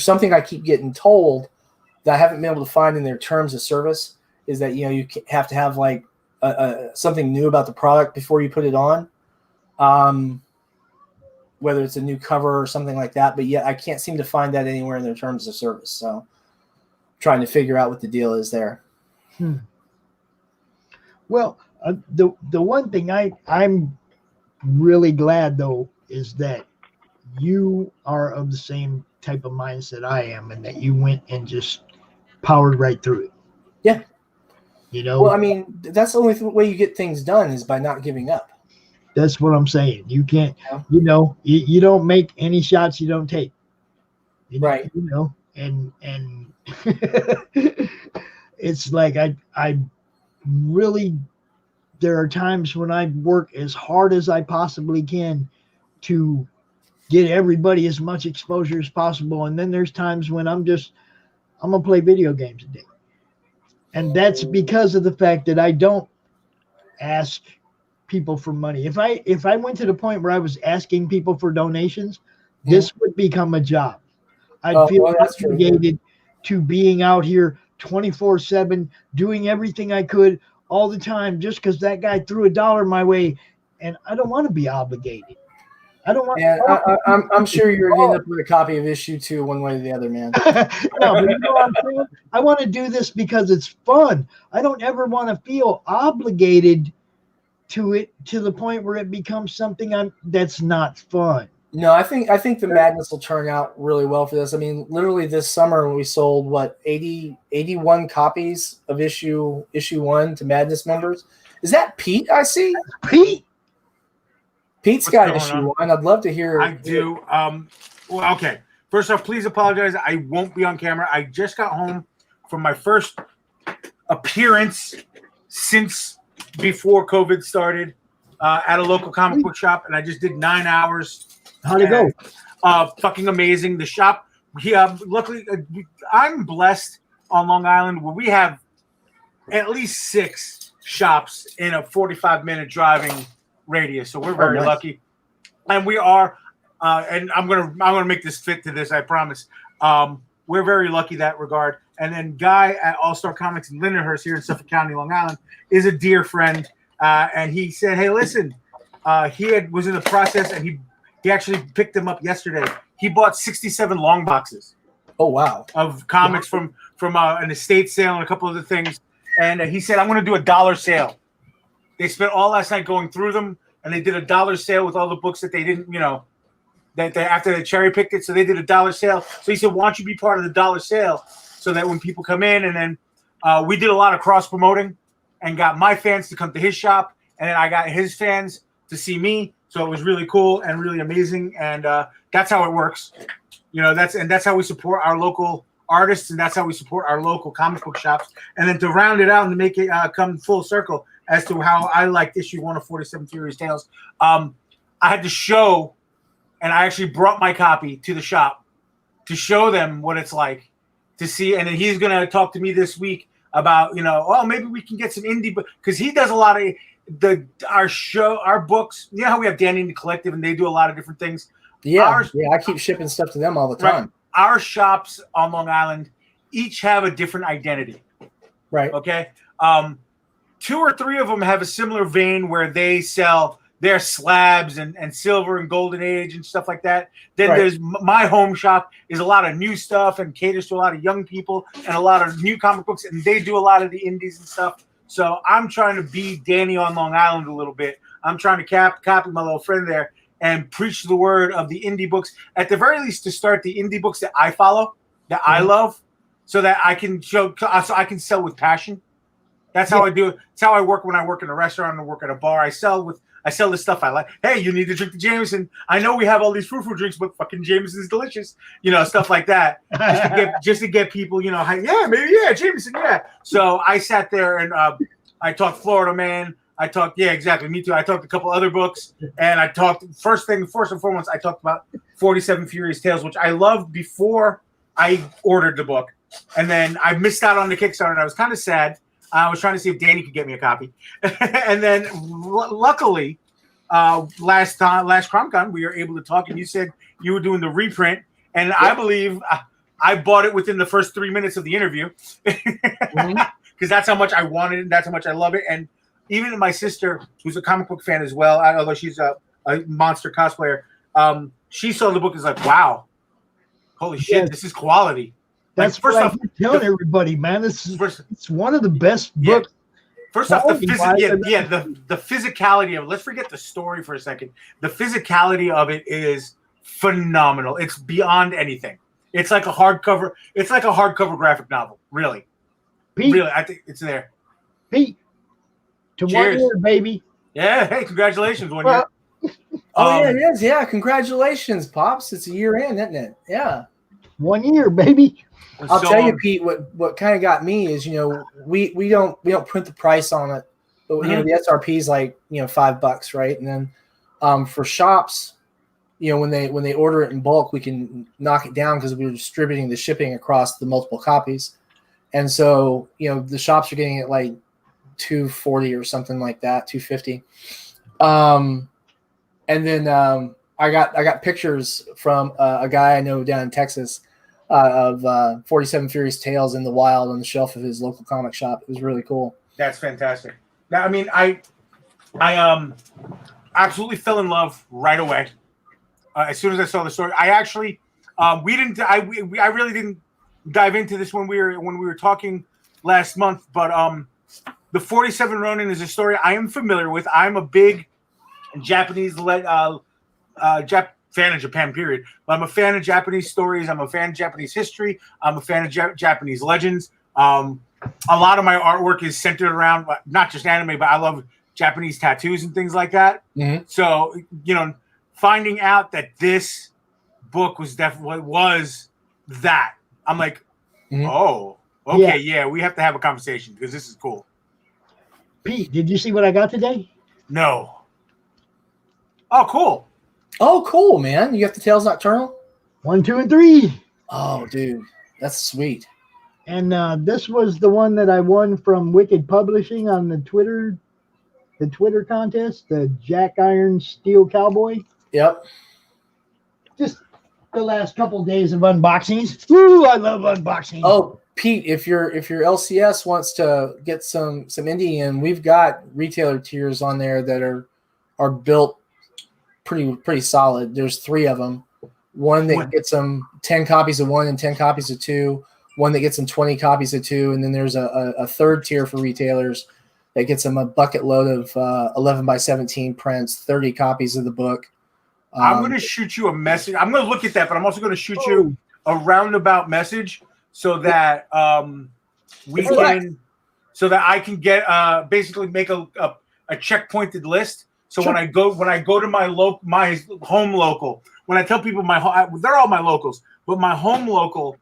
something I keep getting told that I haven't been able to find in their terms of service, is that you have to have like something new about the product before you put it on, whether it's a new cover or something like that. But yet I can't seem to find that anywhere in their terms of service. So I'm trying to figure out what the deal is there. Well, the one thing I'm really glad though is that you are of the same type of mindset I am, and that you went and just powered right through it. Yeah. You know, well, I mean, that's the only way you get things done is by not giving up. That's what I'm saying. You can't, you don't make any shots you don't take. Right. You know, and it's like I really, there are times when I work as hard as I possibly can to get everybody as much exposure as possible. And then there's times when I'm going to play video games a day. And that's because of the fact that I don't ask people for money. If I went to the point where I was asking people for donations, this would become a job. I'd feel obligated to being out here 24/7, doing everything I could all the time, just because that guy threw $1 my way, and I don't want to be obligated. I don't want. Yeah, I'm sure you're getting up with a copy of issue 2 one way or the other, man. No, but you know what I'm saying? I want to do this because it's fun. I don't ever want to feel obligated to it to the point where it becomes something that's not fun. No, I think the Madness will turn out really well for this. I mean, literally this summer we sold 81 copies of issue 1 to Madness members. Is that Pete? I see Pete's got issue 1. I'd love to hear. I do. Well, okay. First off, please apologize. I won't be on camera. I just got home from my first appearance since before COVID started at a local comic book shop, and I just did 9 hours. How'd it go? Fucking amazing. The shop, luckily, I'm blessed on Long Island where we have at least 6 shops in a 45-minute driving radius. So we're very lucky. And we are, and I'm gonna make this fit to this, I promise. We're very lucky in that regard. And then Guy at All Star Comics in Lindenhurst here in Suffolk County, Long Island, is a dear friend. And he said, hey, listen, he was in the process and He actually picked them up yesterday. He bought 67 long boxes Oh wow. of comics from an estate sale and a couple other things. And he said, I'm going to do a $1 sale. They spent all last night going through them, and they did a $1 sale with all the books that they didn't, that they after they cherry picked it. So they did a $1 sale. So he said, why don't you be part of the $1 sale so that when people come in, and then we did a lot of cross promoting and got my fans to come to his shop, and then I got his fans to see me. So it was really cool and really amazing. And that's how it works. That's how we support our local artists, and that's how we support our local comic book shops. And then to round it out and to make it come full circle as to how I liked issue 1 of 47 Furious Tales, I had to show, and I actually brought my copy to the shop to show them what it's like to see. And then he's going to talk to me this week about, maybe we can get some indie, because he does a lot of our books. You know how we have Danny and the Collective, and they do a lot of different things. Yeah, I keep shipping stuff to them all the time. Right. Our shops on Long Island each have a different identity. Right. Okay. 2 or 3 of them have a similar vein where they sell their slabs and silver and golden age and stuff like that. Then there's my home shop is a lot of new stuff and caters to a lot of young people and a lot of new comic books, and they do a lot of the indies and stuff. So I'm trying to be Danny on Long Island a little bit. I'm trying to copy my little friend there and preach the word of the indie books, at the very least to start the indie books that I follow, that I love, so that I can so I can sell with passion. That's how I do it. It's how I work when I work in a restaurant and work at a bar. I sell the stuff I like. Hey, you need to drink the Jameson. I know we have all these frou-frou drinks, but fucking Jameson's delicious. Stuff like that. Just to get people, Jameson, yeah. So I sat there and I talked Florida Man. I talked, yeah, exactly. Me too. I talked a couple other books, and I talked first and foremost, I talked about 47 Furious Tales, which I loved before I ordered the book. And then I missed out on the Kickstarter, and I was kind of sad. I was trying to see if Danny could get me a copy. And then luckily, last CromCon, we were able to talk, and you said you were doing the reprint. And I believe I bought it within the first 3 minutes of the interview because that's how much I wanted it. That's how much I love it. And even my sister, who's a comic book fan as well, although she's a monster cosplayer, she saw the book and was like, wow, holy shit, this is quality. That's what I keep telling everybody, man. It's one of the best books. First off, the physicality of it. Let's forget the story for a second. The physicality of it is phenomenal. It's beyond anything. It's like a hardcover. It's like a hardcover graphic novel. Really, Pete, really. I think it's there. Pete, to 1 year, baby. Yeah. Hey, congratulations, 1 year. Yeah, it is. Yeah, congratulations, pops. It's a year in, isn't it? Yeah. 1 year, baby. I'll tell you, Pete. What kind of got me is, we don't print the price on it, but the SRP is like $5, right? And then for shops, when they order it in bulk, we can knock it down because we're distributing the shipping across the multiple copies, and so the shops are getting it like $240 or something like that, $250. And then I got pictures from a guy I know down in Texas. Of 47 Furious Tales in the wild on the shelf of his local comic shop. It was really cool. That's fantastic. Now, I mean, I absolutely fell in love right away as soon as I saw the story. I actually, I really didn't dive into this when we were talking last month. But the 47 Ronin is a story I am familiar with. I'm a big Japanese fan of Japan, period. But I'm a fan of Japanese stories. I'm a fan of Japanese history. I'm a fan of Japanese legends. A lot of my artwork is centered around not just anime, but I love Japanese tattoos and things like that. Mm-hmm. So, finding out that this book was definitely was that, I'm like, oh, okay, yeah, we have to have a conversation because this is cool. Pete, did you see what I got today? No. Oh, cool. Oh, cool, man. You got the Tales Nocturnal? 1, 2, and 3. Oh, dude. That's sweet. And this was the one that I won from Wicked Publishing on the Twitter contest, the Jack Iron Steel Cowboy. Yep. Just the last couple of days of unboxings. Ooh, I love unboxing. Oh, Pete, if your LCS wants to get some indie in, we've got retailer tiers on there that are built pretty solid. There's 3 of them. One that gets them 10 copies of one and 10 copies of two. One that gets them 20 copies of two, and then there's a third tier for retailers that gets them a bucket load of 11 by 17 prints, 30 copies of the book. I'm going to shoot you a message. I'm going to look at that, but I'm also going to shoot you a roundabout message so that so that I can get basically make a checkpointed list. So when I go to my home local, when I tell people they're all my locals, but my home local,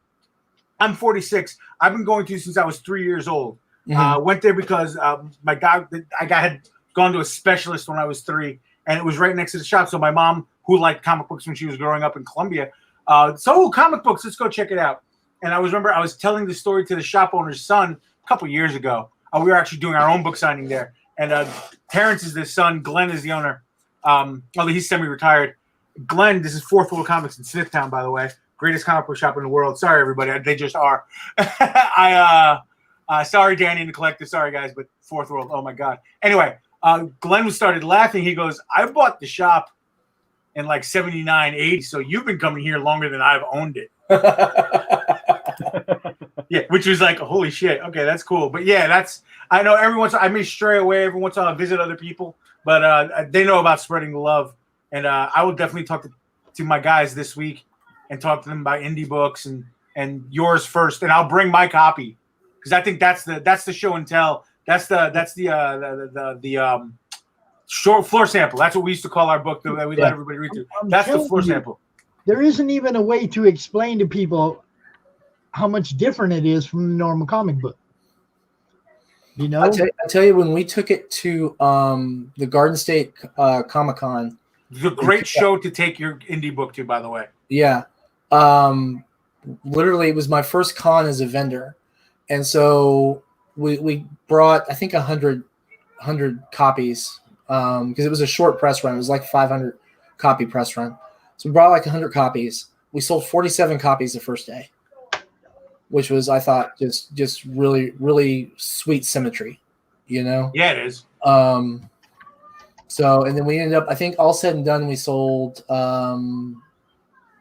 I'm 46. I've been going to since I was 3 years old. Went there because I had gone to a specialist when I was 3, and it was right next to the shop. So my mom, who liked comic books when she was growing up in Columbia, comic books, let's go check it out. And I was telling the story to the shop owner's son a couple years ago. We were actually doing our own book signing there. And Terrence is the son. Glenn is the owner. Although he's semi-retired. Glenn, this is Fourth World Comics in Smithtown, by the way. Greatest comic book shop in the world. Sorry, everybody. They just are. Sorry, Danny and the Collective. Sorry, guys, but Fourth World. Oh, my God. Anyway, Glenn started laughing. He goes, I bought the shop in like 79, 80, so you've been coming here longer than I've owned it. Yeah, which was like, holy shit. Okay, that's cool. But yeah, I know I may stray away every once in a while, visit other people, but they know about spreading the love. And I will definitely talk to my guys this week and talk to them about indie books and yours first. And I'll bring my copy because I think that's the show and tell. That's the short floor sample. That's what we used to call our book that we let everybody read through. That's the floor sample. There isn't even a way to explain to people how much different it is from the normal comic book. You know, I tell you, when we took it to the Garden State Comic-Con, it's a great show to take your indie book to, by the way. Yeah, literally, it was my first con as a vendor, and so we brought, I think, 100 copies because it was a short press run. It was like 500 copy press run. So we brought like 100 copies. We sold 47 copies the first day, which was, I thought, just really, really sweet symmetry, you know? Yeah, it is. So, and then we ended up, I think all said and done, we sold, I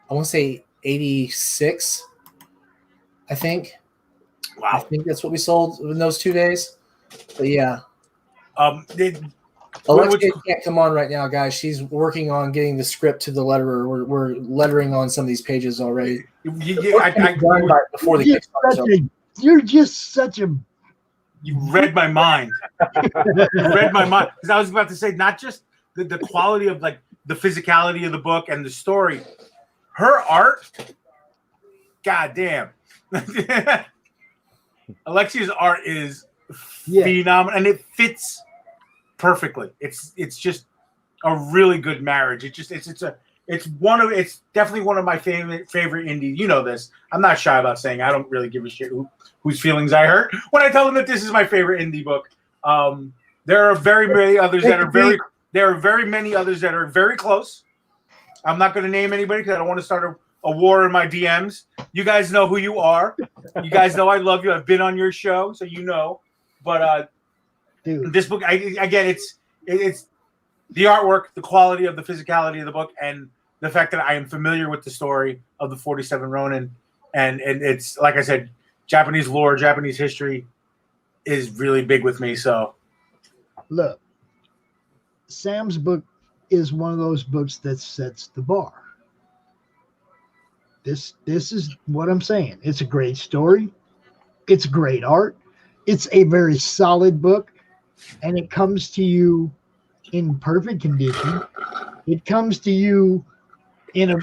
want to say 86, I think. Wow. I think that's what we sold in those 2 days. But yeah. Alexia can't come on right now, guys. She's working on getting the script to the letterer. We're lettering on some of these pages already. Before the Kickstarter. You're just such a. You read my mind. You read my mind because I was about to say not just the quality of like the physicality of the book and the story, her art. God damn. Alexia's art is phenomenal, and it fits perfectly. It's just a really good marriage. It's definitely one of my favorite indie. You know this. I'm not shy about saying I don't really give a shit whose feelings I hurt when I tell them that this is my favorite indie book. There are very many others that are very close. I'm not going to name anybody because I don't want to start a war in my DMs. You guys know who you are. You guys know I love you. I've been on your show, so you know. But dude, this book, it's the artwork, the quality of the physicality of the book, and the fact that I am familiar with the story of the 47 Ronin. And it's, like I said, Japanese lore, Japanese history is really big with me. So, look, Sam's book is one of those books that sets the bar. This is what I'm saying. It's a great story. It's great art. It's a very solid book, and it comes to you in perfect condition. It comes to you in a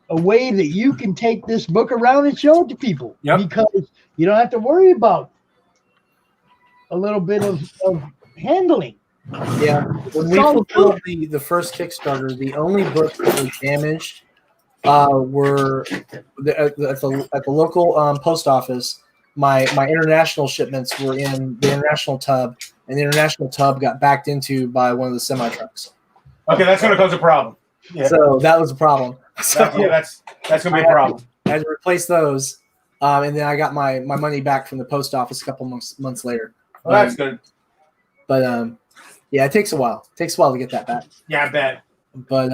way that you can take this book around and show it to people. Yep. Because you don't have to worry about a little bit of handling. Yeah, when we fulfilled the first Kickstarter, the only books that were damaged were at the local post office. My international shipments were in the international tub, and the international tub got backed into by one of the semi trucks. Okay, that's going to cause a problem. Yeah. So that was a problem. So that's going to be a problem. I had to replace those, and then I got my money back from the post office a couple months later. Well, that's good. But Yeah, it takes a while. It takes a while to get that back. Yeah, I bet. But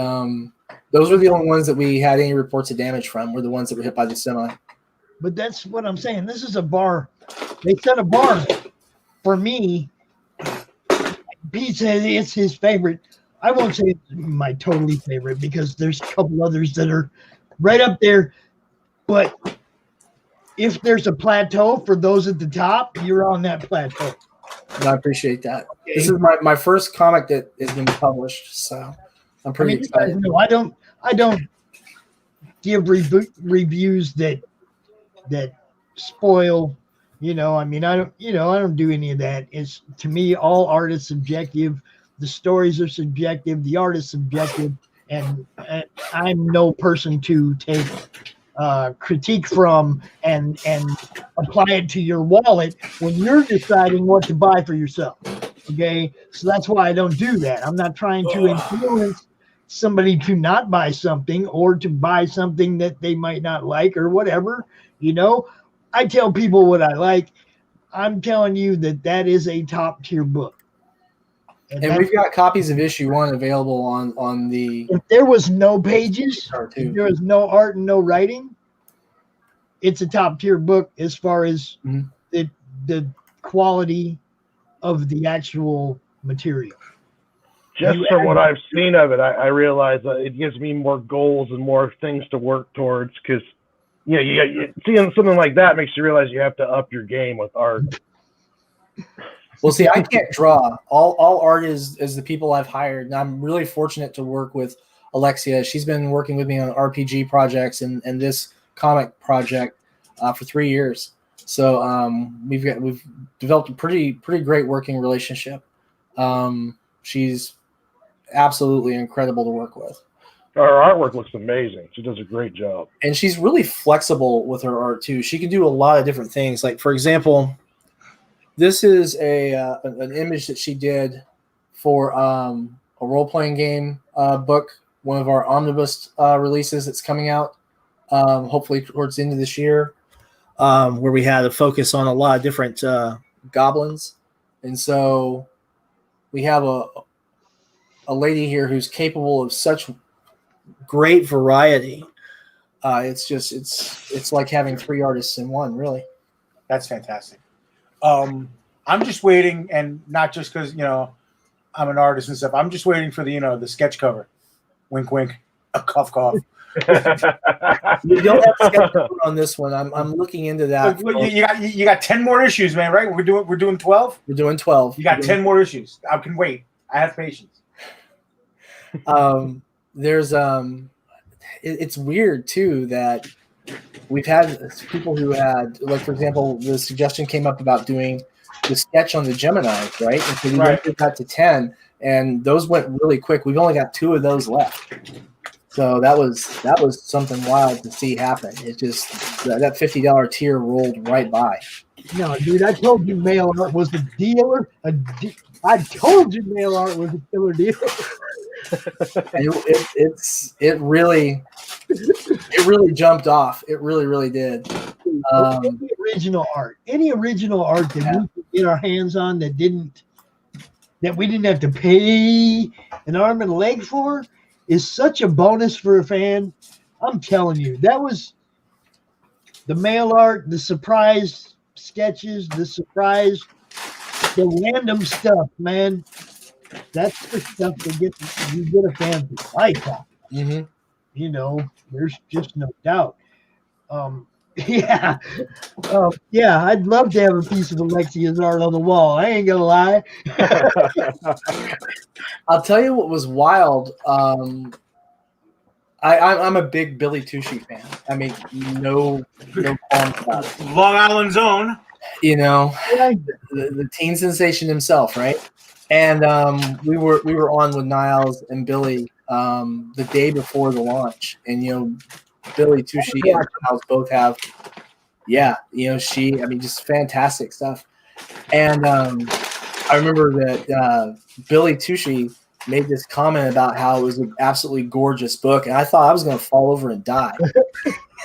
those were the only ones that we had any reports of damage from. Were the ones that were hit by the semi. But that's what I'm saying. This is a bar. They set a bar for me. Pete said it's his favorite. I won't say it's my totally favorite because there's a couple others that are right up there. But if there's a plateau for those at the top, you're on that plateau. And I appreciate that. Okay. This is my first comic that has been published, so I'm pretty excited. No, I don't give reviews that spoil. I don't do any of that. It's, to me, all art is subjective. The stories are subjective. The art is subjective, and I'm no person to take critique from and apply it to your wallet when you're deciding what to buy for yourself. Okay, so that's why I don't do that. I'm not trying to influence somebody to not buy something or to buy something that they might not like or whatever. I tell people what I like. I'm telling you that is a top tier book. And we've got copies of issue 1 available on the. If there was no pages, if there was no art and no writing, it's a top tier book as far as the quality of the actual material. Just from what I've seen of it, I realize that it gives me more goals and more things to work towards because, seeing something like that makes you realize you have to up your game with art. Well, see, I can't draw. All art is the people I've hired, and I'm really fortunate to work with Alexia. She's been working with me on RPG projects and this comic project for 3 years. So we've developed a pretty great working relationship. She's absolutely incredible to work with. Her artwork looks amazing. She does a great job. And she's really flexible with her art too. She can do a lot of different things. Like, for example, this is an image that she did for a role-playing game book, one of our omnibus releases that's coming out hopefully towards the end of this year, where we had a focus on a lot of different goblins. And so we have a lady here who's capable of such great variety. It's like having 3 artists in one, really. That's fantastic. I'm just waiting, and not just because I'm an artist and stuff. I'm just waiting for the sketch cover. Wink, wink. Cough, cough. You don't have to sketch cover on this one. I'm looking into that. You got 10 more issues, man. Right? We're doing 12. We're doing 12. You got 10 more issues. I can wait. I have patience. There's it's weird too that we've had people who had, like, for example, the suggestion came up about doing the sketch on the Gemini, right? And so we went that to 10, and those went really quick. We've only got 2 of those left. So that was something wild to see happen. It just that $50 tier rolled right by. No, dude, I told you mail art was a dealer. I told you mail art was a killer deal. It really jumped off. It really did. Any original art that we could get our hands on that we didn't have to pay an arm and a leg for is such a bonus for a fan. I'm telling you, that was the mail art, the surprise sketches, the random stuff, man. That's the stuff that you get a fan to like on. Mm-hmm. There's just no doubt. Yeah, I'd love to have a piece of Alexia's art on the wall. I ain't gonna lie. I'll tell you what was wild. I'm a big Billy Tucci fan. I mean, no qualms about it. Long Island's own. The teen sensation himself, right? And we were on with Niles and Billy the day before the launch, and Billy Tucci and Niles both have, just fantastic stuff. And I remember that Billy Tucci made this comment about how it was an absolutely gorgeous book, and I thought I was going to fall over and die.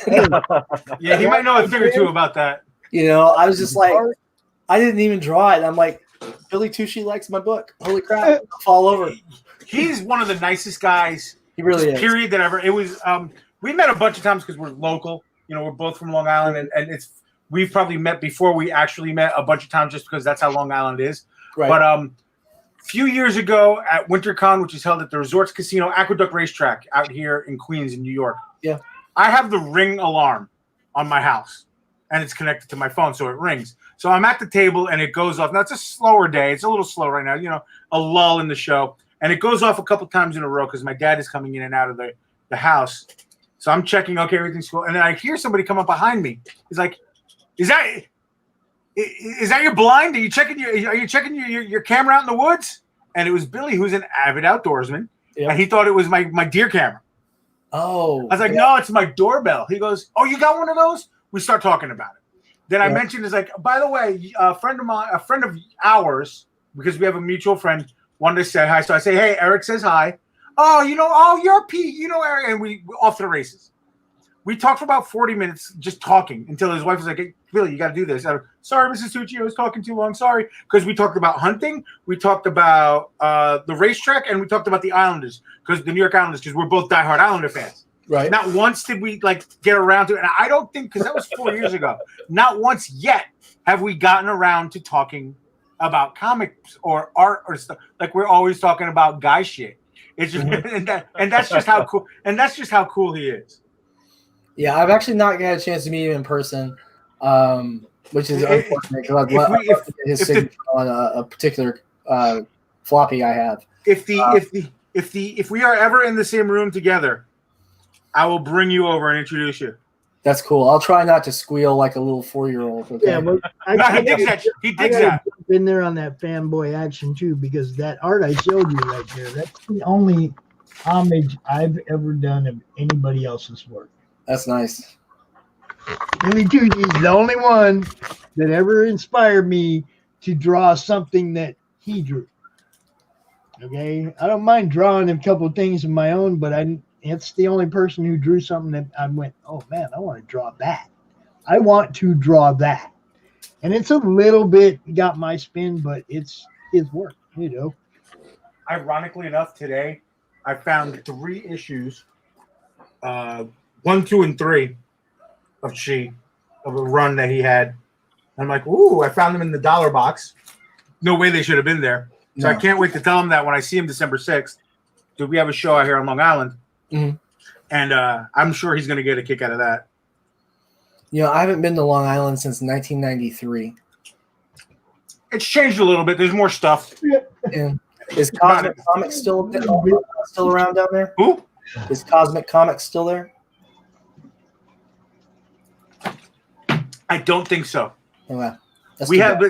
Yeah, he might know a thing or two about that. I was just like, I didn't even draw it. I'm like, Billy Tucci likes my book. Holy crap! I'll fall over. He's one of the nicest guys. He really is. Period. That ever. It was. We met a bunch of times because we're local. You know, we're both from Long Island, and we've probably met before we actually met a bunch of times just because that's how Long Island is. Right. But a few years ago at WinterCon, which is held at the Resorts Casino Aqueduct Racetrack out here in Queens, in New York. Yeah. I have the Ring alarm on my house, and it's connected to my phone, so it rings. So I'm at the table, and it goes off. Now, it's a slower day. It's a little slow right now, you know, a lull in the show. And it goes off a couple times in a row because my dad is coming in and out of the house. So I'm checking, okay, everything's cool. And then I hear somebody come up behind me. He's like, is that your blind? Are you checking your camera out in the woods? And it was Billy, who's an avid outdoorsman. Yep. And he thought it was my deer camera. Oh. I was like, no, it's my doorbell. He goes, oh, you got one of those? We start talking about it. Then I mentioned, it's like, by the way, a friend of ours, because we have a mutual friend, wanted to say hi. So I say, hey, Eric says hi. Oh, you're Pete, Eric. And we off to the races. We talked for about 40 minutes just talking until his wife was like, hey, Billy, you got to do this. Sorry, Mrs. Tucci, I was talking too long. Sorry. Because we talked about hunting. We talked about the racetrack, and we talked about the Islanders, because the New York Islanders, because we're both diehard Islander fans. Right. Not once did we get around to it. And I don't think, because that was 4 years ago, not once yet have we gotten around to talking about comics or art or stuff. Like, we're always talking about guy shit. It's just, and that's just how cool. And that's just how cool he is. Yeah, I've actually not had a chance to meet him in person, which is unfortunate because I'd love to get his signature on a particular floppy I have. If we are ever in the same room together, I will bring you over and introduce you. That's cool. I'll try not to squeal like a little 4-year-old. Okay? Yeah, well, He digs that. He digs that. Been there on that fanboy action too, because that art I showed you right there, that's the only homage I've ever done of anybody else's work. That's nice. Billy Tucci is the only one that ever inspired me to draw something that he drew. Okay, I don't mind drawing a couple of things of my own, but it's the only person who drew something that I went, oh man, I want to draw that. I want to draw that. And it's a little bit got my spin, but it's his work, Ironically enough, today I found 3 issues, 1, 2, and 3 of a run that he had. I'm like, ooh, I found them in the dollar box. No way they should have been there. So I can't wait to tell him that when I see him December 6th. Dude, we have a show out here on Long Island. Mm-hmm. And I'm sure he's going to get a kick out of that. I haven't been to Long Island since 1993. It's changed a little bit. There's more stuff. Yeah. Is Cosmic Comics still around down there? Who? Is Cosmic Comics still there? I don't think so. Oh, wow. We have,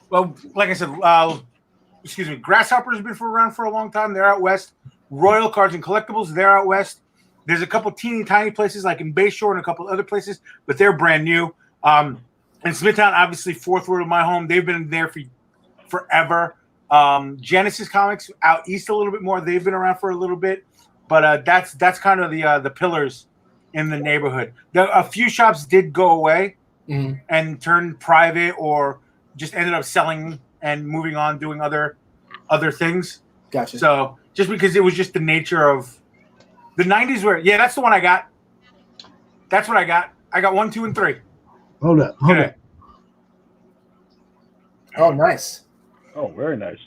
well, like I said, Grasshopper's been around for a long time. They're out west. Royal Cards and Collectibles, they're out west. There's a couple teeny tiny places like in Bayshore and a couple other places, but they're brand new. In Smithtown, obviously, fourth word of my home. They've been there for forever. Genesis Comics out east a little bit more. They've been around for a little bit, but that's kind of the pillars in the neighborhood. A few shops did go away and turn private, or just ended up selling and moving on, doing other things. Gotcha. So just because it was just the nature of the 90s, where that's the one I got. That's what I got. I got 1, 2, and 3. Hold up. Oh, nice. Oh, very nice.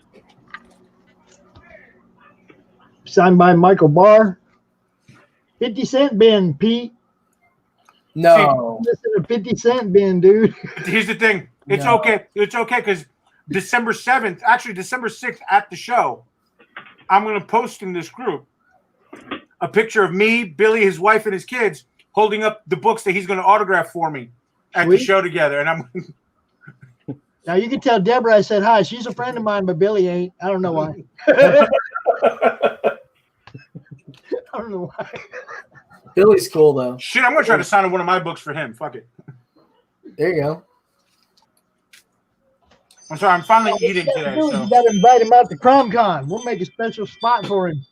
Signed by Michael Barr. 50 Cent bin, Pete. No. Listen to 50 Cent bin, dude. Here's the thing. It's okay. It's okay because December 7th, actually December 6th at the show, I'm going to post in this group a picture of me, Billy, his wife, and his kids holding up the books that he's going to autograph for me at the show together. And I'm now you can tell Deborah I said hi. She's a friend of mine, but Billy ain't. I don't know why. I don't know why. Billy's cool though. Shit, I'm going to try to sign one of my books for him. Fuck it. There you go. I'm sorry, I'm finally eating today. You So. got to invite him out to CromCon. We'll make a special spot for him.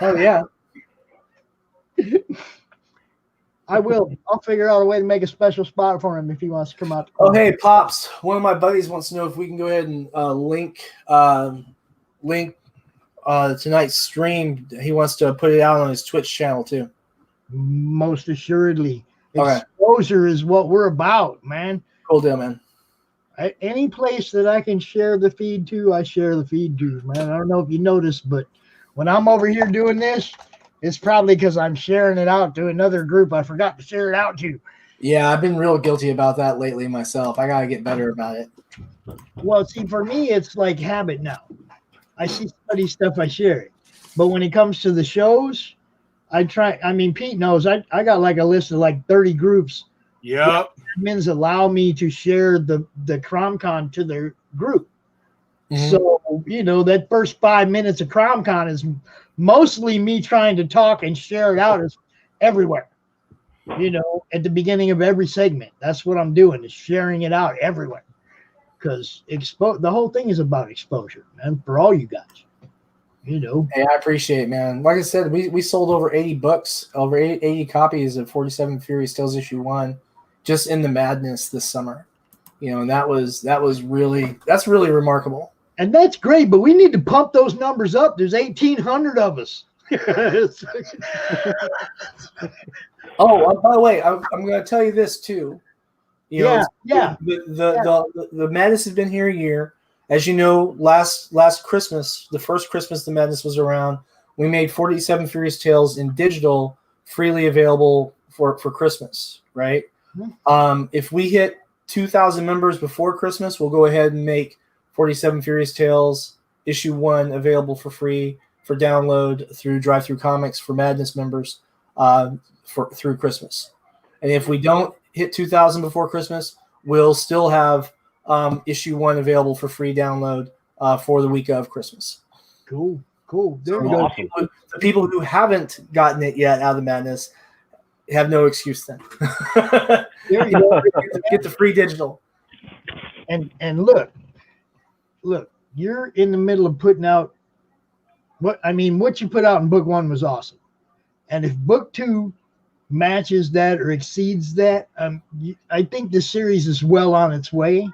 Oh yeah. I will. I'll figure out a way to make a special spot for him if he wants to come out. Oh, hey, Pops. One of my buddies wants to know if we can go ahead and link tonight's stream. He wants to put it out on his Twitch channel too. Most assuredly. Okay. Exposure is what we're about, man. Cool deal, man. Any place that I can share the feed to, I share the feed to, man. I don't know if you noticed, but when I'm over here doing this, it's probably because I'm sharing it out to another group I forgot to share it out to. Yeah, I've been real guilty about that lately myself. I got to get better about it. Well, see, for me, it's like habit now. I see somebody's stuff, I share it. But when it comes to the shows, I try. I mean, Pete knows I got like a list of like 30 groups. Yep. Admins allow me to share the CromCon to their group. Mm-hmm. So, you know, that first 5 minutes of CromCon is mostly me trying to talk and share it out as everywhere. You know, at the beginning of every segment. That's what I'm doing, is sharing it out everywhere. Because the whole thing is about exposure, man, for all you guys. You know. Hey, I appreciate it, man. Like I said, we sold over 80 books, over 80 copies of 47 Furious Tales issue 1 just in the madness this summer. You know, and that's really remarkable. And that's great, but we need to pump those numbers up. There's 1,800 of us. Oh, by the way, I'm going to tell you this too. You know, the madness has been here a year. As you know, last Christmas, the first Christmas the madness was around, we made 47 Furious Tales in digital, freely available for Christmas, right? Mm-hmm. If we hit 2,000 members before Christmas, we'll go ahead and make 47 Furious Tales issue 1 available for free for download through Drive-Thru Comics for Madness members through Christmas. And if we don't hit 2,000 before Christmas, we'll still have issue 1 available for free download for the week of Christmas. Cool. There we go. The people who haven't gotten it yet out of the madness have no excuse then. There you go. Get the free digital. And look, you're in the middle of putting out what you put out in book 1 was awesome. And if book 2 matches that or exceeds that, I think the series is well on its way,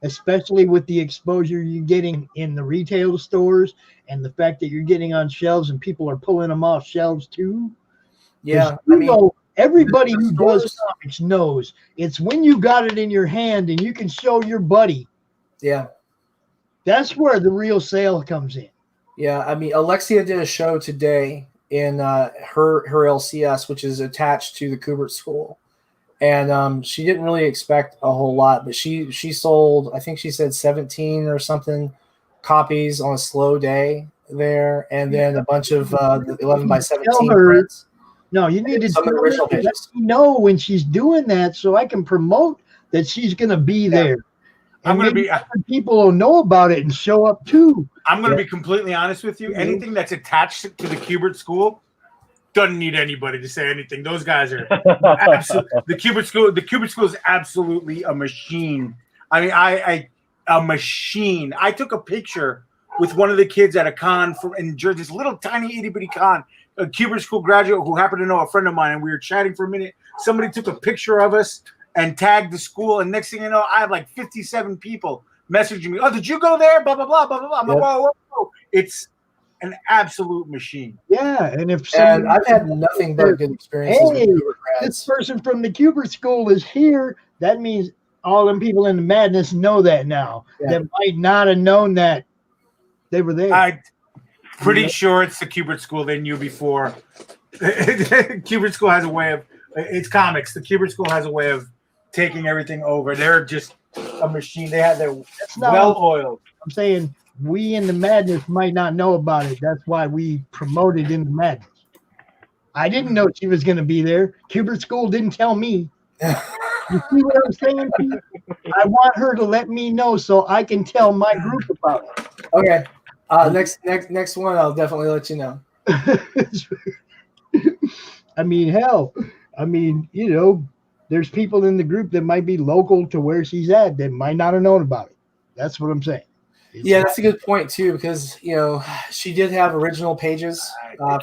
especially with the exposure you're getting in the retail stores and the fact that you're getting on shelves and people are pulling them off shelves too. Yeah, everybody who does comics knows it's when you got it in your hand and you can show your buddy. Yeah. That's where the real sale comes in. Yeah, I mean, Alexia did a show today in her LCS, which is attached to the Kubert School. And she didn't really expect a whole lot, but she sold, I think she said 17 or something copies on a slow day there, and then a bunch of 11 by 17 prints. No, you need to some original pages. Let me know when she's doing that so I can promote that she's going to be there. I'm going to be. People will know about it and show up too. I'm going to be completely honest with you. Anything that's attached to the Kubert School doesn't need anybody to say anything. Those guys are the Kubert School. The Kubert School is absolutely a machine. I mean, a machine. I took a picture with one of the kids at a con in Jersey, this little tiny itty bitty con. A Kubert School graduate who happened to know a friend of mine, and we were chatting for a minute. Somebody took a picture of us and tagged the school, and next thing you know, I have like 57 people messaging me. Oh, did you go there? Blah blah blah blah blah. I'm like, whoa. It's an absolute machine. Yeah, and I've had nothing but good experiences with Kubert grads. This person from the Kubert School is here. That means all them people in the madness know that now. Yeah. That might not have known that they were there. I'm pretty sure it's the Kubert School they knew before. Kubert School has a way of it's comics. The Kubert School has a way of taking everything over. They're just a machine. They have their well-oiled. I'm saying we in the madness might not know about it. That's why we promoted in the madness. I didn't know she was going to be there. Kubert School didn't tell me. You see what I'm saying? I want her to let me know so I can tell my group about it. Okay. Next one, I'll definitely let you know. I mean, hell. I mean, you know, there's people in the group that might be local to where she's at that might not have known about it. That's what I'm saying. Yeah, that's a good point too, because she did have original pages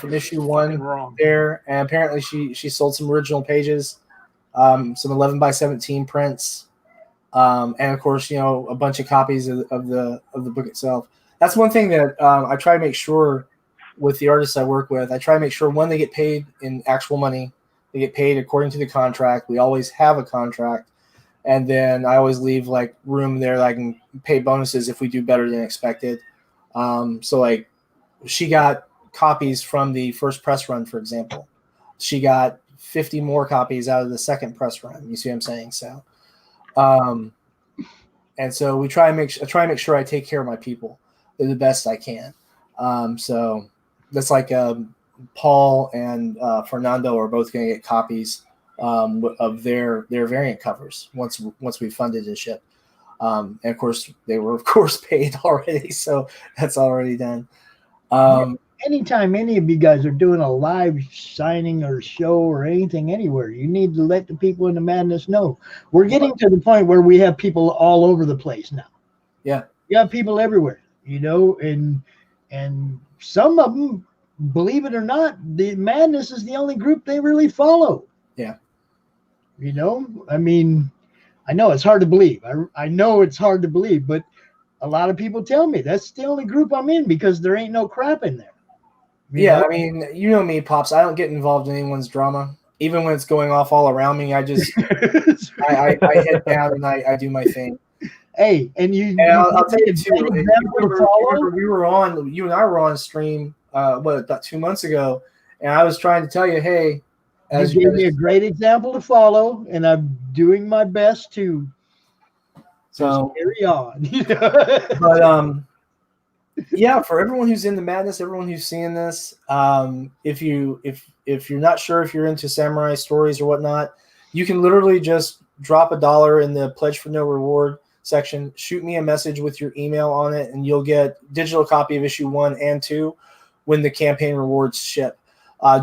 from issue 1 there, and apparently she sold some original pages, some 11x17 prints, and of course a bunch of copies of the book itself. That's one thing that I try to make sure with the artists I work with. I try to make sure when they get paid in actual money, they get paid according to the contract. We always have a contract. And then I always leave like room there that I can pay bonuses if we do better than expected. So like she got copies from the first press run, for example. She got 50 more copies out of the second press run. You see what I'm saying? So, and so we try and make sure I take care of my people the best I can. So that's like Paul and Fernando are both going to get copies of their variant covers once we funded the ship, and of course they were paid already, so that's already done. Anytime any of you guys are doing a live signing or show or anything anywhere, you need to let the people in the madness know. We're getting to the point where we have people all over the place now. Yeah, you have people everywhere, and some of them, believe it or not, the madness is the only group they really follow. Yeah. I mean, I know it's hard to believe. I know it's hard to believe, but a lot of people tell me that's the only group I'm in because there ain't no crap in there. I mean, you know me, Pops. I don't get involved in anyone's drama. Even when it's going off all around me, I just I head down and I do my thing. Hey, and I'll tell you too. You and I were on stream about 2 months ago, and I was trying to tell you, hey. You gave me a great example to follow, and I'm doing my best to carry on. But yeah, for everyone who's in the madness, everyone who's seeing this, if you're not sure if you're into samurai stories or whatnot, you can literally just drop $1 in the pledge for no reward section, shoot me a message with your email on it, and you'll get digital copy of issue 1 and 2 when the campaign rewards ship.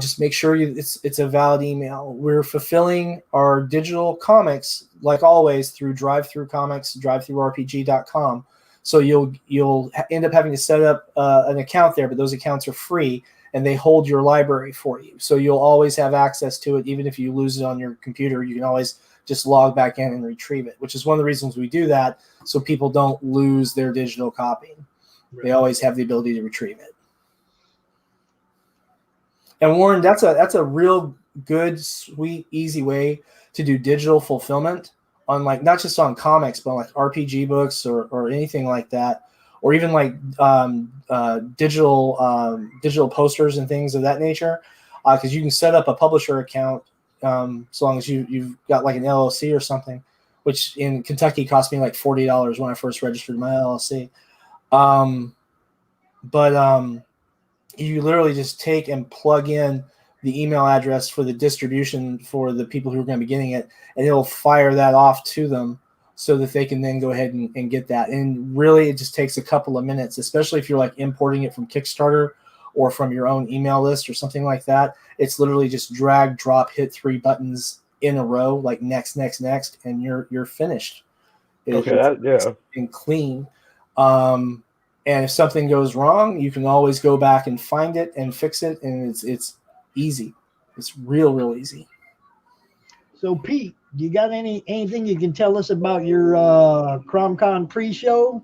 Just make sure it's a valid email. We're fulfilling our digital comics, like always, through DriveThru Comics, drivethrurpg.com. So you'll end up having to set up an account there, but those accounts are free, and they hold your library for you. So you'll always have access to it. Even if you lose it on your computer, you can always just log back in and retrieve it, which is one of the reasons we do that, so people don't lose their digital copy. Right. They always have the ability to retrieve it. And Warren, that's a real good, sweet, easy way to do digital fulfillment on, like, not just on comics, but like RPG books or anything like that, or even like digital posters and things of that nature. Because you can set up a publisher account so long as you've got like an LLC or something, which in Kentucky cost me like $40 when I first registered my LLC. You literally just take and plug in the email address for the distribution for the people who are going to be getting it, and it'll fire that off to them so that they can then go ahead and get that. And really, it just takes a couple of minutes, especially if you're like importing it from Kickstarter or from your own email list or something like that. It's literally just drag, drop, hit 3 buttons in a row, like next, next, next, and you're finished. And clean. And if something goes wrong, you can always go back and find it and fix it, and it's easy. It's real easy. So, Pete, you got anything you can tell us about your CromCon pre-show?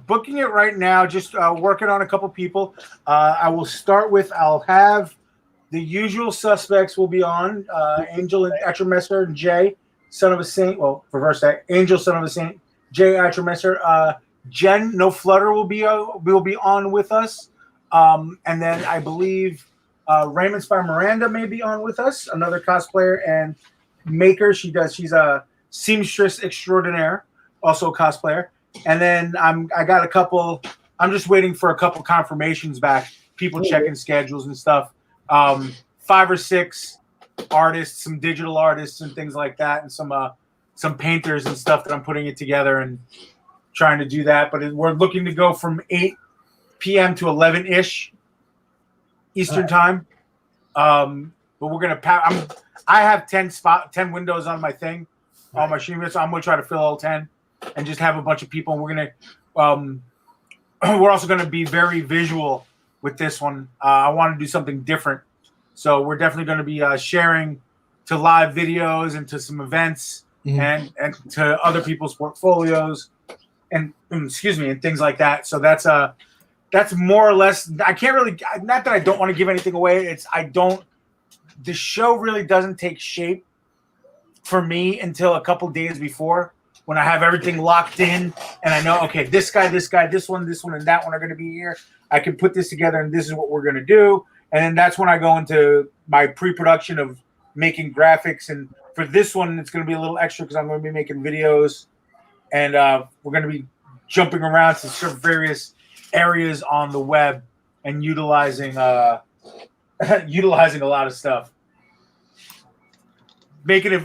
Booking it right now, just working on a couple people. I will start with, I'll have the usual suspects will be on, Angel and Atramesser, and Jay, Son of a Saint. Well, reverse that. Angel, Son of a Saint, Jay Atramesser. Jen, No Flutter will be on with us. And then I believe Raymond's by Miranda may be on with us, another cosplayer, and Maker. She's a seamstress extraordinaire, also a cosplayer. And then I got a couple. I'm just waiting for a couple confirmations back. People checking schedules and stuff. 5 or 6 artists, some digital artists and things like that, and some painters and stuff that I'm putting it together and trying to do that. But we're looking to go from 8 p.m. to 11-ish Eastern time. But we're gonna. I have 10 windows on my thing, on my stream, so I'm gonna try to fill all 10, and just have a bunch of people. And we're we're also going to be very visual with this one. I want to do something different. So we're definitely going to be sharing to live videos and to some events and to other people's portfolios and and things like that. So that's more or less. I can't really, not that I don't want to give anything away. The show really doesn't take shape for me until a couple days before, when I have everything locked in and I know, okay, this guy, this one, and that one are going to be here. I can put this together and this is what we're going to do. And then that's when I go into my pre-production of making graphics. And for this one, it's going to be a little extra because I'm going to be making videos and we're going to be jumping around to sort of various areas on the web and utilizing a lot of stuff. We're making it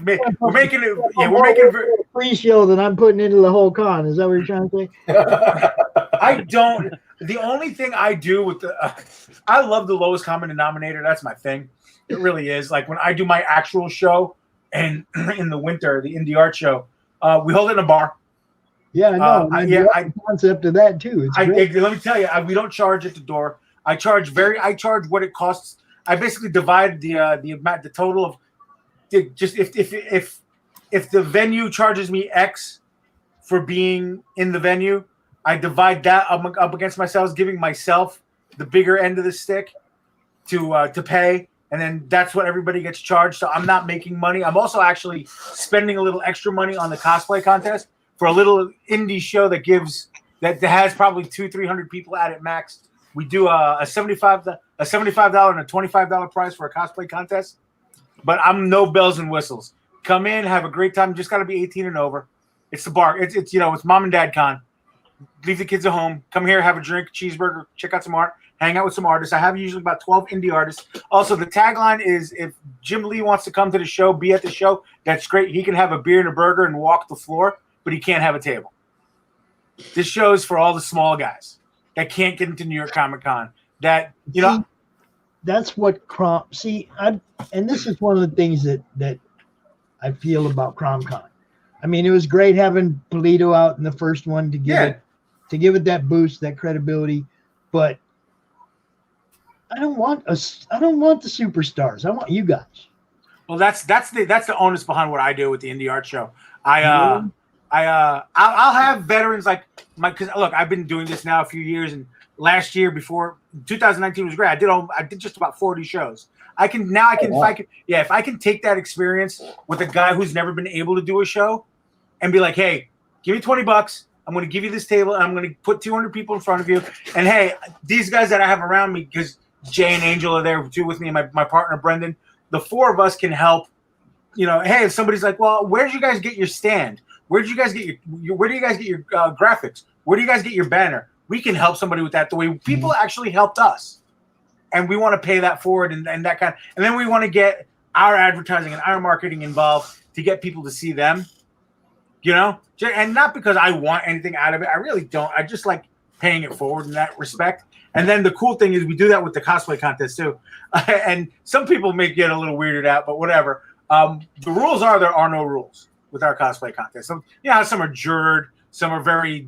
pre-show that I'm putting into the whole con. Is that what you're trying to say? The only thing I do with I love the lowest common denominator. That's my thing. It really is. Like when I do my actual show and in the winter, the indie art show, we hold it in a bar. Yeah, I know. The concept of that too. Let me tell you, we don't charge at the door. I charge what it costs. I basically divide the total of just if the venue charges me X for being in the venue, I divide that up against myself, giving myself the bigger end of the stick to pay, and then that's what everybody gets charged. So I'm not making money. I'm also actually spending a little extra money on the cosplay contest for a little indie show that has probably 200-300 people at it max. We do a $75 and a $25 prize for a cosplay contest. But I'm no bells and whistles. Come in, have a great time. Just got to be 18 and over. It's the bar. It's mom and dad con. Leave the kids at home. Come here, have a drink, cheeseburger, check out some art, hang out with some artists. I have usually about 12 indie artists. Also, the tagline is if Jim Lee wants to come to the show, be at the show, that's great. He can have a beer and a burger and walk the floor, but he can't have a table. This show is for all the small guys that can't get into New York Comic Con. That's what and this is one of the things that I feel about CromCon. I mean, it was great having Polito out in the first one to give it that boost, that credibility, but I don't want the superstars. I want you guys. Well, that's the onus behind what I do with the indie art show. I'll have veterans because look, I've been doing this now a few years, and last year before 2019 was great. I did just about 40 shows. If I can take that experience with a guy who's never been able to do a show and be like, hey, give me $20. I'm going to give you this table and I'm going to put 200 people in front of you. And hey, these guys that I have around me, because Jay and Angel are there too with me and my partner, Brendan, the four of us can help. Hey, if somebody's like, well, where did you guys get your stand? Where do you guys get your graphics? Where do you guys get your banner? We can help somebody with that the way people actually helped us. And we want to pay that forward and that kind of, and then we want to get our advertising and our marketing involved to get people to see them, and not because I want anything out of it. I really don't. I just like paying it forward in that respect. And then the cool thing is we do that with the cosplay contest too. And some people may get a little weirded out, but whatever. The rules are there are no rules with our cosplay contest. So, some are jurred, some are very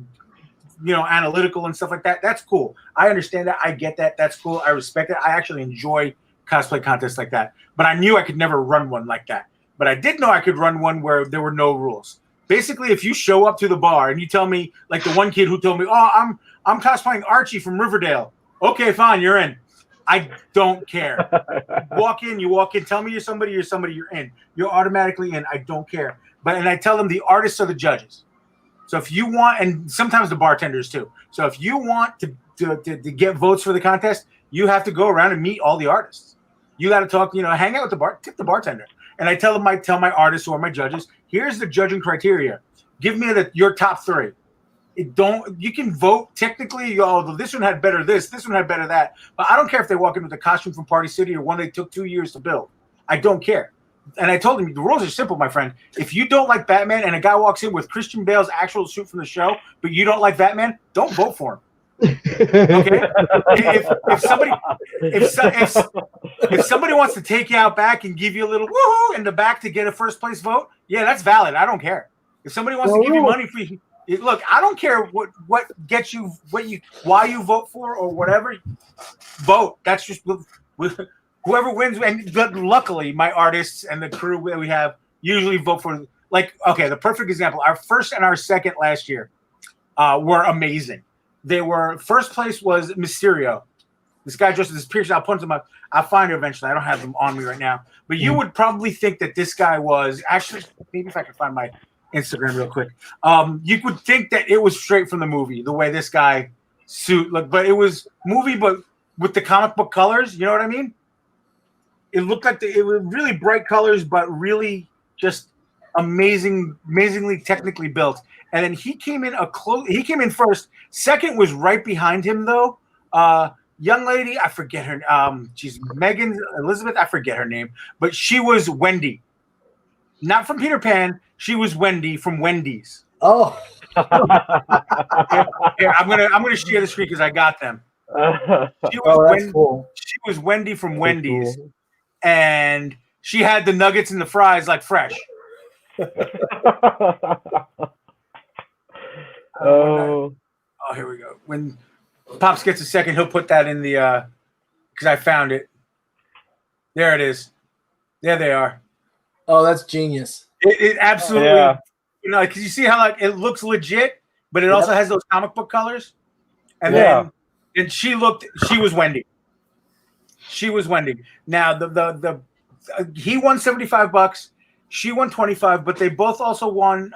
analytical and stuff like that. That's cool. I understand that. I get that. That's cool. I respect it. I actually enjoy cosplay contests like that. But I knew I could never run one like that. But I did know I could run one where there were no rules. Basically, if you show up to the bar and you tell me, like the one kid who told me, oh, I'm cosplaying Archie from Riverdale. Okay, fine, you're in. I don't care. You walk in, tell me you're somebody, you're in. You're automatically in. I don't care. And I tell them the artists are the judges. So if you want, and sometimes the bartenders too. So if you want to get votes for the contest, you have to go around and meet all the artists. You got to talk, hang out with tip the bartender. And I tell my artists who are my judges, here's the judging criteria. Give me your top three. You can vote technically. This one had better this one had better that. But I don't care if they walk in with a costume from Party City or one they took 2 years to build. I don't care. And I told him the rules are simple, my friend. If you don't like Batman and a guy walks in with Christian Bale's actual suit from the show, but you don't like Batman, don't vote for him. Okay. If somebody wants to take you out back and give you a little woohoo in the back to get a first place vote, yeah, that's valid. I don't care. If somebody wants to give you money Look, I don't care what gets you, why you vote for or whatever. Vote. That's just whoever wins. And luckily, my artists and the crew that we have usually vote for. Like, okay, the perfect example. Our first and our second last year were amazing. They were first place was Mysterio. This guy dressed as Pierce. I'll punch him up. I'll find it eventually. I don't have them on me right now. But you would probably think that this guy was actually. Maybe if I can find my Instagram real quick. You would think that it was straight from the movie, the way this guy suit looked, but it was movie, but with the comic book colors. You know what I mean? It looked like it was really bright colors, but really just amazingly technically built. And then he came in he came in first. Second was right behind him though. Young lady, I forget her. She's Megan Elizabeth. I forget her name, but she was Wendy, not from Peter Pan. She was Wendy from Wendy's. Oh, Here, I'm gonna share the screen because I got them. She was cool. She was Wendy from Wendy's, and she had the nuggets and the fries like fresh. Oh, here we go. When Pops gets a second, he'll put that in the because I found it. There it is. There they are. Oh, that's genius. It absolutely, yeah. you know, because you see how like it looks legit, but it also has those comic book colors. And then she was Wendy. She was Wendy. Now he won $75. She won $25, but they both also won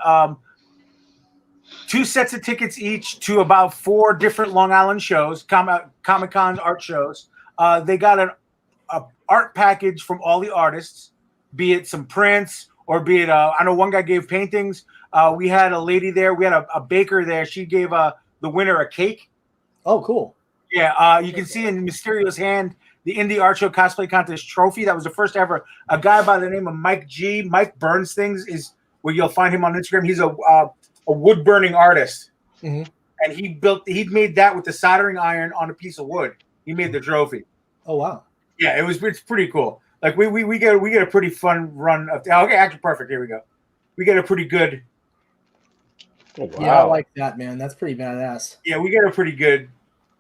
2 sets of tickets each to about 4 different Long Island shows, Comic-Con art shows. They got an art package from all the artists, be it some prints or be it, I know one guy gave paintings. We had a lady there. We had a baker there. She gave the winner a cake. Oh, cool. Yeah, you can see in Mysterio's hand the Indie Art Show Cosplay Contest trophy. That was the first ever. A guy by the name of Mike Burns Things is where you'll find him on Instagram. He's a wood burning artist, and he made that with the soldering iron on a piece of wood. He made the trophy. Oh wow! Yeah, it's pretty cool. Like we get a pretty fun run of. Okay, actually perfect. Here we go. We get a pretty good. Oh, wow. Yeah, I like that, man. That's pretty badass. Yeah, we get a pretty good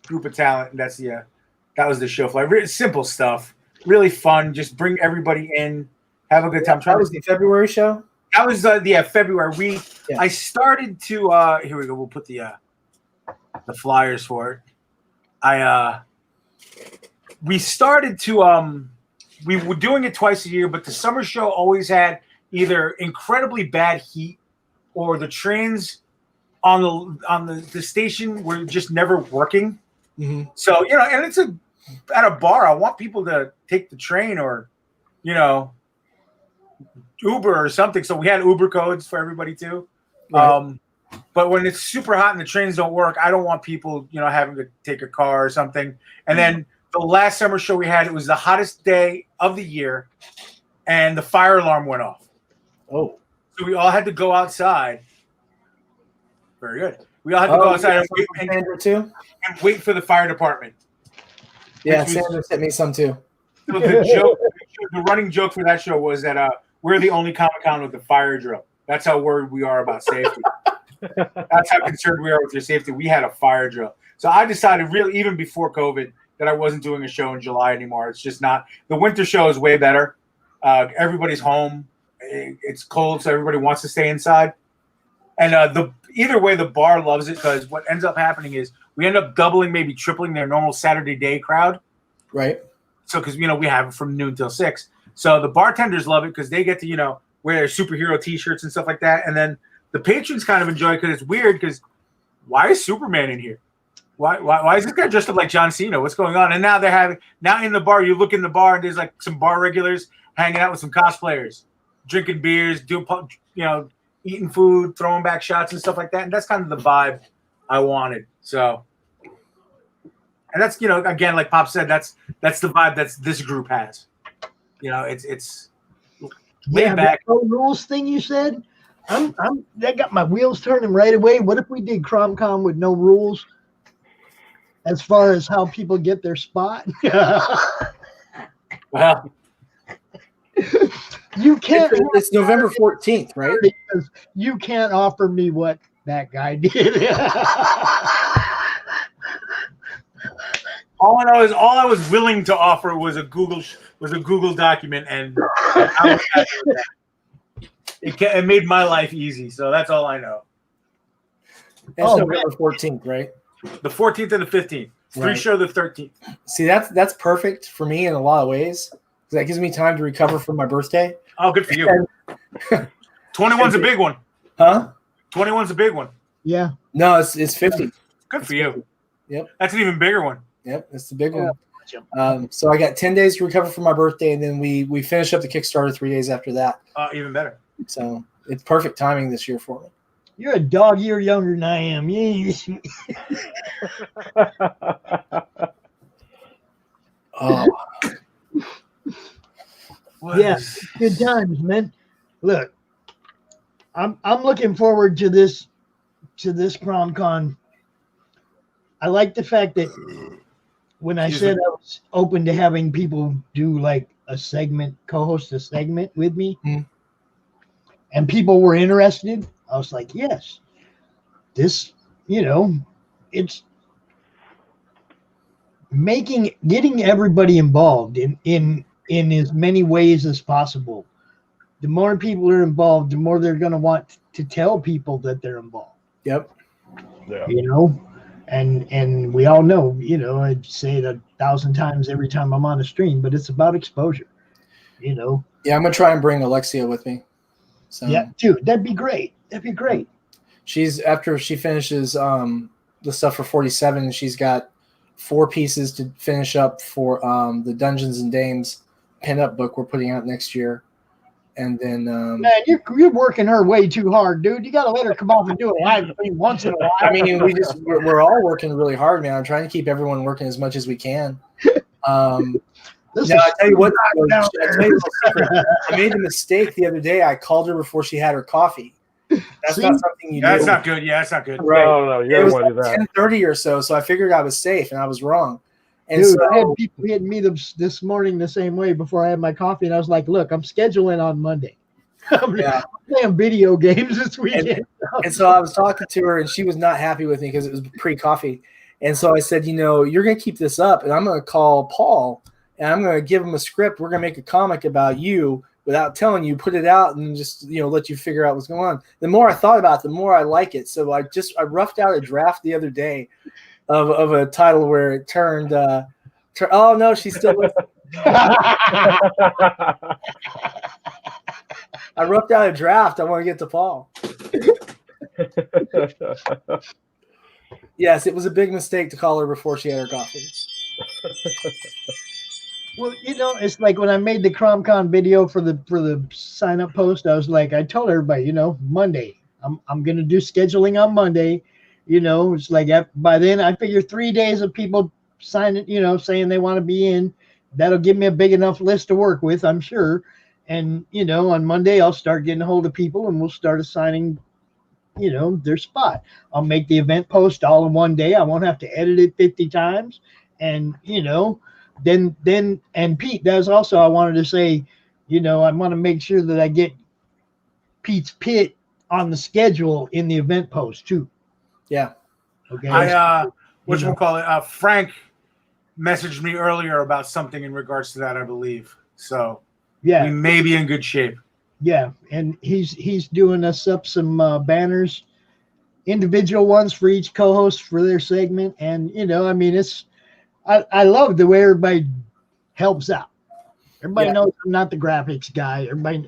group of talent, and that was the show fly. Really simple stuff, really fun. Just bring everybody in, have a good time. That was the February show. That was February. I started to here we go. We'll put the flyers for it. We started to we were doing it twice a year, but the summer show always had either incredibly bad heat or the trains on the station were just never working. Mm-hmm. So, you know, and it's at a bar. I want people to take the train or, you know, Uber or something. So we had Uber codes for everybody too. Right. But when it's super hot and the trains don't work, I don't want people, you know, having to take a car or something. And then the last summer show we had, it was the hottest day of the year, and the fire alarm went off. Oh. So we all had to go outside. Very good. We all had to go outside and wait for the fire department. Yeah, Sandra sent me some too. So the running joke for that show was that we're the only Comic-Con with the fire drill. That's how worried we are about safety. That's how concerned we are with your safety. We had a fire drill. So I decided really even before COVID that I wasn't doing a show in July anymore. It's just not. The winter show is way better. Everybody's home. It's cold, so everybody wants to stay inside. And either way, the bar loves it because what ends up happening is we end up doubling, maybe tripling their normal Saturday day crowd. Right. So because, you know, we have it from noon till 6. So the bartenders love it because they get to, you know, wear their superhero T-shirts and stuff like that. And then the patrons kind of enjoy it because it's weird because why is Superman in here? Why is this guy dressed up like John Cena? What's going on? And now now in the bar, you look in the bar and there's like some bar regulars hanging out with some cosplayers, drinking beers, eating food, throwing back shots and stuff like that. And that's kind of the vibe I wanted. So, and that's, you know, again, like Pop said, that's the vibe this group has. You know, it's way back. No rules thing you said. That got my wheels turning right away. What if we did CromCon with no rules as far as how people get their spot? Well, you can't. It's November 14th, right? Because you can't offer me what that guy did. All I know is all I was willing to offer was a Google document, and I was happy with that. It made my life easy, so that's all I know. That's Oh, November 14th, right? The 14th and the 15th. Free Right. show the 13th. See, that's perfect for me in a lot of ways. 'Cause that gives me time to recover from my birthday. Oh, good for you. 21's a big one. Huh? 21's a big one. Yeah. No, it's 50. Good for you. Yep. That's an even bigger one. Yep, that's the big Yeah. one. So I got 10 days to recover from my birthday, and then we finish up the Kickstarter 3 days after that. Even better. So it's perfect timing this year for me. You're a dog year younger than I am. Yeah. Oh, Yeah. Good times, man. Look, I'm looking forward to this CromCon. I like the fact that when I said I was open to having people do like a segment, co-host a segment with me, and people were interested, I was like, yes, this, it's getting everybody involved in as many ways as possible. The more people are involved, the more they're going to want to tell people that they're involved. yep. Yeah. And we all know, I say it 1,000 times every time I'm on a stream, but it's about exposure, Yeah, I'm gonna try and bring Alexia with me. So Yeah, dude, that'd be great. she's after she finishes the stuff for 47, she's got 4 pieces to finish up for the Dungeons and Dames pinup book we're putting out next year. And then Man, you're working her way too hard, dude. You got to let her come off and do a live stream once in a while. I mean, we're all working really hard, man. I'm trying to keep everyone working as much as we can. This Now, is I tell you what, down I there. tell you a secret. I made a mistake the other day. I called her before she had her coffee. That's See? not something you That's do. not good. Yeah, that's not good. Right. No, you It don't was want to do like that. 10:30 or so I figured I was safe, and I was wrong. And Dude, I had so, people hitting me this morning the same way before I had my coffee, and I was like, look, I'm scheduling on Monday. I'm yeah. playing video games this weekend. And so I was talking to her, and she was not happy with me because it was pre-coffee. And so I said, you're going to keep this up, and I'm going to call Paul, and I'm going to give him a script. We're going to make a comic about you without telling you, put it out, and just let you figure out what's going on. The more I thought about it, the more I like it. So I roughed out a draft the other day of a title where it turned. Oh no, she's still with. I roughed out a draft. I want to get to Paul. Yes, it was a big mistake to call her before she had her coffee. Well, it's like when I made the CromCon video for the sign up post, I was like, I told everybody, Monday, I'm gonna do scheduling on Monday. It's like by then I figure 3 days of people signing, saying they want to be in. That'll give me a big enough list to work with, I'm sure. And on Monday I'll start getting a hold of people, and we'll start assigning, their spot. I'll make the event post all in one day. I won't have to edit it 50 times, and then and Pete, that's also I wanted to say, I want to make sure that I get Pete's Pit on the schedule in the event post too. Yeah. Okay. Frank messaged me earlier about something in regards to that, I believe. So yeah, we may be in good shape. Yeah, and he's doing us up some banners, individual ones for each co-host for their segment, and I love the way everybody helps out. Everybody knows I'm not the graphics guy. Everybody,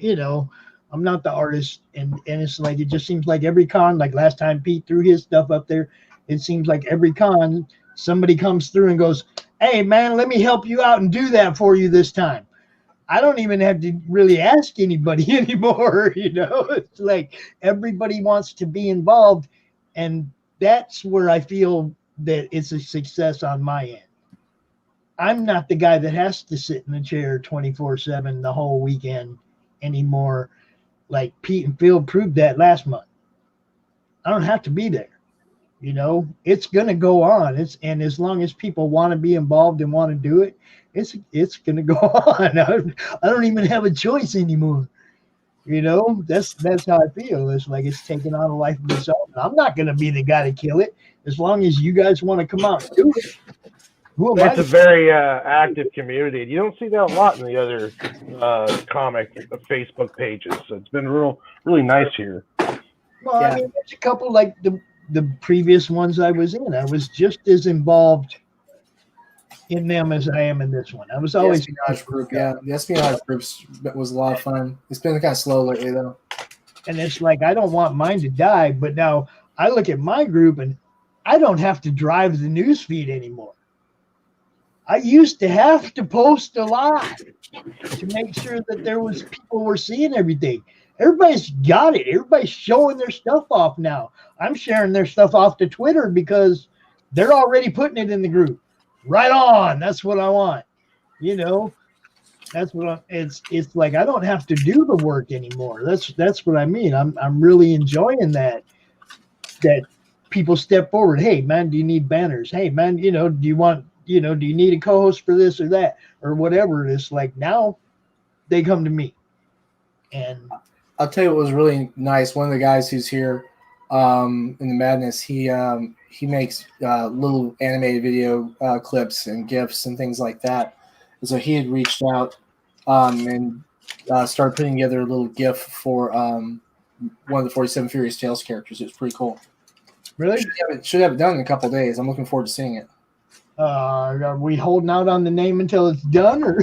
I'm not the artist, and it's like it just seems like every con, like last time Pete threw his stuff up there, it seems like every con somebody comes through and goes, "Hey man, let me help you out and do that for you this time." I don't even have to really ask anybody anymore. It's like everybody wants to be involved, and that's where I feel that it's a success on my end. I'm not the guy that has to sit in the chair 24/7 the whole weekend anymore. Like Pete and Phil proved that last month. I don't have to be there. It's going to go on. And as long as people want to be involved and want to do it, it's going to go on. I don't even have a choice anymore. That's how I feel. It's like it's taking on a life of its own. I'm not going to be the guy to kill it. As long as you guys want to come out and do it. Who am I? It's a very active community. You don't see that a lot in the other comic Facebook pages. So it's been really nice here. Well, I mean, there's a couple like the previous ones I was in. I was just as involved in them as I am in this one. I was always the espionage group. Yeah, the espionage groups was a lot of fun. It's been kind of slow lately though. And it's like I don't want mine to die, but now I look at my group and I don't have to drive the news feed anymore. I used to have to post a lot to make sure that there was people were seeing everything. Everybody's got it. Everybody's showing their stuff off now. I'm sharing their stuff off to Twitter because they're already putting it in the group. Right on. That's what I want. You know, that's what it's like. I don't have to do the work anymore. That's what I mean. I'm really enjoying that people step forward. Hey man, do you need banners? Hey man, do you need a co-host for this or that or whatever it is? Like now they come to me. And I'll tell you what was really nice. One of the guys who's here in the Madness, he makes little animated video clips and GIFs and things like that. And so he had reached out and started putting together a little GIF for one of the 47 Furious Tales characters. It was pretty cool. Really? Should have it done in a couple of days. I'm looking forward to seeing it. Are we holding out on the name until it's done, or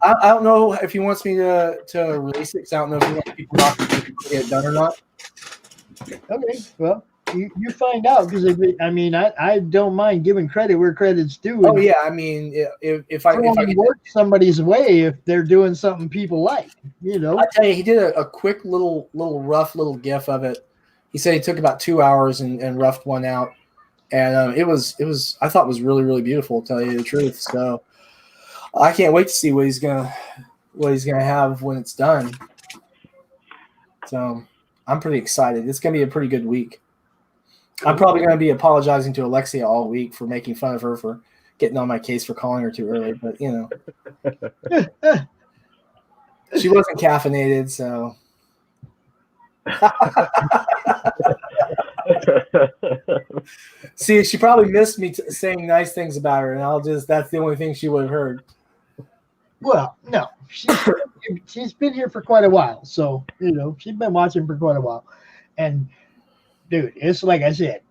I don't know if he wants me to release it. Cause I don't know if he wants people not to get it done or not. Okay, well, you find out because I don't mind giving credit where credit's due. Oh yeah, I mean if I get work somebody's way if they're doing something people like, I tell you, he did a quick little rough little GIF of it. He said he took about 2 hours and roughed one out. And it was I thought it was really, really beautiful, to tell you the truth. So I can't wait to see what he's gonna have when it's done. So I'm pretty excited. It's gonna be a pretty good week. I'm probably gonna be apologizing to Alexia all week for making fun of her for getting on my case for calling her too early, but she wasn't caffeinated, so see, she probably missed me saying nice things about her, and that's the only thing she would have heard. Well, no, she's been here for quite a while, so she's been watching for quite a while. And dude, it's like I said,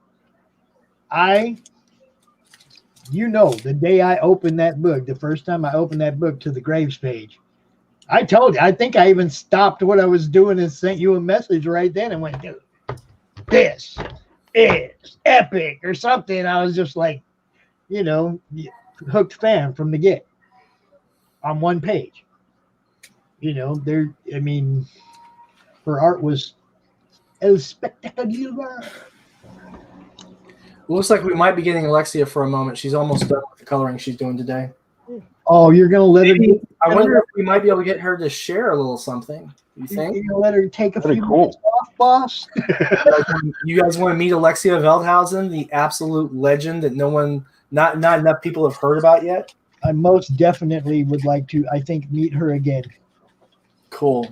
the day I opened that book, the first time I opened that book to the Graves page, I told you, I think I even stopped what I was doing and sent you a message right then and went, dude, this is epic or something. I was just like, hooked fan from the get on one page. Her art was el spectacular. Looks like we might be getting Alexia for a moment. She's almost done with the coloring she's doing today. Oh, you're going to let her do I wonder if we might be able to get her to share a little something. You think? You're going to let her take a few minutes off, boss? You guys want to meet Alexia Veldhausen, the absolute legend that not enough people have heard about yet? I most definitely would like to, I think, meet her again. Cool.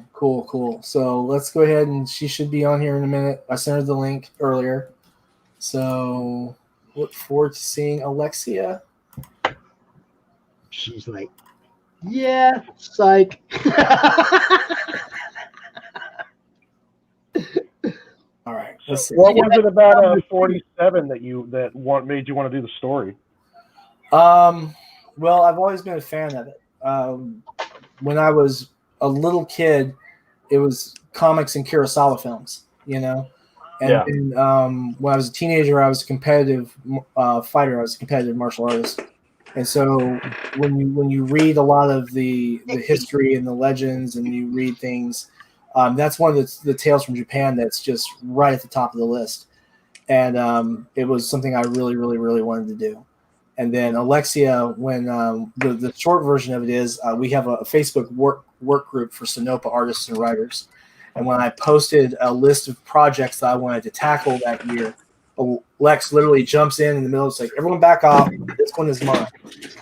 So let's go ahead, and she should be on here in a minute. I sent her the link earlier. So look forward to seeing Alexia. She's like, yeah, psych. All right. Let's see. What was it about 47 that made you want to do the story? Well, I've always been a fan of it. When I was a little kid, it was comics and Kurosawa films, And when I was a teenager, I was a competitive fighter. I was a competitive martial artist. And so when you read a lot of the history and the legends and you read things, that's one of the tales from Japan that's just right at the top of the list. And it was something I really, really, really wanted to do. And then Alexia, when the short version of it is, we have a Facebook work group for Sonoma artists and writers. And when I posted a list of projects that I wanted to tackle that year, Lex literally jumps in the middle. It's like, everyone back off. This one is mine.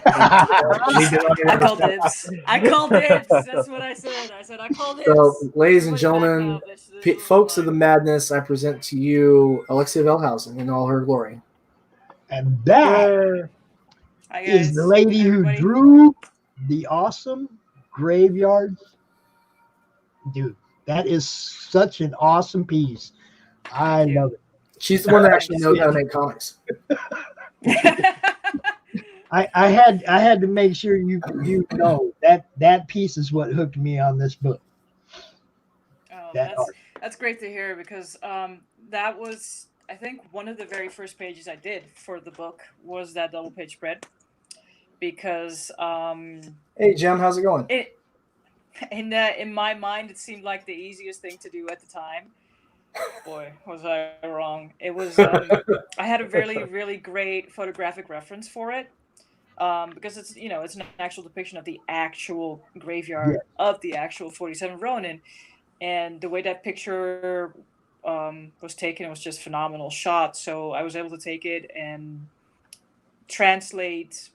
I called dibs. That's what I said. I said I called dibs. So, ladies and gentlemen, folks of the madness, I present to you Alexia Velhausen in all her glory. And that Hi, is guys. the lady Everybody. who drew the awesome graveyards. Dude, that is such an awesome piece. I Thank you. love it. She's the one that actually knows how to make comics. I had to make sure you know that piece is what hooked me on this book. Oh, That art. that's great to hear because that was, I think, one of the very first pages I did for the book was that double page spread because Hey, Jim, how's it going? in my mind it seemed like the easiest thing to do at the time. Boy, was I wrong. It was I had a really great photographic reference for it. Because it's it's an actual depiction of the actual graveyard of the actual 47 Ronin, and the way that picture was taken was just phenomenal shot. So I was able to take it and translate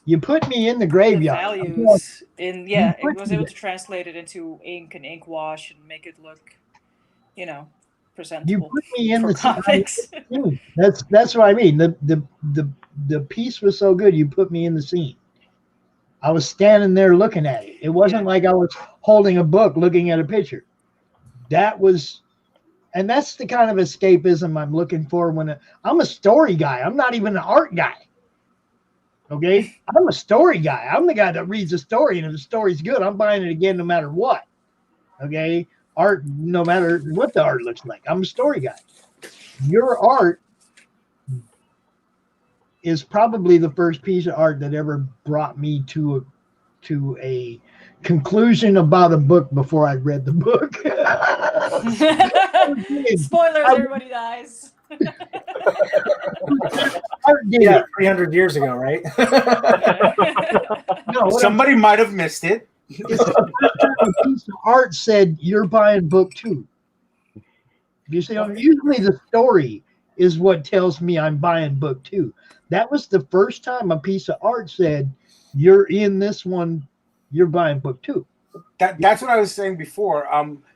You put me in the the graveyard. values in You it was put able me to translate it into ink and ink wash and make it look You presentable put me in for the comics. scene. That's what I mean. The piece was so good. You put me in the scene. I was standing there looking at it. It wasn't like I was holding a book looking at a picture. And that's the kind of escapism I'm looking for when I'm a story guy. I'm not even an art guy. Okay, I'm a story guy. I'm the guy that reads a story, and if the story's good, I'm buying it again no matter what. Okay, art, no matter what the art looks like. I'm a story guy. Your art is probably the first piece of art that ever brought me to a conclusion about a book before I read the book. Spoilers, everybody dies. Art did Yeah, it. 300 years ago, right? No, what Somebody might have missed it. it's the first time a piece of art said you're buying book 2. You see, usually the story is what tells me I'm buying book 2. That was the first time a piece of art said you're in this one, you're buying book 2. That's what I was saying before.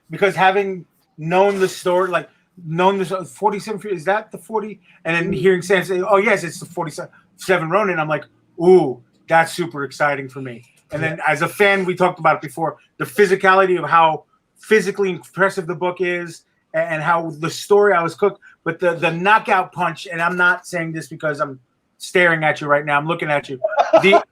Because having known the story, like known this 47, is that the 40? And then hearing Sam say, "Oh yes, it's the 47 Ronin," I'm like, "Ooh, that's super exciting for me." And then as a fan, we talked about it before, the physicality of how physically impressive the book is and how the story I was cooked, but the knockout punch. And I'm not saying this because I'm staring at you right now. I'm looking at you. The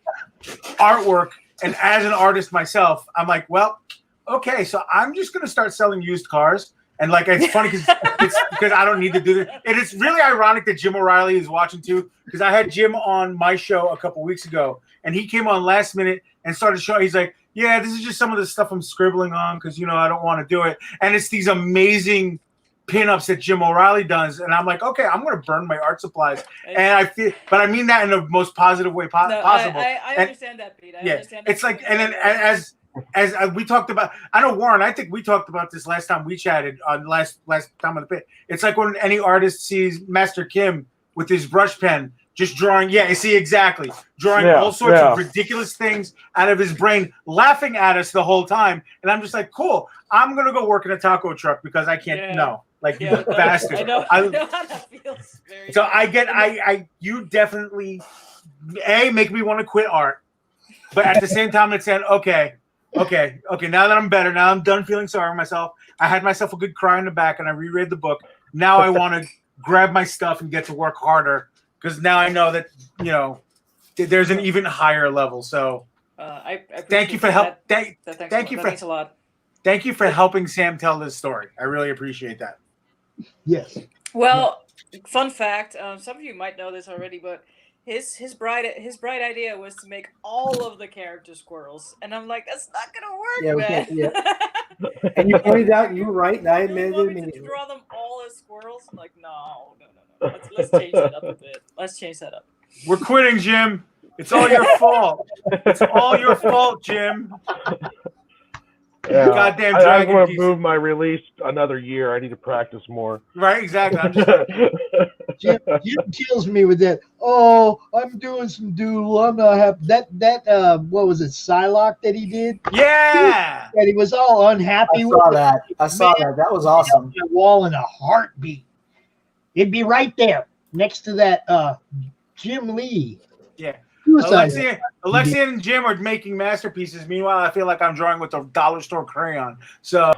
artwork. And as an artist myself, I'm like, well, okay, so I'm just going to start selling used cars. And like, it's funny because I don't need to do this. And it's really ironic that Jim O'Reilly is watching too, because I had Jim on my show a couple weeks ago, and he came on last minute and started showing. He's like, yeah, this is just some of the stuff I'm scribbling on because, I don't want to do it. And it's these amazing pinups that Jim O'Reilly does. And I'm like, okay, I'm going to burn my art supplies. And but I mean that in the most positive way possible. I understand that, Pete. I understand that. It's like, and then as we talked about, I know Warren, I think we talked about this last time we chatted on last time on the pit. It's like when any artist sees Master Kim with his brush pen, just drawing. Yeah, you see, exactly. Drawing all sorts of ridiculous things out of his brain, laughing at us the whole time. And I'm just like, cool. I'm going to go work in a taco truck because I can't, you bastard. I know how that feels. So you definitely, make me want to quit art. But at the same time, it's saying, okay, now that I'm better, now I'm done feeling sorry for myself. I had myself a good cry in the back and I reread the book. Now I want to grab my stuff and get to work harder because now I know that, there's an even higher level. So I thank you for help. Thank you that means a lot. Thank you for helping Sam tell this story. I really appreciate that. Yes. Well, fun fact, some of you might know this already, but his bright idea was to make all of the characters squirrels, and I'm like, that's not gonna work, man. Yeah. And you pointed out, you were right, and I admitted you want me to draw them all as squirrels? I'm like, no. Let's change that up a bit. Let's change that up. We're quitting, Jim. It's all your fault. It's all your fault, Jim. Yeah. Goddamn I'm dragon going to piece. move my release another year. I need to practice more. Right, exactly. I'm just Jim kills me with that. Oh, I'm doing some doodle. I'm not happy. That what was it, Psylocke that he did? yeah. That he was all I unhappy saw with. that. I saw that. That was awesome. That wall in a heartbeat. It'd be right there next to that Jim Lee. Yeah. Suicide. Alexia and Jim are making masterpieces. Meanwhile, I feel like I'm drawing with a dollar store crayon. So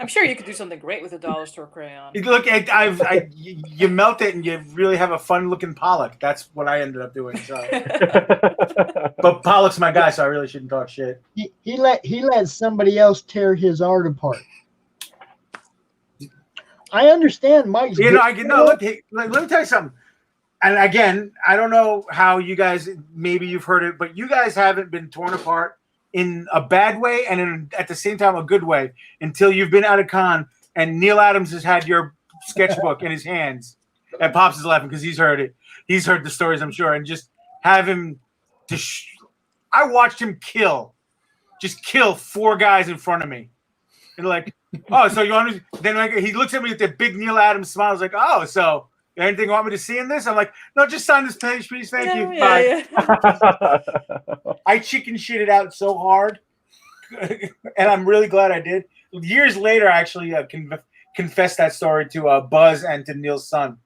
I'm sure you could do something great with a dollar store crayon. look, you melt it and you really have a fun looking Pollock. That's what I ended up doing. So, but Pollock's my guy, so I really shouldn't talk shit. He let somebody else tear his art apart. I understand Mike's. You know, look, hey, let me tell you something. And again, I don't know how you guys, maybe you've heard it, but you guys haven't been torn apart in a bad way and at the same time a good way until you've been out of con and Neil Adams has had your sketchbook in his hands. And Pops is laughing because he's heard it. He's heard the stories, I'm sure, and just have him. I watched him kill 4 guys in front of me, and like, oh, so you want to? Then like, he looks at me with that big Neil Adams smile. I was like, oh, so. Anything you want me to see in this? I'm like, no, just sign this page, please. Thank you. Bye. I chicken shit it out so hard, and I'm really glad I did. Years later, I actually confessed that story to Buzz and to Neil's son.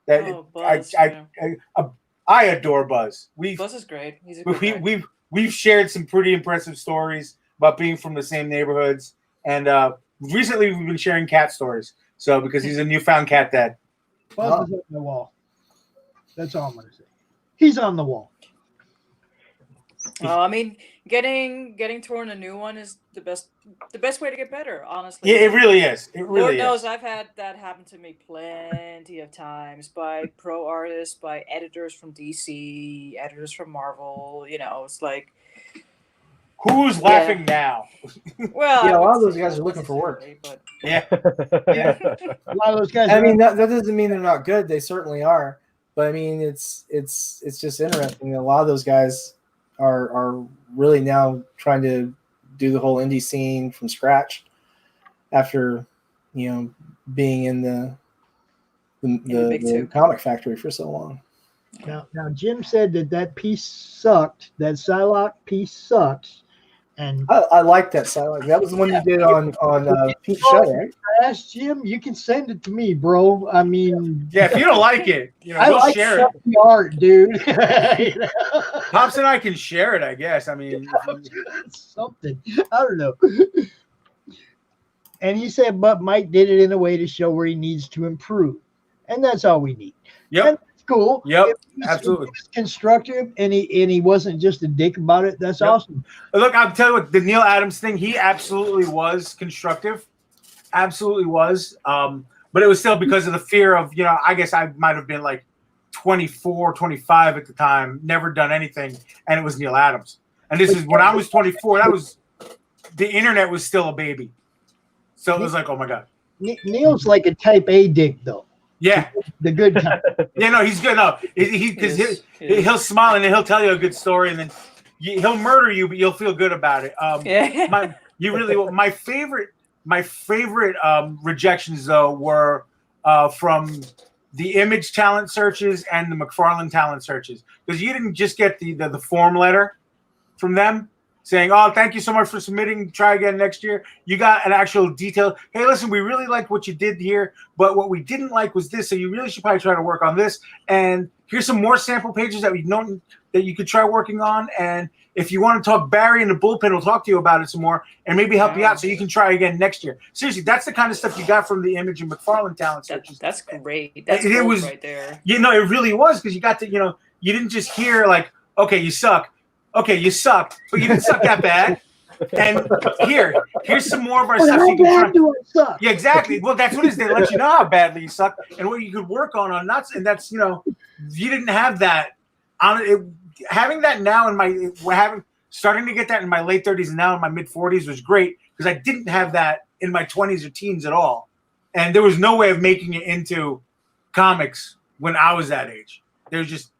Buzz, I adore Buzz. Buzz is great. He's a good guy. We've shared some pretty impressive stories about being from the same neighborhoods, and recently we've been sharing cat stories. So because he's a newfound cat dad. Buzz is on the wall. That's all I'm going to say. He's on the wall. I mean, getting torn a new one is the best way to get better, honestly. Yeah, it really is. It really Lord is. knows I've had that happen to me plenty of times by pro artists, by editors from DC, editors from Marvel. You know, it's like, who's laughing now? Well, Yeah, a lot of those guys are looking for work. But Yeah. A lot of those guys. I mean, that doesn't mean they're not good. They certainly are. But I mean, it's just interesting. A lot of those guys are really now trying to do the whole indie scene from scratch after, you know, being in the comic factory for so long. Now Jim said that piece sucked. That Psylocke piece sucks. And I like that Psylocke. That was the one you did on Pete Show, right? Ask Jim, you can send it to me, bro. I mean, Yeah, if you don't like it, I we'll like share it. the art, dude. Pops and I can share it, I guess. I mean, something. I don't know. And he said, but Mike did it in a way to show where he needs to improve, and that's all we need. yep. And that's cool. Yep, If he was absolutely. constructive, and he wasn't just a dick about it. That's Yep. awesome. Look, I'll tell you what, the Neil Adams thing, he absolutely was constructive. Absolutely was. But it was still because of the fear of, I guess I might have been like 24, 25 at the time, never done anything, and it was Neil Adams. And this is when I was 24, the internet was still a baby. So it was like, oh my God. Neil's like a type A dick, though. Yeah. The good kind. Yeah, no, he's good. No, he'll smile and then he'll tell you a good story, and then he'll murder you, but you'll feel good about it. My favorite rejections though were from the Image talent searches and the McFarlane talent searches, because you didn't just get the form letter from them saying, oh, thank you so much for submitting, try again next year. You got an actual detail. Hey, listen, we really liked what you did here, but what we didn't like was this, so you really should probably try to work on this. And here's some more sample pages that you could try working on. And if you want to talk, Barry in the bullpen will talk to you about it some more and maybe help you out so you can try again next year. Seriously, that's the kind of stuff you got from the Image and McFarlane talent searches. That's great. That's it was right there. It really was, because you got to, you didn't just hear like, okay, you suck. Okay, you suck, but you didn't suck that bad. And here's some more of our stuff. How bad do I suck? Yeah, exactly. Well, that's what it is. They let you know how badly you suck and what you could work on nuts. And that's, you didn't have that. Having that now starting to get that in my late 30s and now in my mid 40s was great, because I didn't have that in my 20s or teens at all. And there was no way of making it into comics when I was that age. There's just,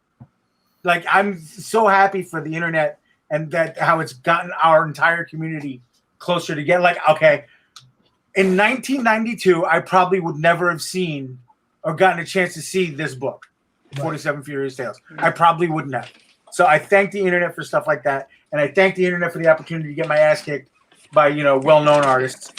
like, I'm so happy for the internet and that how it's gotten our entire community closer together. Like, okay, in 1992, I probably would never have seen or gotten a chance to see this book, 47 Furious Tales. I probably wouldn't have. So I thank the internet for stuff like that, and I thank the internet for the opportunity to get my ass kicked by well-known artists.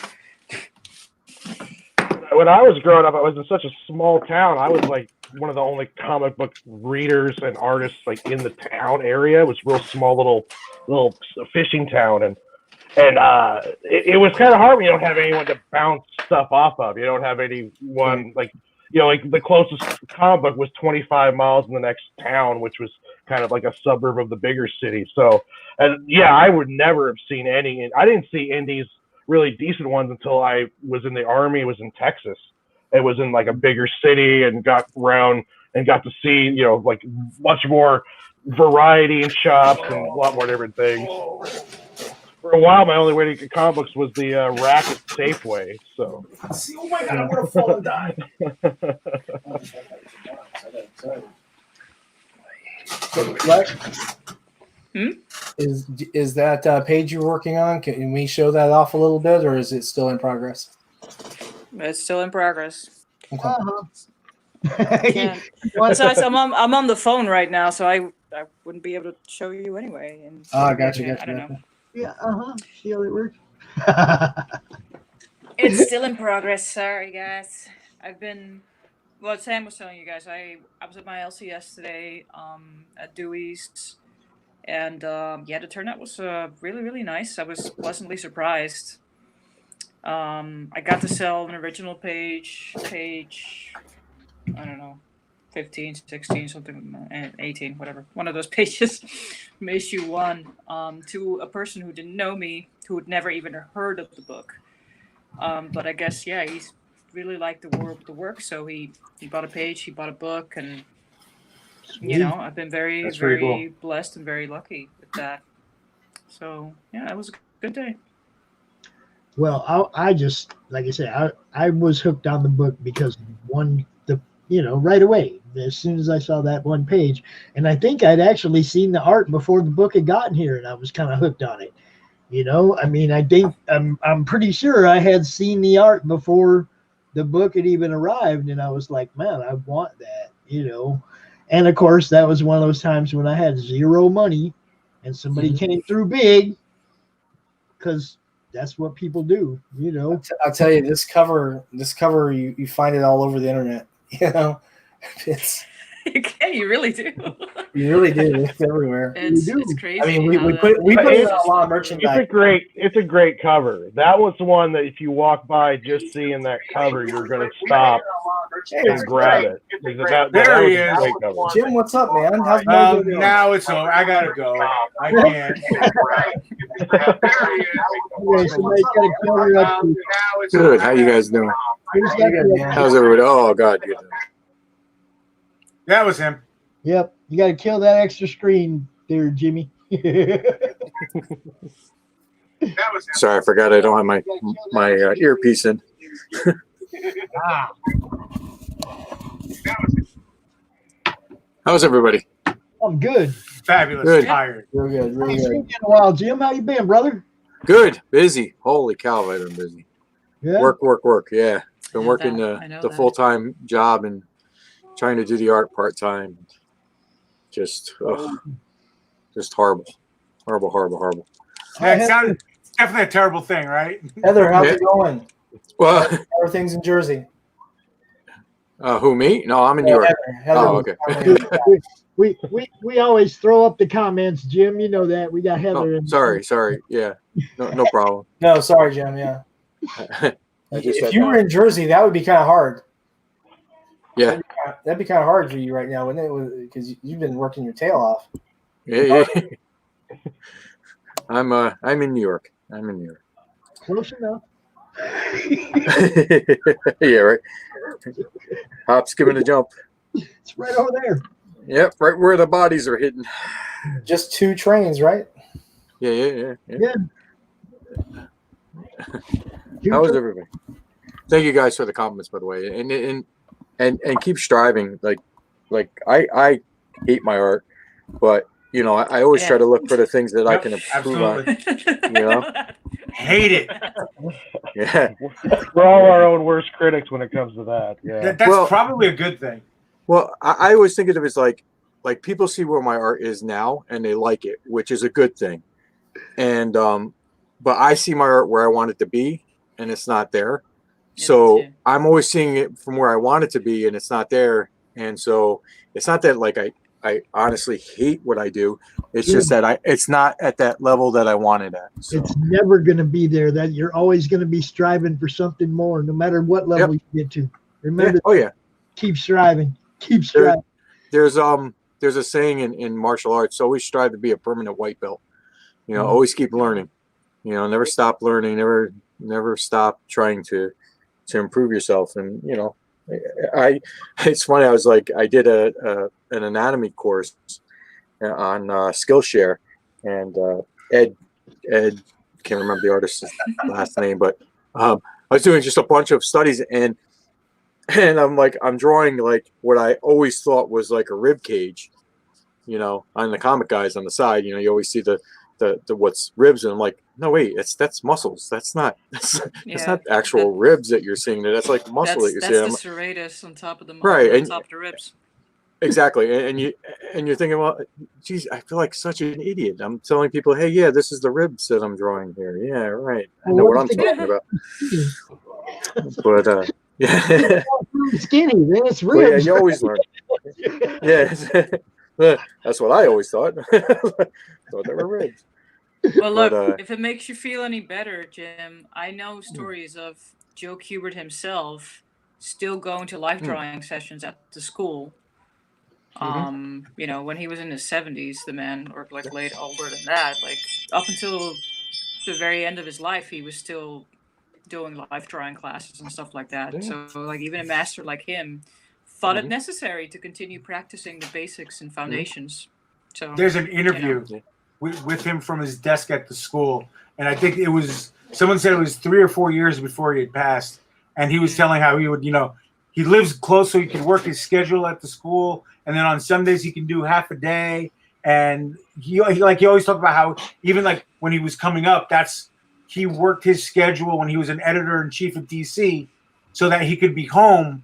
When I was growing up, I was in such a small town. I was like one of the only comic book readers and artists like in the town area. It was a real small little fishing town, and it was kind of hard when you don't have anyone to bounce stuff off of. You don't have anyone like the closest comic book was 25 miles in the next town, which was kind of like a suburb of the bigger city. So, and yeah, I would never have seen any. I didn't see indies, really decent ones, until I was in the Army. It was in Texas. It was in like a bigger city, and got around and got to see like much more variety in shops and a lot more different things. For a while, my only way to get comic books was the rack at Safeway. So. Oh my God! I would have fallen died. Is that page you're working on? Can we show that off a little bit, or is it still in progress? It's still in progress. Okay. Besides, I'm on the phone right now, so I wouldn't be able to show you anyway. And gotcha. I don't know. Yeah, see how it works? It's still in progress. Sorry, guys. Well, Sam was telling you guys, I was at my LCS today at Dewey's, and the turnout was really, really nice. I was pleasantly surprised. I got to sell an original page, I don't know, 15, 16, something, and 18, whatever. One of those pages from issue 1 to a person who didn't know me, who had never even heard of the book. But I guess, he's really liked the work, so he bought a page, he bought a book, and, I've been very, very cool. Blessed and very lucky with that. So, it was a good day. Well, I just, like I said, I was hooked on the book because right away, as soon as I saw that one page, and I think I'd actually seen the art before the book had gotten here, and I was kind of hooked on it. I think I'm pretty sure I had seen the art before the book had even arrived, and I was like, man, I want that, And of course, that was one of those times when I had zero money, and somebody came through big, because that's what people do, I'll tell you, this cover, you find it all over the internet. It's you really do. You really do. It's everywhere. It's crazy. I mean, we put it on a lot of merchandise. It's a great cover. That was the one that if you walk by just seeing that cover, you're going to stop and grab it. There he is. Jim, what's up, man? How's now it's over. I gotta go. I can't. Good. How you guys doing? How's everybody? Oh God, good. That was him. Yep. You got to kill that extra screen there, Jimmy. Sorry, I forgot I don't have my earpiece in. How's everybody? I'm good. Fabulous. Good. Tired. Real good. Real It's good. been a while, Jim. How you been, brother? Good. Busy. Holy cow, I've been busy. Yeah. Work. Yeah. Been working the that. full-time job and trying to do the art part-time. Just horrible. Yeah, it sounded definitely a terrible thing, right? Heather, how's it going? Well, How are things in Jersey? who, me? No, I'm in New York. Heather Oh, okay. We always throw up the comments, Jim. You know that. We got Heather. Oh, sorry. Yeah. No problem. No, sorry, Jim. Yeah. If you were in Jersey, that would be kind of hard. Yeah. That'd be kind of hard for you right now, wouldn't it? Because you've been working your tail off. Yeah. I'm in New York. Close enough. Yeah, right. Hop, skip, and a jump. It's right over there. Yep, right where the bodies are hidden. Just 2 trains, right? Yeah. Yeah. How is everybody? Thank you guys for the compliments, by the way, and keep striving. Like I hate my art, but you know, I always try to look for the things that I can improve on. Absolutely. You know? Hate it. Yeah. We're all our own worst critics when it comes to that. Yeah. That's Well- probably a good thing. Well, I always think of it as like people see where my art is now and they like it, which is a good thing. And but I see my art where I want it to be, and it's not there. Yeah, So me too. I'm always seeing it from where I want it to be, and it's not there. And so it's not that like I honestly hate what I do. It's just that it's not at that level that I want it at. So It's never going to be there. That you're always going to be striving for something more, no matter what level you get to. yeah. Remember, Oh yeah. keep striving. Keep striving. There's a saying in martial arts: always strive to be a permanent white belt. You know, Mhm. always keep learning. You know, never stop learning. Never stop trying to improve yourself. And you know, it's funny. I did an anatomy course on Skillshare, and Ed can't remember the artist's last name, but I was doing just a bunch of studies, and I'm drawing like what I always thought was like a rib cage, you know, on the comic guys on the side. You know, you always see the what's ribs, and I'm like, no wait, that's muscles. That's not actual ribs that you're seeing there. That's like muscle that you're seeing. That's the serratus on top of the muscle, Right, on and- top of the ribs. Exactly, and you're thinking, well, geez, I feel like such an idiot. I'm telling people, hey, yeah, this is the ribs that I'm drawing here. Yeah, right. I know what I'm talking about. But yeah, Skinny, then it's well, yeah, ribs. you always learn. Yeah, that's what I always thought. Thought they were ribs. Well, look, But, if it makes you feel any better, Jim, I know stories of Joe Kubert himself still going to life drawing sessions at the school. You know, when he was in his 70s, the man, or like late older than that, like up until the very end of his life, he was still doing life drawing classes and stuff like that. Yeah. So, like, even a master like him thought it necessary to continue practicing the basics and foundations. So There's an interview Yeah. with him from his desk at the school, and I think it was someone said it was 3 or 4 years before he had passed, and he was telling how he would, you know, he lives close so he could work his schedule at the school, and then on Sundays he can do half a day, and he always talked about how even like when he was coming up, he worked his schedule when he was an editor-in-chief at DC so that he could be home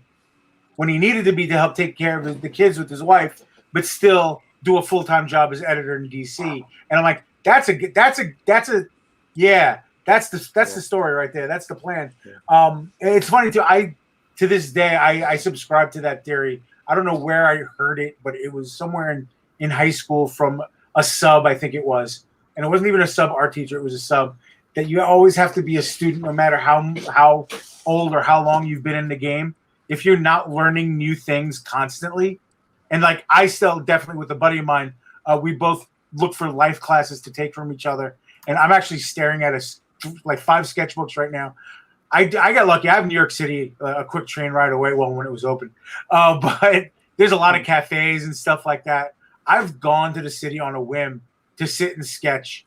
when he needed to be to help take care of the kids with his wife, but still do a full-time job as editor in DC. And I'm like, that's the story right there. That's the plan. Yeah. It's funny too. To this day, I subscribe to that theory. I don't know where I heard it, but it was somewhere in high school from a sub, I think it was. And it wasn't even a sub art teacher. It was a sub that you always have to be a student, no matter how old or how long you've been in the game. If you're not learning new things constantly, and like I still definitely with a buddy of mine, we both look for life classes to take from each other. And I'm actually staring at like 5 sketchbooks right now. I got lucky. I have New York City a quick train ride away. Well, when it was open, but there's a lot of cafes and stuff like that. I've gone to the city on a whim to sit and sketch,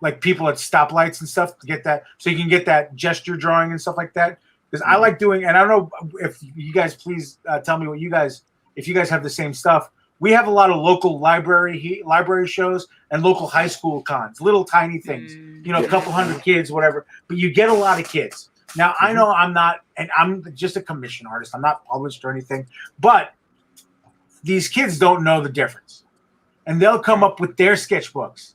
like people at stoplights and stuff to get that, so you can get that gesture drawing and stuff like that. Because I like doing, and I don't know if you guys please tell me if you guys have the same stuff. We have a lot of local library shows and local high school cons, little tiny things, you know, a couple hundred kids, whatever. But you get a lot of kids. Now, I know I'm not, and I'm just a commission artist. I'm not published or anything, but these kids don't know the difference. And they'll come up with their sketchbooks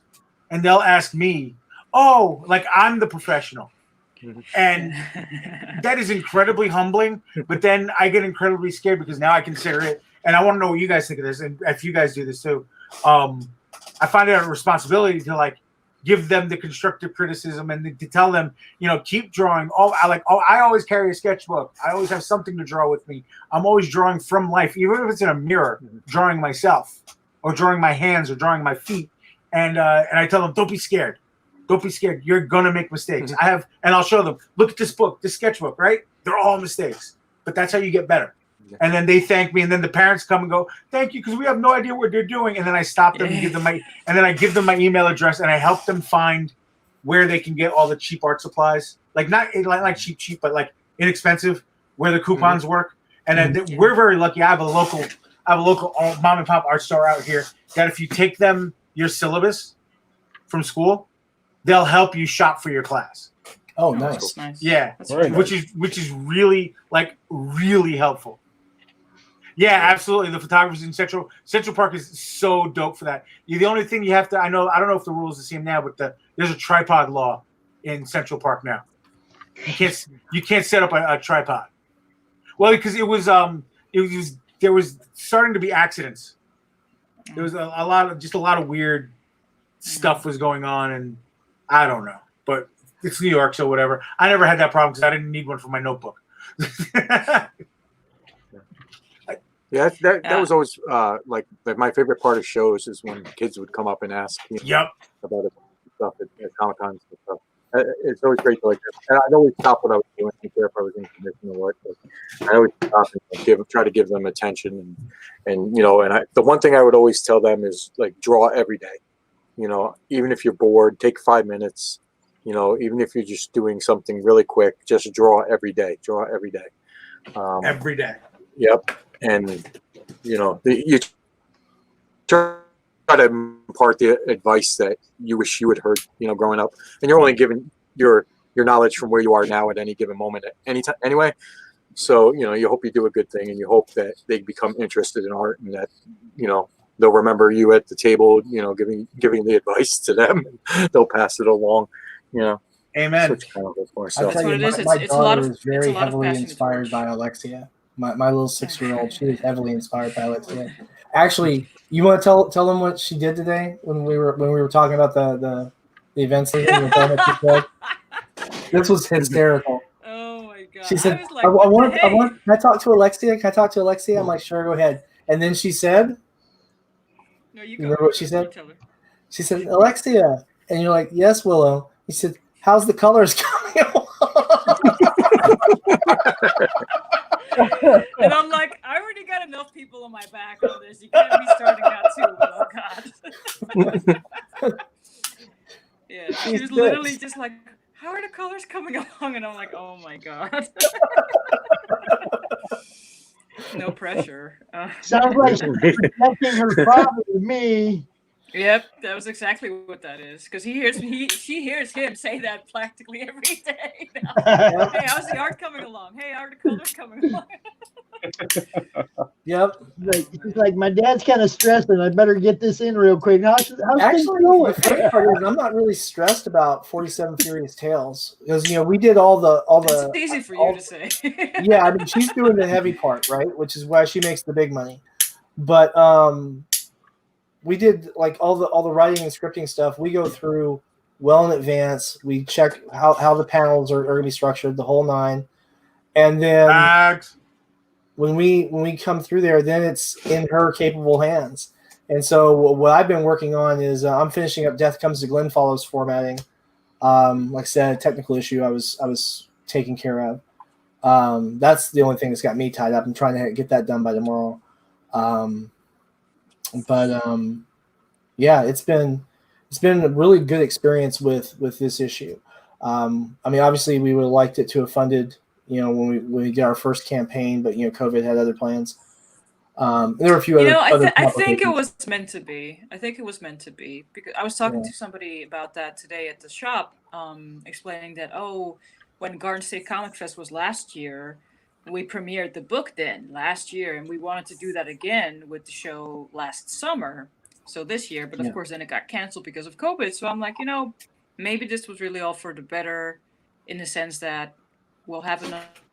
and they'll ask me, oh, like I'm the professional. And that is incredibly humbling. But then I get incredibly scared because now I consider it. And I want to know what you guys think of this. And if you guys do this too, I find it a responsibility to like give them the constructive criticism and to tell them, you know, keep drawing. I always carry a sketchbook. I always have something to draw with me. I'm always drawing from life, even if it's in a mirror, drawing myself or drawing my hands or drawing my feet. And I tell them, don't be scared. Don't be scared. You're going to make mistakes. And I'll show them, look at this book, this sketchbook, right? They're all mistakes, but that's how you get better. And then they thank me, and then the parents come and go, "Thank you," because we have no idea what they're doing. And then I stop them and give them my email address, and I help them find where they can get all the cheap art supplies, like not like cheap, but like inexpensive, where the coupons work. And then we're very lucky. I have I have a local mom and pop art store out here that if you take them your syllabus from school, they'll help you shop for your class. Oh, That's nice. nice. Yeah, That's Very really which is really really helpful. Yeah, absolutely. The photographers in Central Park is so dope for that. The only thing you have to I don't know if the rule is the same now, but there's a tripod law in Central Park now. You can't set up a tripod. Well, because there was starting to be accidents. There was a lot of weird stuff was going on, and I don't know, but it's New York, so whatever. I never had that problem because I didn't need one for my notebook. Yeah, that was always like my favorite part of shows is when kids would come up and ask Yep. about stuff at Comic Cons and stuff. It's always great to and I'd always stop what I was doing, I didn't care if I was in commission or what. But I always stop and try to give them attention, and the one thing I would always tell them is draw every day. Even if you're bored, take 5 minutes. Even if you're just doing something really quick, just draw every day. Draw every day. Every day. Yep. And you try to impart the advice that you wish you had heard, growing up, and you're only given your knowledge from where you are now at any given moment at any time anyway. So you hope you do a good thing, and you hope that they become interested in art, and that they'll remember you at the table, giving the advice to them, and they'll pass it along. Amen. So it's kind of for I'll myself. tell what you, it is. my It's a lot daughter of- is very it's a lot of heavily passion to inspired watch. by Alexia. My little 6-year-old, she is heavily inspired by Alexia. Actually, you want to tell them what she did today when we were talking about the events? This was hysterical. Oh my god! She said, I was like, I what the want, heck? can I talk to Alexia? Can I talk to Alexia? I'm like, sure, go ahead. And then she said, No, you you go. remember what she You said? tell her. She said, Alexia. And you're like, yes, Willow. He said, how's the colors coming along? And I'm like, I already got enough people on my back on this. You can't be starting out too. Oh god. Yeah, she was literally just like, how are the colors coming along? And I'm like, oh my god. No pressure. Sounds like she's protecting her father to me. Yep, that was exactly what that is. Because she hears him say that practically every day now. Hey, how's the art coming along? Hey, how are the colors coming along? Yep. He's like, my dad's kind of stressed, and I better get this in real quick. How's things Actually, going? the funny part is I'm not really stressed about 47 Furious Tales because we did all the It's easy for you to say. yeah, I mean she's doing the heavy part, right? Which is why she makes the big money. But we did all the writing and scripting stuff. We go through well in advance. We check how the panels are going to be structured, the whole 9, and then when we come through there, then it's in her capable hands. And so what I've been working on is I'm finishing up Death Comes to Glen Follows formatting. Like I said, a technical issue I was taking care of. That's the only thing that's got me tied up. I'm trying to get that done by tomorrow. Yeah, it's been a really good experience with this issue. I mean, obviously we would have liked it to have funded, when we did our first campaign, but COVID had other plans. There were a few other. I think it was meant to be. I think it was meant to be because I was talking to somebody about that today at the shop, explaining that when Garden State Comic Fest was last year, we premiered the book then last year, and we wanted to do that again with the show last summer. So this year, but of course then it got canceled because of COVID. So I'm like, maybe this was really all for the better, in the sense that we'll have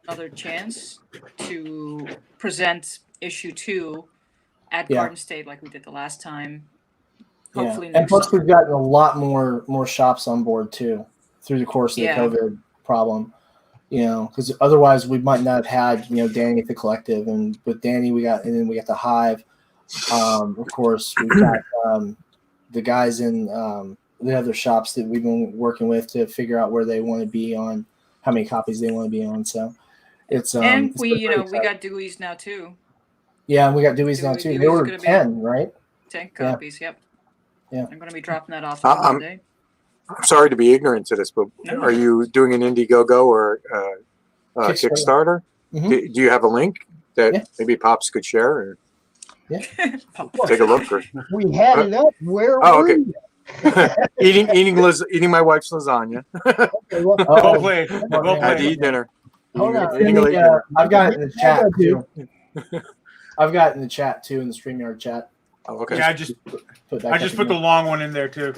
another chance to present issue 2 at Garden State like we did the last time. Hopefully, and plus we've gotten a lot more shops on board too through the course of the COVID problem. Because otherwise we might not have had Danny at the Collective, and with Danny we got the Hive. Of course we've got the guys in the other shops that we've been working with to figure out where they want to be on, how many copies they want to be on. So it's and it's we got Dewey's now too. Yeah, we got Dewey's now too. They were 10, right? 10 copies. Yep. Yeah. I'm going to be dropping that off on Monday. I'm sorry to be ignorant to this, but are you doing an Indiegogo or Kickstarter? Mm-hmm. Do you have a link that maybe Pops could share? Or? Take a look. Or, We had it up. Where Oh, were okay. you? eating my wife's lasagna. Okay, well, Well Oh, played. Well I had to played. eat dinner. Hold Eating- on. eating a late dinner. I've got it in the chat dude. too. I've got it in the chat too, in the StreamYard chat. Oh, okay. Yeah, I just Put put the long one in there too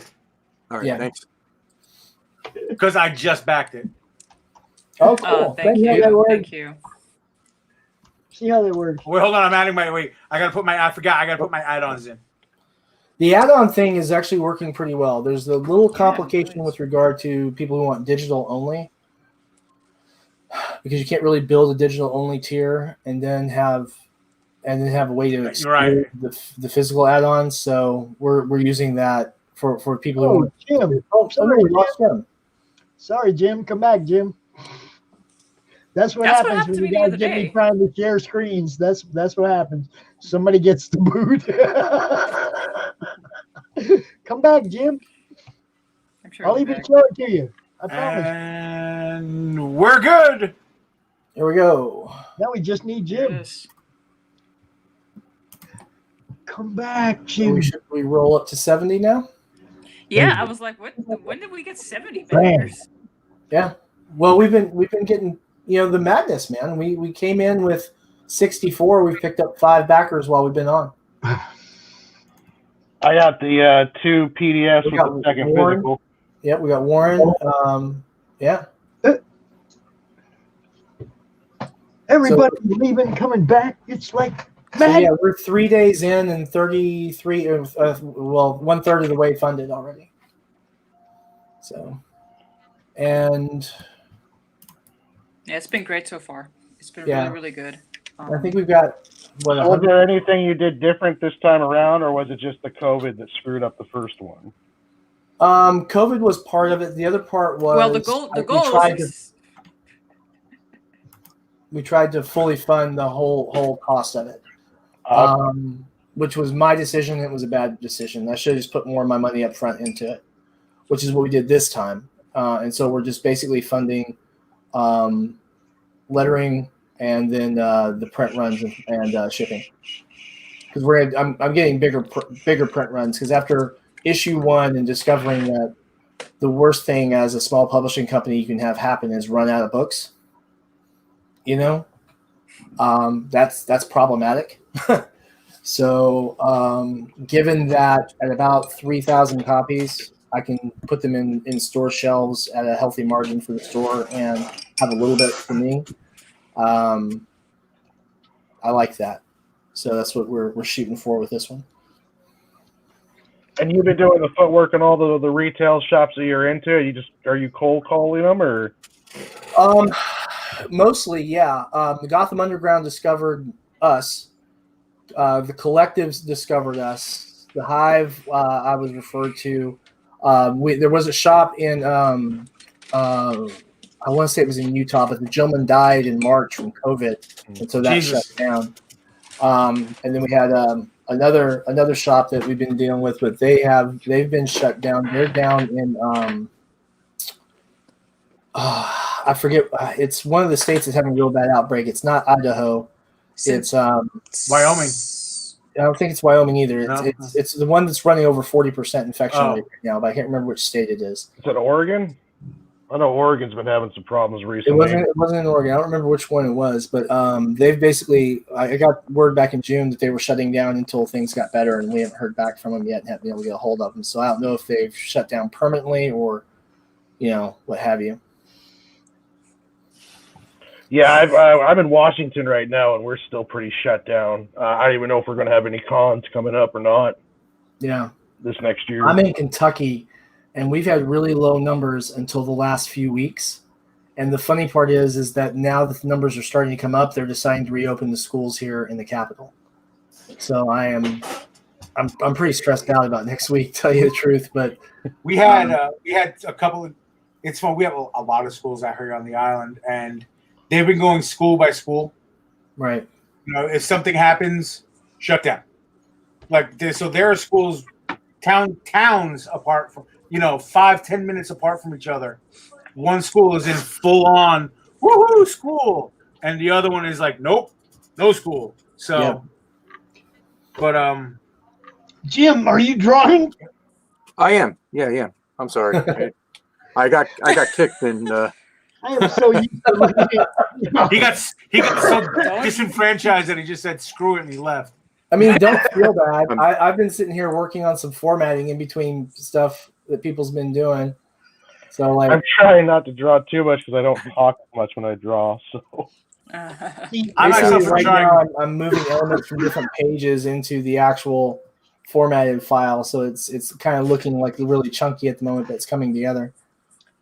All right. yeah. Thanks. because I just backed it. Oh, cool. Thank Yeah, that you. works. Thank you. See how that works. Wait, hold on. I'm adding my wait. I forgot. I gotta put my add-ons in. The add-on thing is actually working pretty well. There's a little complication nice. with regard to people who want digital only, because you can't really build a digital only tier and then have a way to You're exclude right. the physical add-ons. So we're using that for people who Oh, want. Jim. Oh, Sorry, we lost Jim. Sorry, Jim. Come back, Jim. That's what That's what happens happened when to me you the guys other get me day. trying to share screens. That's what happens. Somebody gets the boot. Come back, Jim. I'm sure I'll it'll be even back. show it to you. I promise. And we're good. Here we go. Now we just need There it Jim. is. Come back, So Jim. we roll up to 70 now? Yeah, I was like, what? When did we get 70 Man. backers? Yeah. Well, we've been getting, the madness, man. We came in with 64. We've picked up 5 backers while we've been on. I got the 2 PDFs We with got the second Warren. physical. Yeah, we got Warren. Yeah. Everybody leaving, coming back. It's like So mad. yeah, we're 3 days in and 33, 1/3 of the way funded already. So, and Yeah, it's been great so far. It's been Yeah. really, really good. I think we've got what Was 100. there anything you did different this time around, or was it just the COVID that screwed up the first one? COVID was part of it. The other part was Well, the goal we tried to fully fund the whole cost of it. Which was my decision. It was a bad decision. I should have just put more of my money up front into it, which is what we did this time. And so we're just basically funding lettering and then the print runs and shipping. Because I'm getting bigger print runs because after issue 1 and discovering that the worst thing as a small publishing company you can have happen is run out of books. That's problematic. So, given that at about 3,000 copies, I can put them in store shelves at a healthy margin for the store and have a little bit for me. I like that. So that's what we're shooting for with this one. And you've been doing the footwork and all the retail shops that you're into. Are you cold calling them, or? Mostly, yeah. The Gotham Underground discovered us. The collectives discovered us. The Hive, I was referred to. There was a shop in, I want to say it was in Utah, but the gentleman died in March from COVID, and so that Jesus. shut down. And then we had another shop that we've been dealing with, but they've been shut down. They're down in I forget. It's one of the states that's having a real bad outbreak. It's not Idaho. It's Wyoming. I don't think it's Wyoming either. No? It's the one that's running over 40% infection Oh. rate right now, but I can't remember which state it is. Is it Oregon? I know Oregon's been having some problems recently. It wasn't in Oregon. I don't remember which one it was, but they've basically. I got word back in June that they were shutting down until things got better, and we haven't heard back from them yet and haven't been able to get a hold of them. So I don't know if they've shut down permanently or, what have you. Yeah, I'm in Washington right now, and we're still pretty shut down. I don't even know if we're going to have any cons coming up or not Yeah. this next year. I'm in Kentucky, and we've had really low numbers until the last few weeks. And the funny part is that now that the numbers are starting to come up, they're deciding to reopen the schools here in the capital. So I'm pretty stressed out about next week, to tell you the truth. But We had a couple of. It's fun. We have a lot of schools out here on the island, and they've been going school by school. right, If something happens, shut down. So there are schools, towns apart from 5-10 minutes apart from each other. One school is in full on woohoo school, and the other one is like nope, no school. So But Jim, are you drawing? I am. Yeah. I'm sorry. I got kicked and I am so used to looking at he got so disenfranchised that he just said screw it and he left. I mean, don't feel bad. I've been sitting here working on some formatting in between stuff that people's been doing. So like, I'm trying not to draw too much because I don't talk much when I draw. So I'm basically actually right trying. now I'm moving elements from different pages into the actual formatted file, so it's kind of looking like really chunky at the moment, but it's coming together.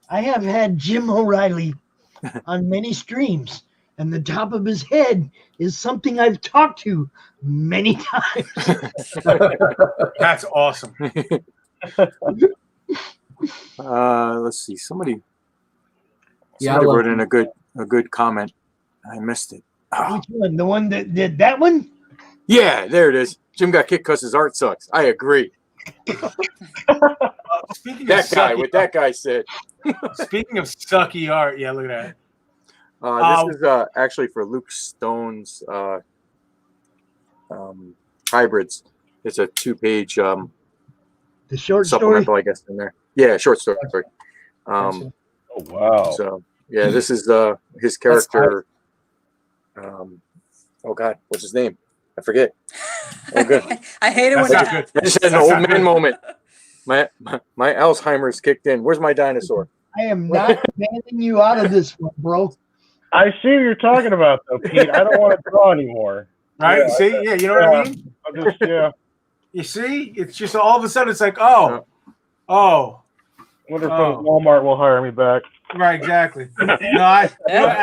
I have had Jim O'Reilly on many streams, and the top of his head is something I've talked to many times. That's awesome. let's see. Somebody Yeah, I wrote love in a good comment. I missed it. Oh, Which one? The one that did that one? yeah, there it is. Jim got kicked because his art sucks. I agree. Speaking That of guy, sucky, what that guy said. speaking of sucky art, yeah, look at This is actually for Luke Stone's hybrids. It's a 2-page The short story. supplemental, I guess, in there. Yeah, short story. Gotcha. oh wow. So yeah, this is his character. Oh God, what's his name? I forget. Oh, good. I hate it when That's that not good. happens. I just had an That's old not man good. moment. My Alzheimer's kicked in. Where's my dinosaur? I am not banning you out of this one, bro. I see what you're talking about though, Pete. I don't want to draw anymore. Right? Yeah, See? Yeah, you know what I mean? I'm just You see? It's just all of a sudden it's like, oh. Wonder if Oh. Walmart will hire me back. Right, exactly. No, out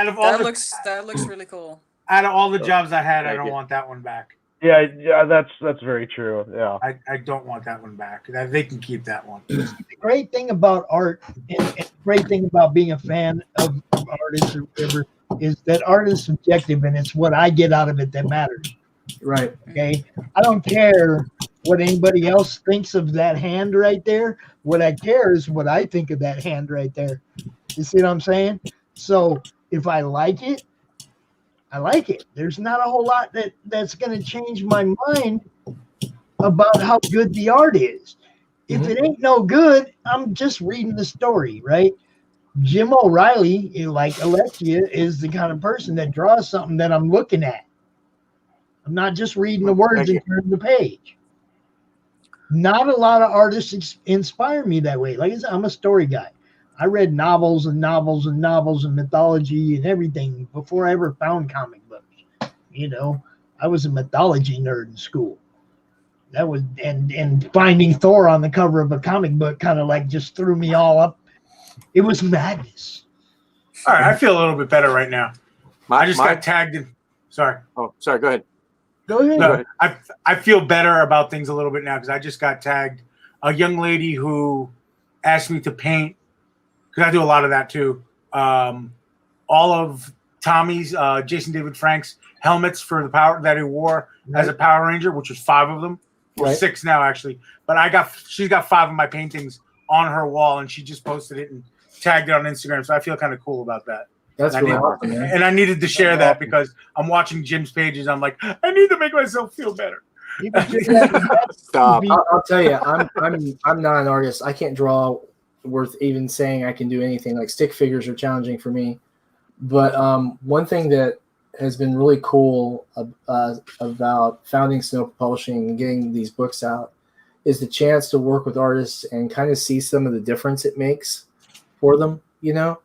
of all That the looks really cool. out of all the jobs I had, I Thank don't you. want that one back. Yeah, that's very true. Yeah. I don't want that one back. They can keep that one. The great thing about art and the great thing about being a fan of artists or whatever is that art is subjective and it's what I get out of it that matters. Right. Okay. I don't care what anybody else thinks of that hand right there. What I care is what I think of that hand right there. You see what I'm saying? So if I like it, I like it. There's not a whole lot that's going to change my mind about how good the art is. If it ain't no good, I'm just reading the story, right? Jim O'Reilly, like Alexia, is the kind of person that draws something that I'm looking at. I'm not just reading the words and turning the page. Not a lot of artists inspire me that way. Like I said, I'm a story guy. I read novels and novels and novels and mythology and everything before I ever found comic books. You know, I was a mythology nerd in school. That was and finding Thor on the cover of a comic book kind of like just threw me all up. It was madness. All right, I feel a little bit better right now. I just got tagged in. Sorry. Oh, sorry. Go ahead. Go ahead. No, I feel better about things a little bit now because I just got tagged. A young lady who asked me to paint, because I do a lot of that too. All of Tommy's, Jason David Frank's helmets for the power that he wore as a Power Ranger, which was 5 of them, or 6 now actually. But she's got 5 of my paintings on her wall, and she just posted it and tagged it on Instagram. So I feel kind of cool about that. That's really awesome, man. And I needed to share that because I'm watching Jim's pages. I'm like, I need to make myself feel better. Stop. I'll tell you, I'm not an artist. I can't draw worth even saying I can do anything. Like stick figures are challenging for me. But one thing that has been really cool about founding Snow Publishing and getting these books out is the chance to work with artists and kind of see some of the difference it makes for them, you know?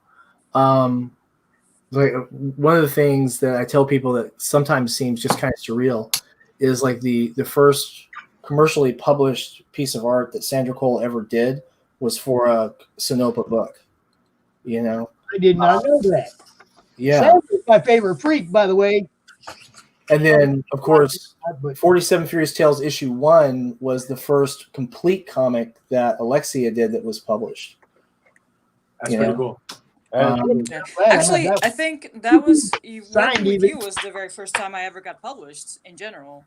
Like one of the things that I tell people that sometimes seems just kind of surreal is like the first commercially published piece of art that Sandra Cole ever did was for a Sinopa book, you know? I did not know that. Yeah. Sandra's my favorite freak, by the way. And then, of course, 47 Furious Tales issue 1 was the first complete comic that Alexia did that was published. That's pretty cool. Actually, I think that was working with even. you was the very first time I ever got published in general.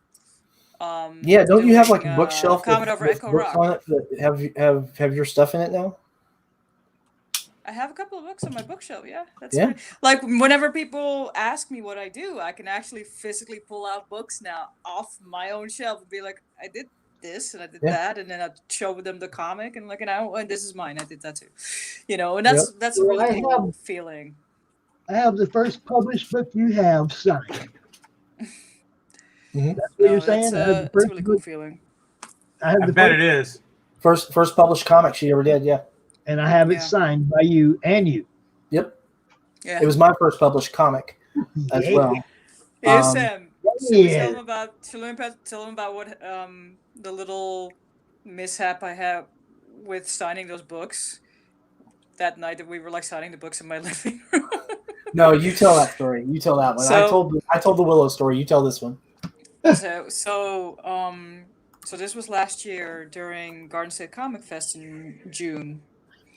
Yeah, don't you have like a doing, bookshelf Comet over with Echo books Rock. on it that have your stuff in it now? I have a couple of books on my bookshelf. Yeah, that's Yeah. great. Like whenever people ask me what I do, I can actually physically pull out books now off my own shelf and be like, I did this and I did Yeah. that, and then I show them the comic and like, and this is mine. I did that too. And that's a Well, really I cool have- feeling. I have the first published book you have signed. Mhm. That's what you're That's saying? I have the it's a first really cool book- feeling. I have I the bet first, it is. First published comic she ever did. Yeah. and I have it Yeah. signed by you and you. Yep. Yeah. It was my first published comic as Yeah. well. Hey, Um, Sam. Should we Yeah. tell them about what the little mishap I had with signing those books that night that we were like signing the books in my living room? No, you tell that story. You tell that one. So- I told the Willow story. You tell this one. So this was last year during Garden State Comic Fest in June.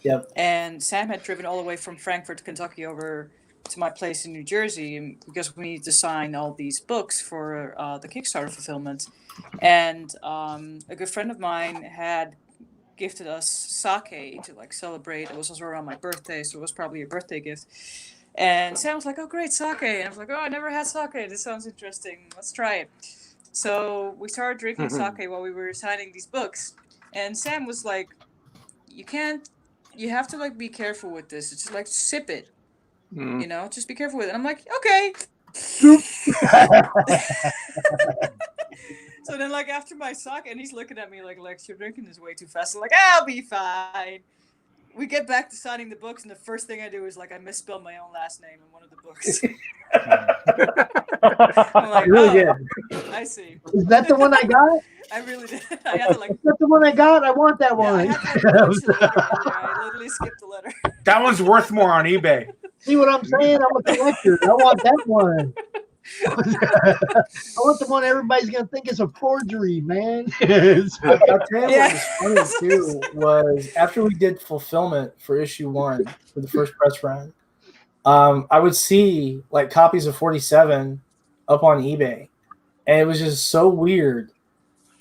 Yep. And Sam had driven all the way from Frankfurt, Kentucky over to my place in New Jersey because we needed to sign all these books for the Kickstarter fulfillment. And a good friend of mine had gifted us sake to like celebrate. It was also around my birthday, so it was probably a birthday gift. And Sam was like, "Oh, great, sake." And I was like, "Oh, I never had sake. This sounds interesting. Let's try it." So we started drinking sake while we were signing these books. And Sam was like, you have to like be careful with this. It's just like sip it, just be careful with it. And I'm like, okay. So then like after my sake, and he's looking at me like, Lex, you're drinking this way too fast. I'm like, I'll be fine. We get back to signing the books, and the first thing I do is like I misspelled my own last name in one of the books. I'm like, You really oh, did. I see. Is that the one I got? I really did. I had to like Is that the one I got? I want that Yeah, I one. had to like punch the letter in there. I literally skipped the letter. That one's worth more on eBay. See what I'm saying? I'm a collector. I want that one. I want the one everybody's gonna think is a forgery, man. I'll tell you Yeah. what was funny too was after we did fulfillment for issue 1 for the first press run, I would see like copies of 47 up on eBay, and it was just so weird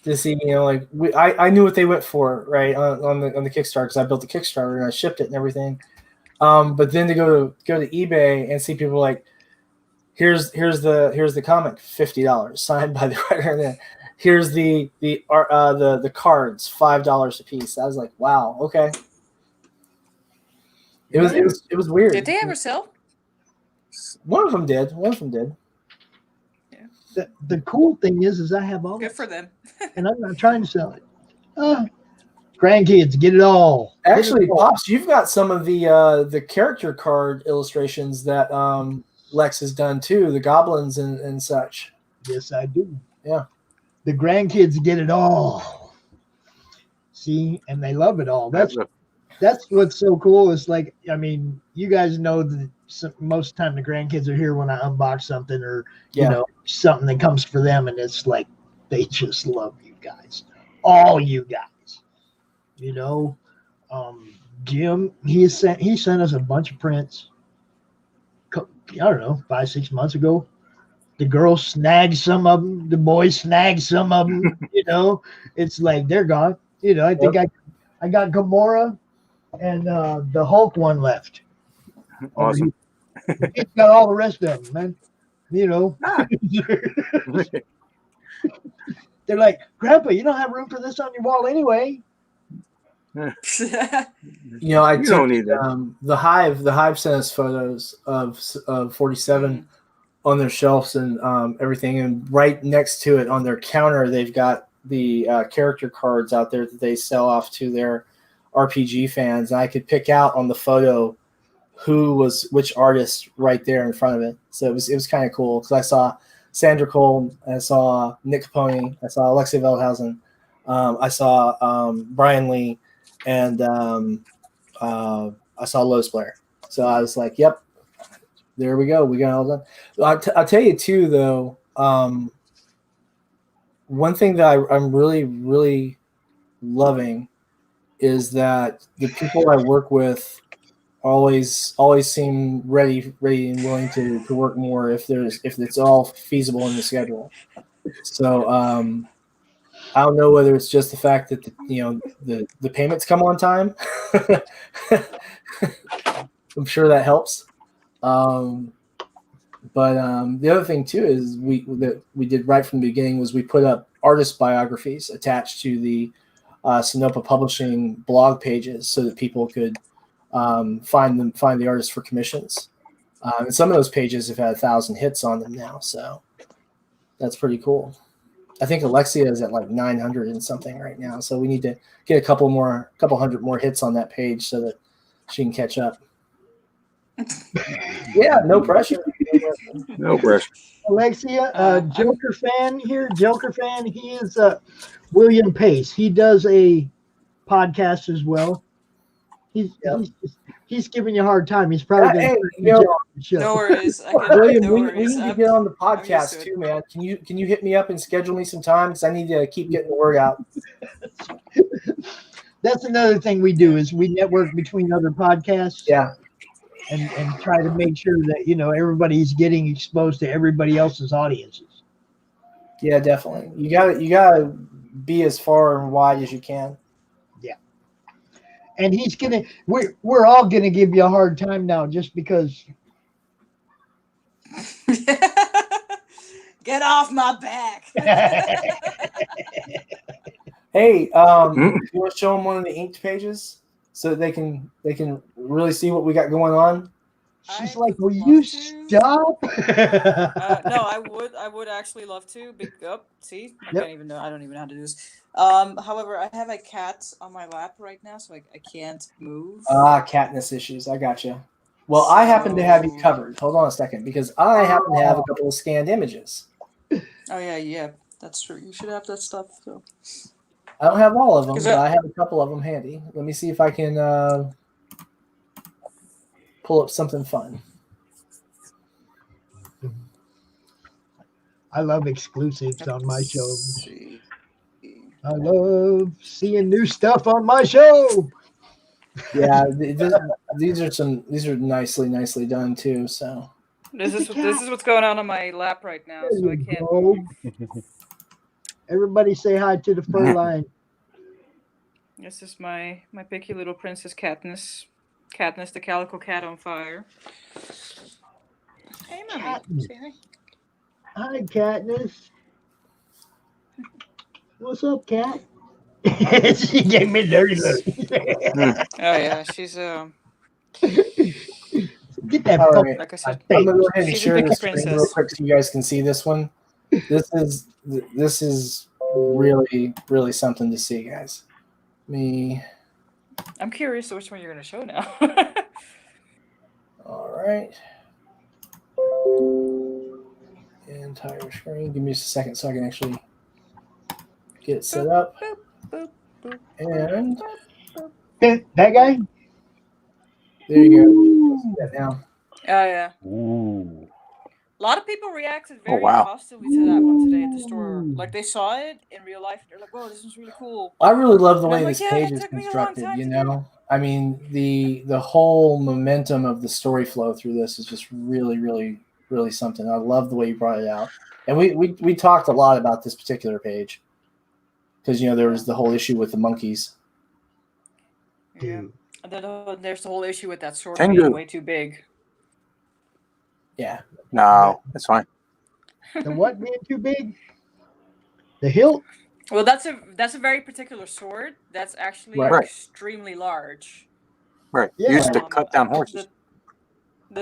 to see. Like I knew what they went for, right, on the Kickstarter because I built the Kickstarter and I shipped it and everything. But then to go to eBay and see people like, here's the comic, $50 signed by the writer, and then here's the cards, $5 a piece. I was like, wow, okay. It was weird. Did they ever sell? One of them did. The cool thing is I have all Good that, for them. and I'm not trying to sell it. Grandkids, get it all. Get it Actually, all. Pops, you've got some of the character card illustrations that Lex has done too, the goblins and such. Yes, I do. Yeah. The grandkids get it all. See, and they love it all. That's what's so cool. It's like, I mean, you guys know that most of the time the grandkids are here when I unbox something or, something that comes for them. And it's like, they just love you guys. All you guys. Jim, he sent us a bunch of prints. I don't know, 5-6 months ago. The girls snagged some of them. The boys snagged some of them. It's like they're gone. I think I got Gamora and the Hulk one left. Awesome. He's got all the rest of them, man. They're like, Grandpa, you don't have room for this on your wall anyway. I You don't need that. The Hive sent us photos of 47 on their shelves and everything, and right next to it on their counter they've got the character cards out there that they sell off to their RPG fans, and I could pick out on the photo who was which artist right there in front of it. So it was kind of cool because I saw Sandra Cole, I saw Nick Capone, I saw Alexei Veldhausen, I saw Brian Lee, and I saw Lois Blair. So I was like, yep, there we go. We got all done. I'll tell you too, though, one thing that I'm really, really loving is that the people I work with always seem ready and willing to work more if it's all feasible in the schedule. So I don't know whether it's just the fact that the payments come on time. I'm sure that helps. But the other thing too is we did right from the beginning was we put up artist biographies attached to the Sonoma Publishing blog pages so that people could find the artists for commissions. And some of those pages have had 1,000 hits on them now, so that's pretty cool. I think Alexia is at like 900 and something right now, so we need to get a couple hundred more hits on that page so that she can catch up. Yeah, no pressure. No pressure. Alexia, Joker fan here. Joker fan. He is William Pace. He does a podcast as well. He's giving you a hard time. He's probably going to No worries. William, no we worries. need to get on the podcast too, man. Can you hit me up and schedule me some time because I need to keep getting the word out. That's another thing we do is we network between other podcasts. Yeah. And try to make sure that everybody's getting exposed to everybody else's audiences. Yeah, definitely. You gotta be as far and wide as you can. Yeah. And we're all gonna give you a hard time now just because. Get off my back. Hey, you want to show them one of the inked pages so that they can really see what we got going on? She's like, "Will you stop?" No, I would actually love to. Big up. See, I don't even know how to do this. However, I have a cat on my lap right now, so I can't move. Katniss issues. I gotcha. Well, I happen to have you covered. Hold on a second, because I happen to have a couple of scanned images. Oh yeah, that's true. You should have that stuff. So. I don't have all of them, but I have a couple of them handy. Let me see if I can pull up something fun. I love exclusives on my show. I love seeing new stuff on my show. Yeah, these are nicely done too. So this is what's going on my lap right now, so I can't. Everybody say hi to the fur line. This is my picky little princess Katniss. Katniss, the calico cat on fire. Hey, mommy. Say hi. Hi, Katniss. What's up, cat? She gave me a dirty look. Oh yeah, she's Get that. All right. Like I said, I'm gonna go ahead and she's a share picky this screen princess. real quick so you guys can see this one. This is really something to see, guys. I'm curious which one you're going to show now. All right. Entire screen. Give me just a second so I can actually get it set up. And that guy. There you go. See that now. Oh yeah. Ooh. A lot of people reacted very wow. positively to that one today at the store. Like they saw it in real life. They're like, "Whoa, this is really cool." I really love the And I'm way like, this yeah, page it is took me a long constructed. time You to know, I mean the whole momentum of the story flow through this is just really something. I love the way you brought it out, and we talked a lot about this particular page because there was the whole issue with the monkeys. Yeah. And then there's the whole issue with that sword Tengu. being way too big. Yeah. No, that's fine. The what being too big? The hilt? Well, that's a very particular sword. That's actually Right. extremely large. Right. Yeah. Used to cut down horses.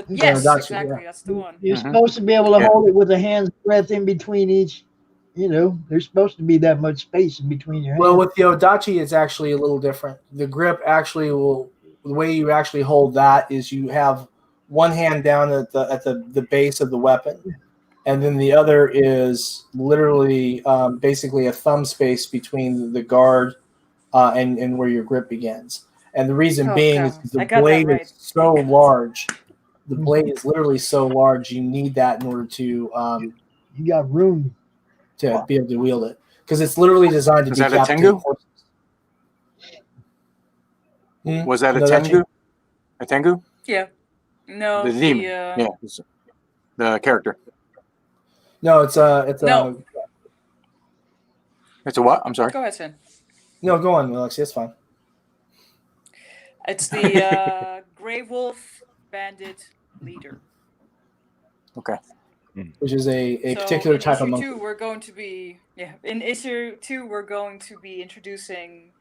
Yes, Dachi, exactly. yeah. That's the one. You're Mhm. supposed to be able to Yeah. hold it with a hand's breadth in between each. There's supposed to be that much space in between your hands. Well, with the Odachi, it's actually a little different. The grip actually the way you actually hold that is you have one hand down at the base of the weapon, and then the other is literally basically a thumb space between the guard and where your grip begins. And the reason being is 'cause I the got that blade right. is so large. The blade is literally so large. You need that in order to You got room. be able to wield it because it's literally designed to Was that a decapitate Tengu? horses. Hmm? Was that a No, that's Tengu? A Tengu? Yeah. No. The demon. Yeah. it's the character. No, it's No. It's a what? I'm sorry. Go ahead, Sam. No, go on, Alexi. That's fine. It's the Grey Wolf Bandit leader. Okay. Which is a So particular in type of issue monkey. 2, we're going to be in issue 2 we're going to be introducing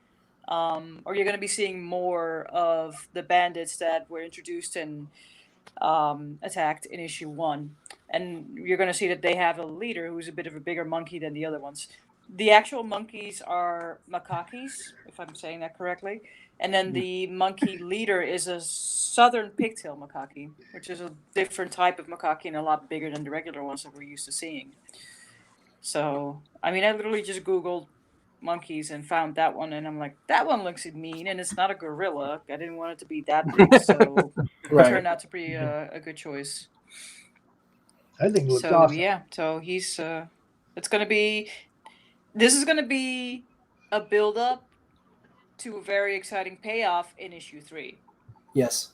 or you're going to be seeing more of the bandits that were introduced and attacked in issue 1, and you're going to see that they have a leader who's a bit of a bigger monkey than the other ones. The actual monkeys are makakis, if I'm saying that correctly, and then the monkey leader is a southern pigtail macaque, which is a different type of macaque and a lot bigger than the regular ones that we're used to seeing. So, I mean, I literally just Googled monkeys and found that one, and I'm like, that one looks mean, and it's not a gorilla. I didn't want it to be that big, so it turned out to be a good choice. I think it looks So awesome. yeah, so he's it's gonna be. This is gonna be a build up to a very exciting payoff in issue 3. Yes.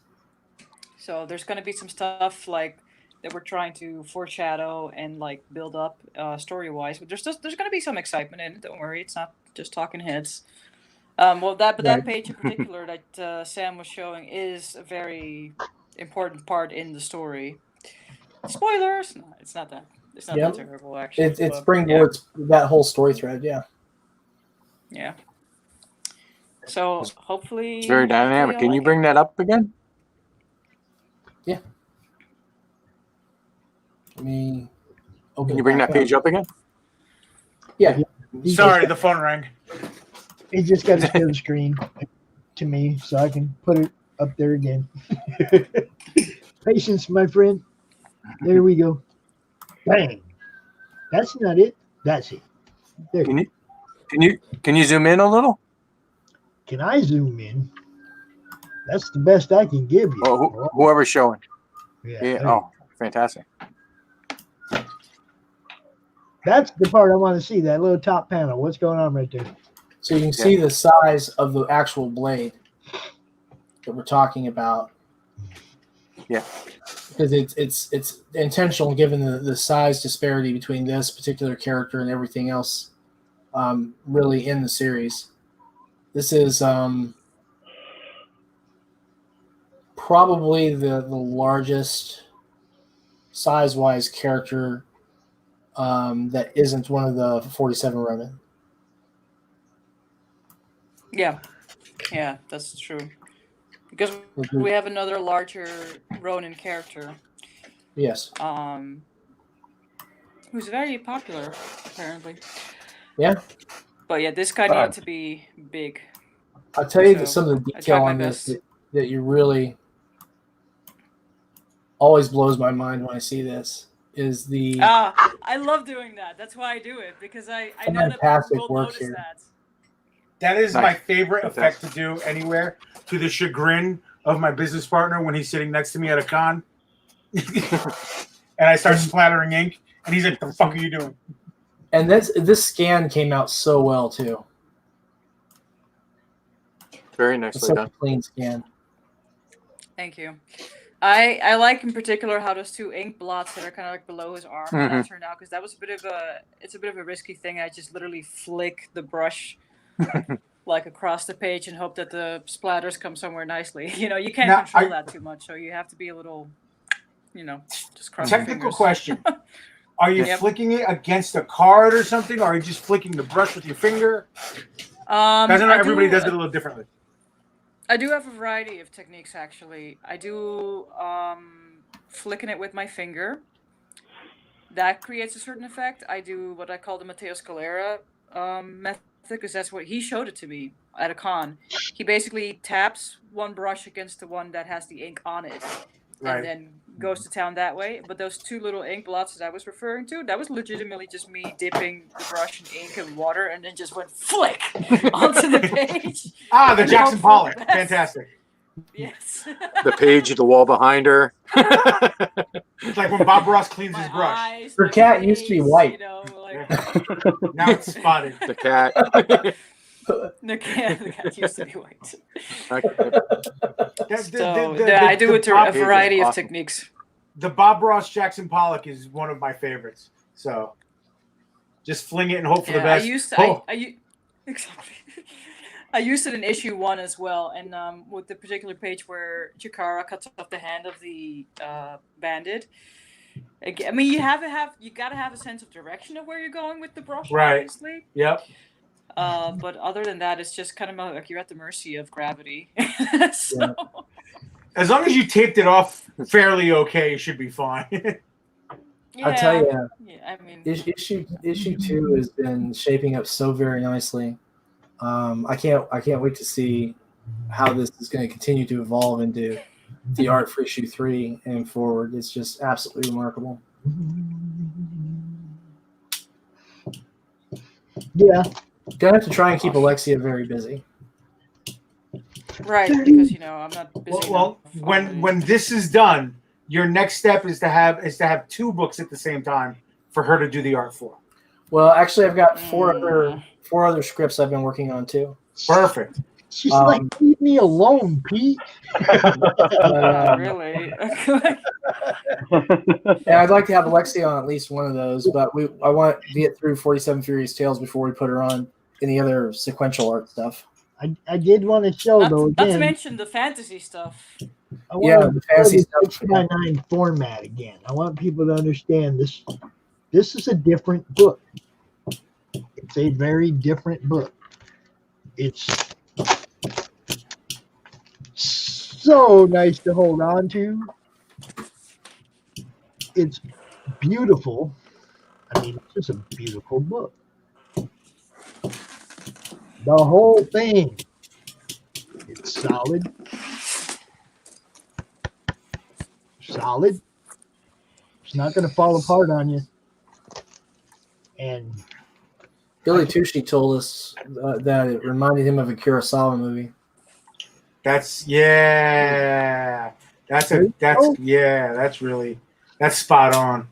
So there's going to be some stuff like that we're trying to foreshadow and like build up story wise, but there's going to be some excitement in it. Don't worry, it's not just talking heads. That page in particular that Sam was showing is a very important part in the story. Spoilers? No, it's not that. It's not that terrible actually. It springboards that whole story thread. Yeah. Yeah. So hopefully It's very dynamic. Can you bring that up again? Yeah. Can you bring that page up again? Yeah. Sorry, the phone rang. He just got to share the screen to me so I can put it up there again. Patience, my friend. There we go. Bang. That's not it. That's it. There. Can you zoom in a little? Can I zoom in? That's the best I can give you. Well, whoever's showing. Yeah. Oh, fantastic. That's the part I want to see, that little top panel. What's going on right there? So you can see the size of the actual blade that we're talking about. Yeah. Because it's intentional given the size disparity between this particular character and everything else really in the series. This is probably the largest size-wise character that isn't one of the 47 Ronin. Yeah, that's true. Because we have another larger Ronin character. Yes. Who's very popular, apparently. Yeah. But yeah, this guy needed to be big. I'll tell you that some of the detail on best. this that you really always blows my mind when I see this is the I love doing that. That's why I do it, because I know that fantastic people will work notice here. that. That is Nice. my favorite effect to do anywhere, to the chagrin of my business partner when he's sitting next to me at a con. And I start splattering ink, and he's like, "The fuck are you doing?" And this scan came out so well too. Very It's nicely such done. a clean scan. Thank you. I like in particular how those two ink blots that are kind of like below his arm how that turned out, because that was a bit of a risky thing. I just literally flick the brush like across the page and hope that the splatters come somewhere nicely. You know, you can't Now, control that too much, so you have to be a little, just cross your Technical fingers. question: are you Yep. flicking it against a card or something, or are you just flicking the brush with your finger? Because everybody does it a little differently. I do have a variety of techniques, actually. I do flicking it with my finger. That creates a certain effect. I do what I call the Matteo Scalera method, because that's what he showed it to me at a con. He basically taps one brush against the one that has the ink on it, Right. and then goes to town that way. But those two little ink blots that I was referring to, that was legitimately just me dipping the brush in ink and water, and then just went flick onto the page. Ah, the And Jackson hope for Pollock, the best. fantastic. Yes. The page, the wall behind her. It's like when Bob Ross cleans his My brush. eyes, Her my cat used to be face, white. Now it's spotted. The cat. The cat used to be white. The- So I do it to Bob- a variety of awesome. techniques. The Bob Ross Jackson Pollock is one of my favorites. So Just fling it and hope for the Yeah, best. Exactly. I used it in issue 1 as well, and with the particular page where Chikara cuts off the hand of the bandit. I mean, you gotta have a sense of direction of where you're going with the brush, Right. obviously. Yep. But other than that, it's just kind of like you're at the mercy of gravity. So, As long as you taped it off fairly okay, you should be fine. I'll tell you, yeah, I mean, issue 2 has been shaping up so very nicely. I can't wait to see how this is going to continue to evolve into the art for issue 3 and forward. It's just absolutely remarkable. Yeah. Gonna have to try and keep Alexia very busy. right, because I'm not busy. Well, enough. when this is done, your next step is to have 2 books at the same time for her to do the art for. Well, actually, I've got four other scripts I've been working on too. Perfect. She's like, leave me alone, Pete. Really? Yeah, I'd like to have Alexia on at least one of those, but I want to get through 47 Furious Tales before we put her on any other sequential art stuff. I did want to show though. Not to Again, mention the fantasy stuff. I want the fantasy stuff. 6x9 format again. I want people to understand this. This is a different book. It's a very different book. It's so nice to hold on to. It's beautiful. I mean, it's just a beautiful book. The whole thing. It's solid. Solid. It's not going to fall apart on you. And Billy Tucci told us that it reminded him of a Kurosawa movie. That's spot on.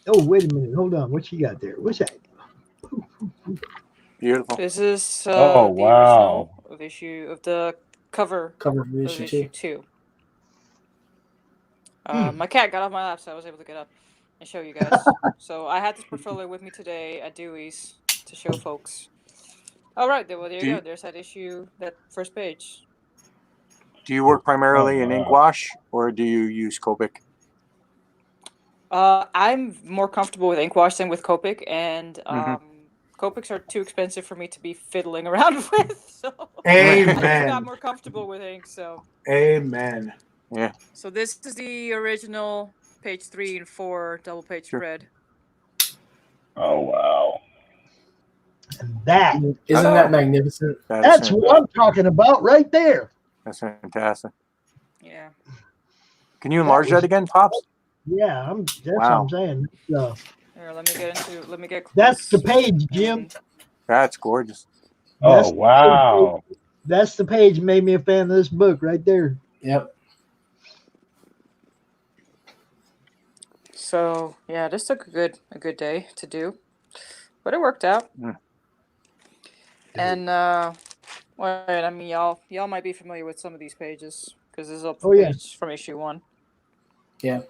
oh, wait a minute, hold on. What you got there? What's that? Beautiful. This is Oh, the wow. original of the cover Cover for of issue issue 2. 2. My cat got off my lap, so I was able to get up and show you guys. So I had this portfolio with me today at Dewey's to show folks. All right, well, there you go. There's that issue, that first page. Do you work primarily in ink wash or do you use Copic? I'm more comfortable with ink wash than with Copic, and Copics are too expensive for me to be fiddling around with. So I just got more comfortable with ink. So amen. Yeah. So this is the original page 3 and 4 double page spread. Oh wow! And that Isn't that magnificent? that's what I'm talking about right there. That's fantastic. Yeah. Can you enlarge that again, Pops? Yeah, that's what I'm saying. Here, let me get close. That's the page, Jim. That's gorgeous. Oh wow! That's the page made me a fan of this book right there. Yep. So yeah, this took a good day to do, but it worked out. And I mean, y'all might be familiar with some of these pages because this is up from issue 1. Yeah.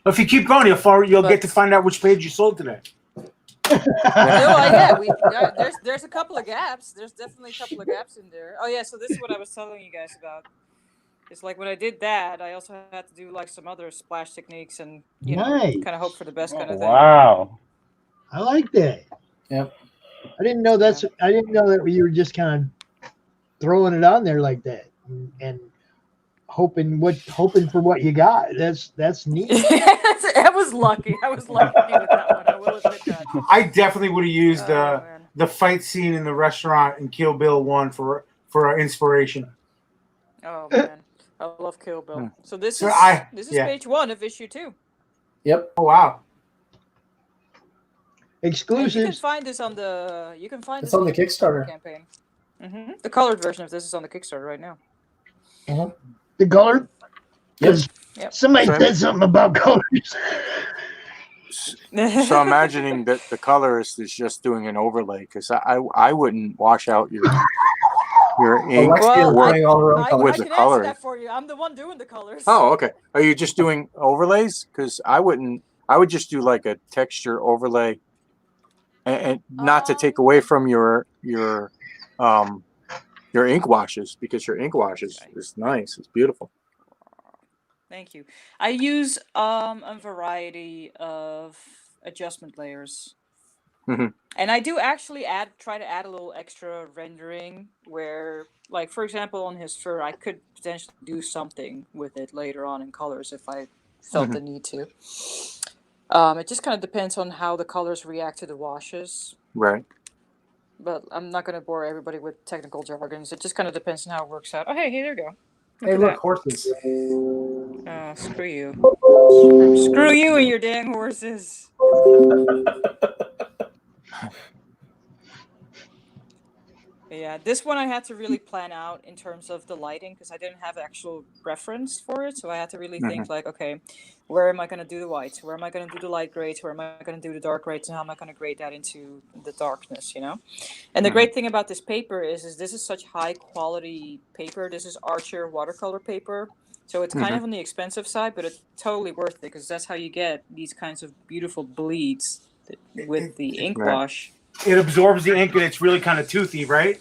If you keep going, you'll get to find out which page you sold today. There's a couple of gaps. There's definitely a couple of gaps in there. Oh yeah, so this is what I was telling you guys about. It's like when I did that, I also had to do like some other splash techniques and kind of hope for the best kind of thing. Wow! I like that. Yep. I didn't know that you were just kind of throwing it on there like that and hoping for what you got. That's neat. I was lucky. with that one. I will admit that. I definitely would have used the fight scene in the restaurant in Kill Bill 1 for inspiration. Oh man, I love Kill Bill. So this is page 1 of issue 2. Yep. Oh wow. Exclusives. You can find this on the. It's on the Kickstarter campaign. The colored version of this is on the Kickstarter right now. The color. Yep. Somebody said something about colors. So imagining that the colorist is just doing an overlay, because I wouldn't wash out your ink with the color. That for you. I'm the one doing the colors. Oh, okay. Are you just doing overlays? Because I would just do like a texture overlay and not to take away from your ink washes, because your ink washes is nice. It's beautiful. Thank you. I use a variety of adjustment layers. Mhm. And I do actually try to add a little extra rendering where, like, for example, on his fur, I could potentially do something with it later on in colors if I felt the need to. It just kind of depends on how the colors react to the washes. Right. But I'm not going to bore everybody with technical jargons. It just kind of depends on how it works out. Oh, hey, there you go. Hey, at look, that. horses. Oh, screw you. Screw you and your dang horses. Yeah, this one I had to really plan out in terms of the lighting because I didn't have actual reference for it. So I had to really think like, okay, where am I going to do the whites? Where am I going to do the light grades? Where am I going to do the dark grades? And how am I going to grade that into the darkness, you know? And the great thing about this paper is this is such high quality paper. This is Archer watercolor paper. So it's kind of on the expensive side, but it's totally worth it because that's how you get these kinds of beautiful bleeds with the ink wash. It absorbs the ink and it's really kind of toothy, right?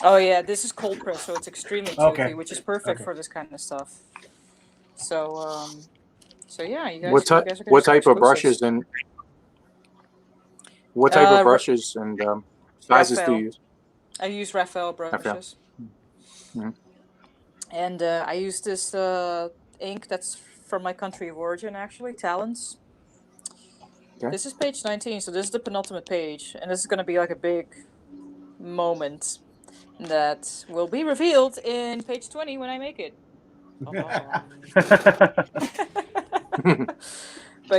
Oh yeah, this is cold press, so it's extremely toothy, which is perfect for this kind of stuff. So, so yeah, you guys. What type of brushes and sizes do you use? I use Raphael brushes. And I use this ink that's from my country of origin, actually, Talons. Okay. This is page 19, so this is the penultimate page, and this is going to be like a big moment that will be revealed in page 20 when I make it. But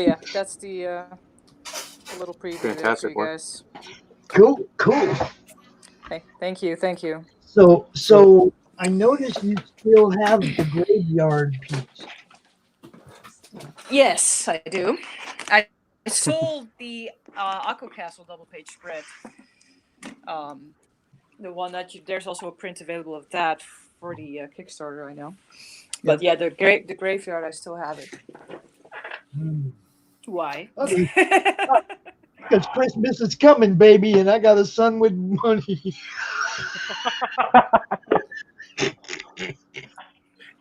yeah, that's the little preview there for you guys. Cool. Okay, thank you. So I noticed you still have the graveyard piece. Yes, I do. I sold the Akko Castle double page spread. The one that there's also a print available of that for the Kickstarter, I know. But yeah, the graveyard, I still have it. Why? Because Christmas is coming, baby, and I got a son with money.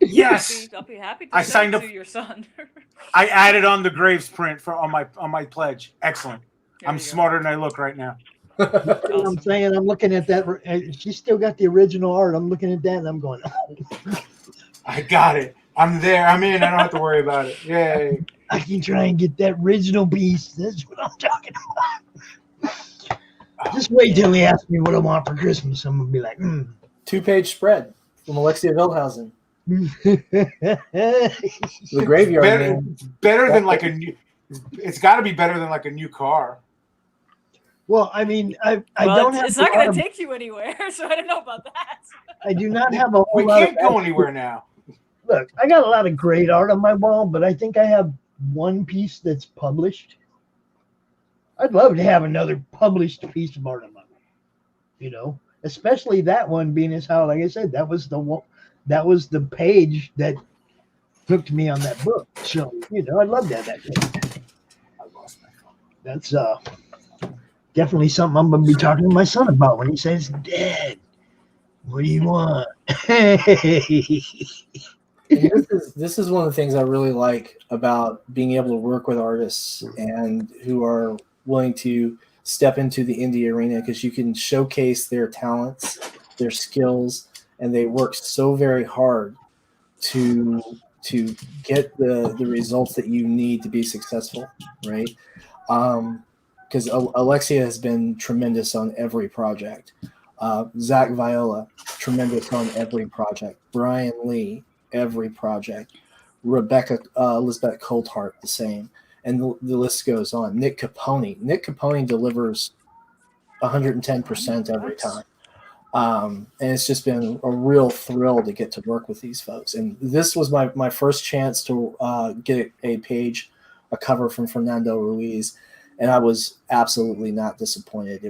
Yes, I'll be happy to send it to your son. I added on the Graves print on my pledge. Excellent. I'm smarter than I look right now. Awesome. I'm saying, I'm looking at that. She's still got the original art. I'm looking at that, and I'm going, oh. I got it. I'm there. I'm in. I don't have to worry about it. Yay. I can try and get that original piece. That's what I'm talking about. Just wait till he asks me what I want for Christmas. I'm going to be like, 2-page spread from Alexia Wildhausen. The graveyard. Better than like a new. It's got to be better than like a new car. Well, I mean, I don't have. It's not going to take you anywhere, so I don't know about that. I do not have a whole lot. We can't go anywhere now. Look, I got a lot of great art on my wall, but I think I have one piece that's published. I'd love to have another published piece of art on my wall. You know, especially that one being as how, like I said, that was the page that hooked me on that book. So, you know, I'd love to have that page. I lost my phone. That's definitely something I'm going to be talking to my son about when he says, Dad, what do you want? This is one of the things I really like about being able to work with artists and who are willing to step into the indie arena, because you can showcase their talents, their skills, and they work so very hard to get the results that you need to be successful, right? Because Alexia has been tremendous on every project. Zach Viola, tremendous on every project. Brian Lee, every project. Rebecca Elizabeth Coulthart, the same. And the list goes on. Nick Capone delivers 110% every time. And it's just been a real thrill to get to work with these folks. And this was my first chance to get a cover from Fernando Ruiz. And I was absolutely not disappointed.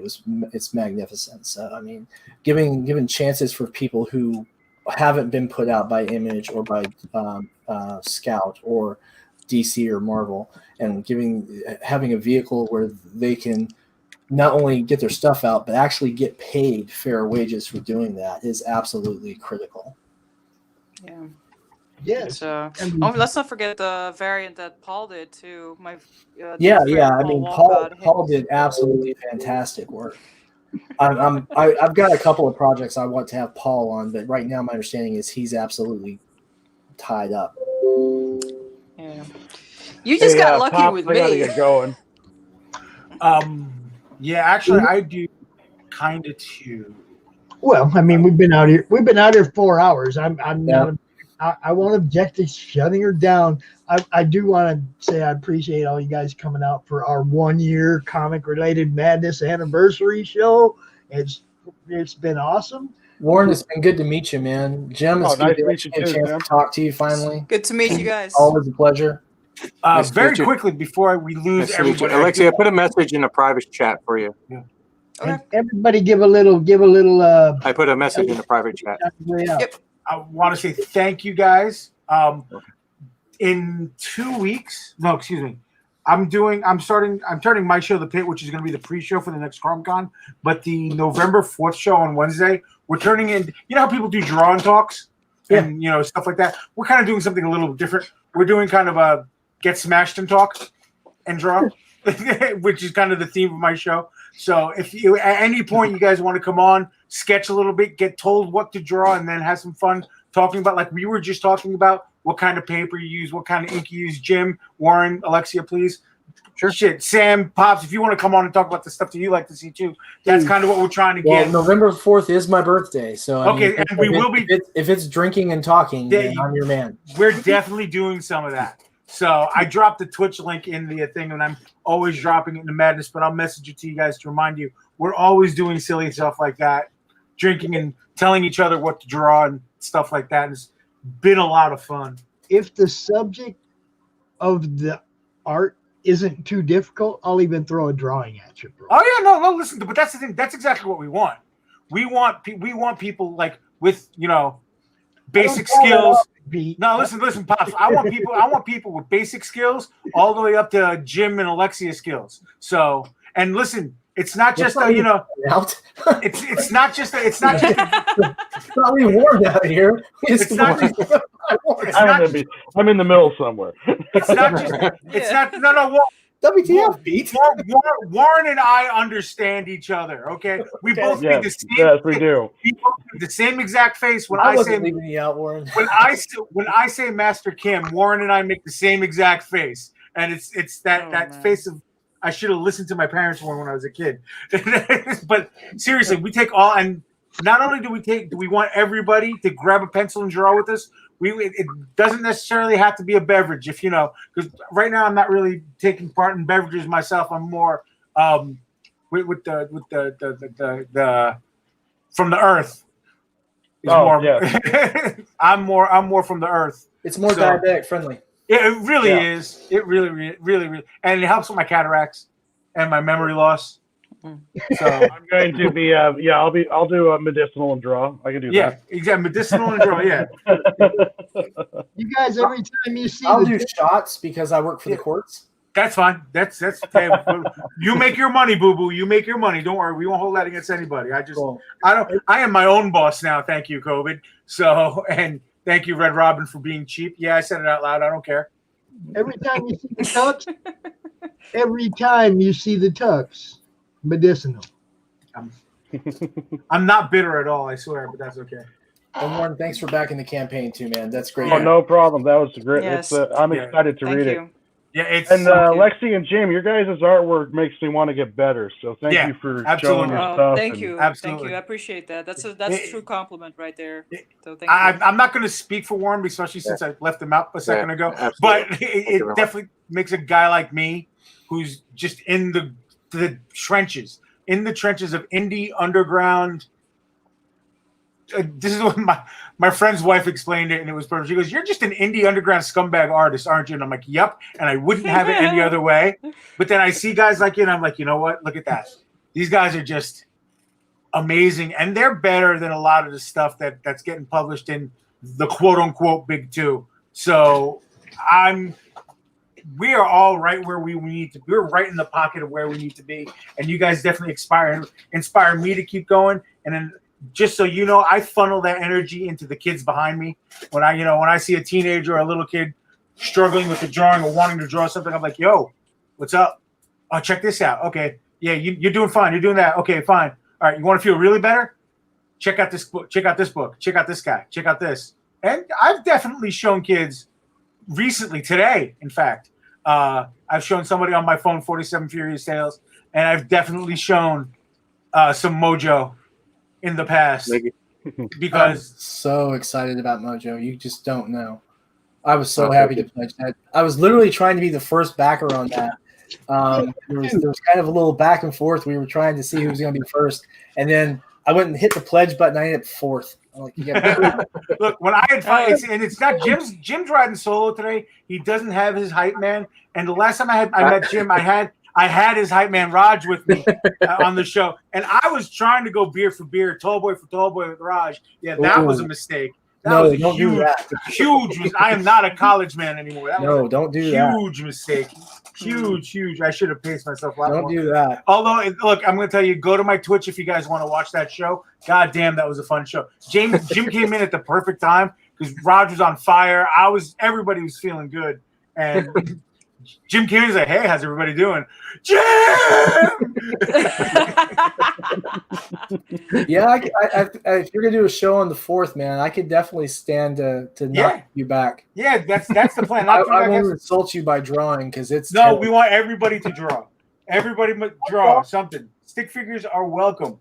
It's magnificent. So, I mean, giving chances for people who haven't been put out by Image or by Scout or DC or Marvel, and having a vehicle where they can not only get their stuff out, but actually get paid fair wages for doing that is absolutely critical. Yeah. Yes. So, And- let's not forget the variant that Paul did too. Yeah. Dude's friend I mean, Walcott, Paul did absolutely fantastic work. I've got a couple of projects I want to have Paul on, but right now my understanding is he's absolutely tied up. Yeah. You just got lucky Pops, with I gotta me. get going. Yeah, actually, I do kind of too. Well, I mean, we've been out here 4 hours. I'm not. I won't object to shutting her down. I do want to say I appreciate all you guys coming out for our 1 year comic related madness anniversary show. It's been awesome. Warren, it's been good to meet you, man. Jim, it's nice good to meet you get a too, chance Jim. to talk to you finally. Good to meet you guys. Always a pleasure. Nice to Very meet you. quickly before we lose Nice to meet you. everybody, Alexia, I put a message in a private chat for you. Okay. Everybody give a little I put a message in a private chat. way out. Yep. I want to say thank you guys. In 2 weeks, no, excuse me. I'm turning my show, The Pit, which is going to be the pre-show for the next CromCon. But the November 4th show on Wednesday, we're turning in. You know how people do draw and talks, and stuff like that. We're kind of doing something a little different. We're doing kind of a get smashed and talk and draw, which is kind of the theme of my show. So if you at any point you guys want to come on, sketch a little bit, get told what to draw, and then have some fun talking about, like we were just talking about, what kind of paper you use, what kind of ink you use. Jim, Warren, Alexia, please. Sure. Shit, Sam, Pops, if you want to come on and talk about the stuff that you like to see too, that's kind of what we're trying to Well, get. November 4th is my birthday, so Okay, and we will be. If it's drinking and talking, then I'm your man. We're definitely doing some of that. So I dropped the Twitch link in the thing, and I'm always dropping it in the madness, but I'll message it to you guys to remind you. We're always doing silly stuff like that, drinking and telling each other what to draw and stuff like that. It's been a lot of fun. If the subject of the art isn't too difficult, I'll even throw a drawing at you, bro. Oh yeah, no, listen, but that's the thing. That's exactly what we want. We want people like with basic skills. No, listen, Pops. I want people with basic skills all the way up to Jim and Alexia skills. So, and listen, it's not just it's not just It's probably warm out here. It's not just I'm in the middle somewhere. It's not just it's not no. WTF, Pete? Warren and I understand each other. Okay, we both Yes, make the same. yes, we do. We both make the same exact face when I I say wasn't leaving you out, Warren. when I say Master Kim. Warren and I make the same exact face, and it's that face of I should have listened to my parents more when I was a kid. But seriously, we take all, and not only do we want everybody to grab a pencil and draw with us. It doesn't necessarily have to be a beverage, if because right now I'm not really taking part in beverages myself. I'm more with the from the earth. I'm more from the earth. It's more diabetic friendly. It really is. It really, and it helps with my cataracts and my memory loss. So I'm going to be I'll do a medicinal and draw. I can do that. Yeah, exactly. Medicinal and draw. Yeah. You guys, every time you see I'll do shots because I work for the courts. That's fine. That's hey, you make your money, boo boo. You make your money. Don't worry. We won't hold that against anybody. I am my own boss now. Thank you, COVID. So, and thank you, Red Robin, for being cheap. Yeah, I said it out loud. I don't care. every time you see the tux, medicinal. I'm not bitter at all, I swear, but that's okay. And Warren, thanks for backing the campaign too, man. That's great. Oh, no problem. That was great. Yes. I'm excited to read it. Yeah, it's and Lexi and Jim, your guys' artwork makes me want to get better. So thank you for showing your stuff. Thank you. Absolutely. Thank you. I appreciate that. That's a true compliment right there. So thank you. I'm not going to speak for Warren, especially since I left him out a second ago. Absolutely. But it definitely makes a guy like me, who's just in the trenches of indie underground. This is what my friend's wife explained it, and it was perfect. She goes, "You're just an indie underground scumbag artist, aren't you?" And I'm like, "Yep." And I wouldn't have it any other way. But then I see guys like you, and I'm like, you know what? Look at that. These guys are just amazing, and they're better than a lot of the stuff that's getting published in the quote unquote big two. So we are all right where we need to. We're right in the pocket of where we need to be, and you guys definitely inspire me to keep going. And then, just so you know, I funnel that energy into the kids behind me. When I see a teenager or a little kid struggling with the drawing or wanting to draw something, I'm like, "Yo, what's up? Oh, check this out. Okay, yeah, you're doing fine. You're doing that. Okay, fine. All right, you want to feel really better? Check out this book. Check out this book. Check out this guy. Check out this." And I've definitely shown kids recently, today, in fact. I've shown somebody on my phone 47 Furious Tales, and I've definitely shown some Mojo in the past because I'm so excited about Mojo. You just don't know. I was so happy to pledge that. I was literally trying to be the first backer on that. There was kind of a little back and forth. We were trying to see who was going to be first, and then I went and hit the pledge button. I ended up fourth. I'm like, look, when I had fun, and it's not Jim's riding solo today. He doesn't have his hype man. And the last time I met Jim, I had his hype man Raj with me on the show, and I was trying to go beer for beer, tall boy for tall boy with Raj. Yeah, that was a mistake. That was don't do that. Huge. I am not a college man anymore. Don't do that. Huge mistake. Huge. I should have paced myself a lot more. Don't do that. Although, look, I'm going to tell you, go to my Twitch if you guys want to watch that show. God damn, that was a fun show. Jim came in at the perfect time because Raj was on fire. Everybody was feeling good. And Jim came in and said, "Hey, how's everybody doing?" Jim! Yeah, if you're going to do a show on the 4th, man, I could definitely stand to knock you back. Yeah, that's the plan. I won't insult you by drawing because it's no. We want everybody to draw. Everybody must draw something. Stick figures are welcome.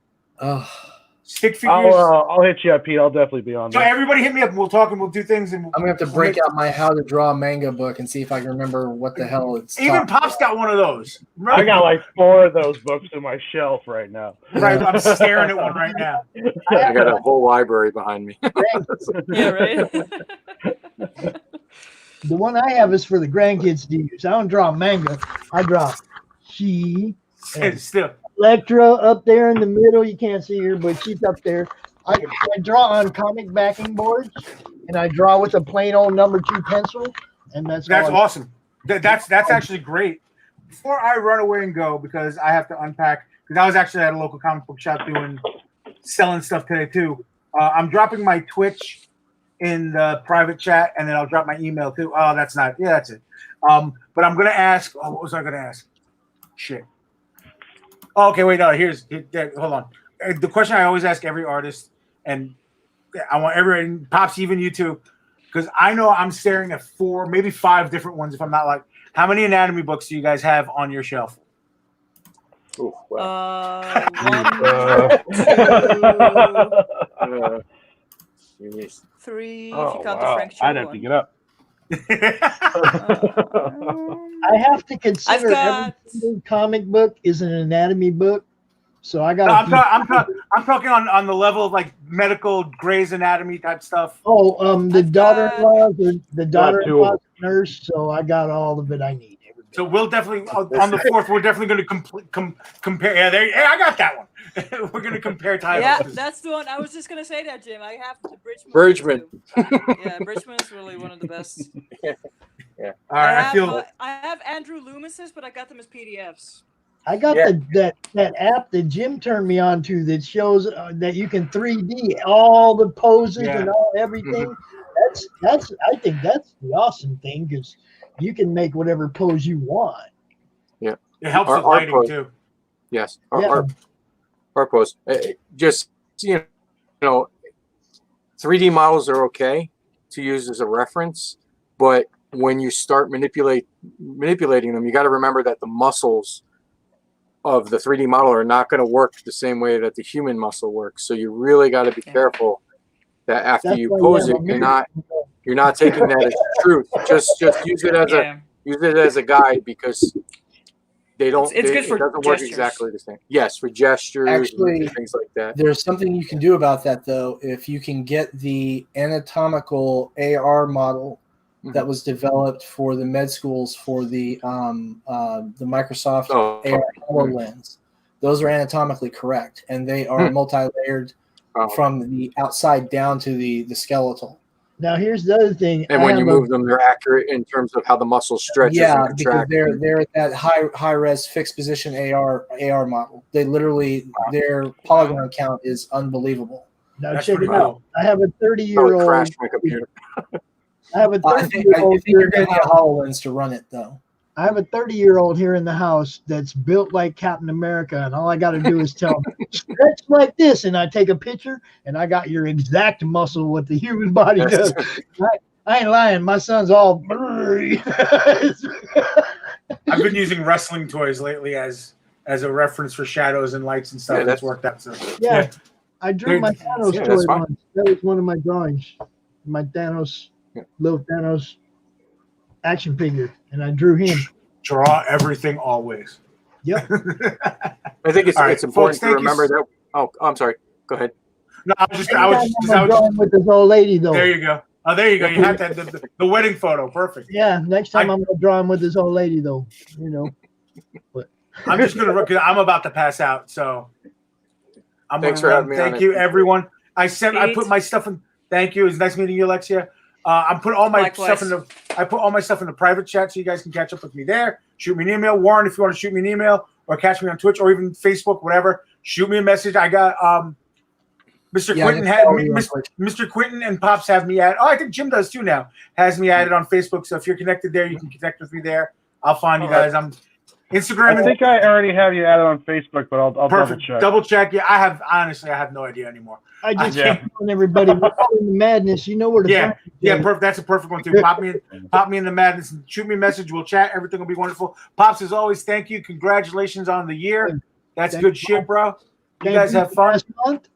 Stick figures. I'll hit you up, Pete. I'll definitely be on. So everybody hit me up. And we'll talk and we'll do things. And I'm gonna have to break out my How to Draw Manga book and see if I can remember what the hell it's. Even Pop's got one of those. I got like 4 of those books in my shelf right now. Right, I'm staring at one right now. I got a whole library behind me. Yeah, right. The one I have is for the grandkids to use. I don't draw manga. I draw she. Still. Electra up there in the middle. You can't see her, but she's up there. I draw on comic backing boards, and I draw with a plain old number 2 pencil, and that's awesome. That's actually great. Before I run away and go, because I have to unpack, because I was actually at a local comic book shop selling stuff today too. I'm dropping my Twitch in the private chat, and then I'll drop my email too. Oh, that's not. Yeah, that's it. But I'm gonna ask. Oh, what was I gonna ask? Shit. Oh, okay, wait, no. Hold on. The question I always ask every artist, and I want everyone, Pops, even you too, because I know I'm staring at 4, maybe 5 different ones. If I'm not like, how many anatomy books do you guys have on your shelf? Ooh, wow. 1, 2, 3. If you count the Frank I'd have to get up. I have to consider every single comic book is an anatomy book, so I got. I'm talking on the level of like medical Grey's Anatomy type stuff. Oh, the daughter-in-law nurse, so I got all of it I need. So we'll definitely on the 4th. We're definitely going to compare. Yeah, I got that one. We're going to compare titles. Yeah, that's the one. I was just going to say that, Jim. I have the Bridgman. Yeah, Bridgman is really one of the best. Yeah. All right. I have Andrew Loomis's, but I got them as PDFs. I got that app that Jim turned me on to that shows that you can 3D all the poses and all everything. Mm-hmm. I think that's the awesome thing because you can make whatever pose you want. Yeah, it helps with lighting too. Yes, our pose. Just 3D models are okay to use as a reference, but when you start manipulating them, you got to remember that the muscles of the 3D model are not going to work the same way that the human muscle works. So you really got to be careful that after you pose it, you're not taking that as truth. Just use it as a guide because it doesn't work exactly the same. Yes, for gestures, actually, and things like that. There's something you can do about that though. If you can get the anatomical AR model that was developed for the med schools for the Microsoft AR HoloLens, those are anatomically correct, and they are multi-layered from the outside down to the skeletal. Now here's the other thing. And when you move them, they're accurate in terms of how the muscle stretches. Yeah, and because contracts. they're at that high res fixed position AR model. They literally their polygon count is unbelievable. Now That's check it pretty out. cool. I have a Oh, it 30-year-old. crashed my computer. I have a I think 30-year-old. you're going to need a HoloLens to run it, though. I have a 30-year-old here in the house that's built like Captain America, and all I got to do is tell him, stretch like this, and I take a picture, and I got your exact muscle what the human body does. I ain't lying. My son's all. I've been using wrestling toys lately as a reference for shadows and lights and stuff. Yeah, That's worked out. So Yeah, I drew my Dude, Thanos yeah, toy that's fine. once. That was one of my drawings. My Thanos, little Thanos action figure, and I drew him. draw everything always. Yep. I think it's All right, it's important folks, to thank you remember that. Oh, I'm sorry. Go ahead. No, I was I'm drawing with this old lady though. there you go. Oh, there you go. You had that the wedding photo. Perfect. Yeah, next time I'm gonna draw him with this old lady though. You know. I'm just gonna because I'm about to pass out. So Thanks for having me on Thank it. you, everyone. I put my stuff in. Thank you. It's nice meeting you, Alexia. I put all my Likewise. stuff in the. I put all my stuff in the private chat so you guys can catch up with me there. Shoot me an email, Warren, if you want to shoot me an email or catch me on Twitch or even Facebook, whatever. Shoot me a message. I got Mr. Yeah, Quinton I had follow me, you on Twitch. Mr. Quinton and Pops have me at. Oh, I think Jim does too now. Has me added on Facebook. So if you're connected there, you can connect with me there. I'll find you guys. I'm Instagram. I think I already have you added on Facebook, but I'll Perfect. double check. Double check. Yeah, I have no idea anymore. I just Yeah. keep telling everybody we're all in the madness. You know where to Yeah, find me. yeah, perfect. That's a perfect one too. Pop me in the madness and shoot me a message. We'll chat. Everything will be wonderful. Pops, as always, thank you. Congratulations on the year. That's Thank good you. shit, bro. You Thank guys you have for fun. last month.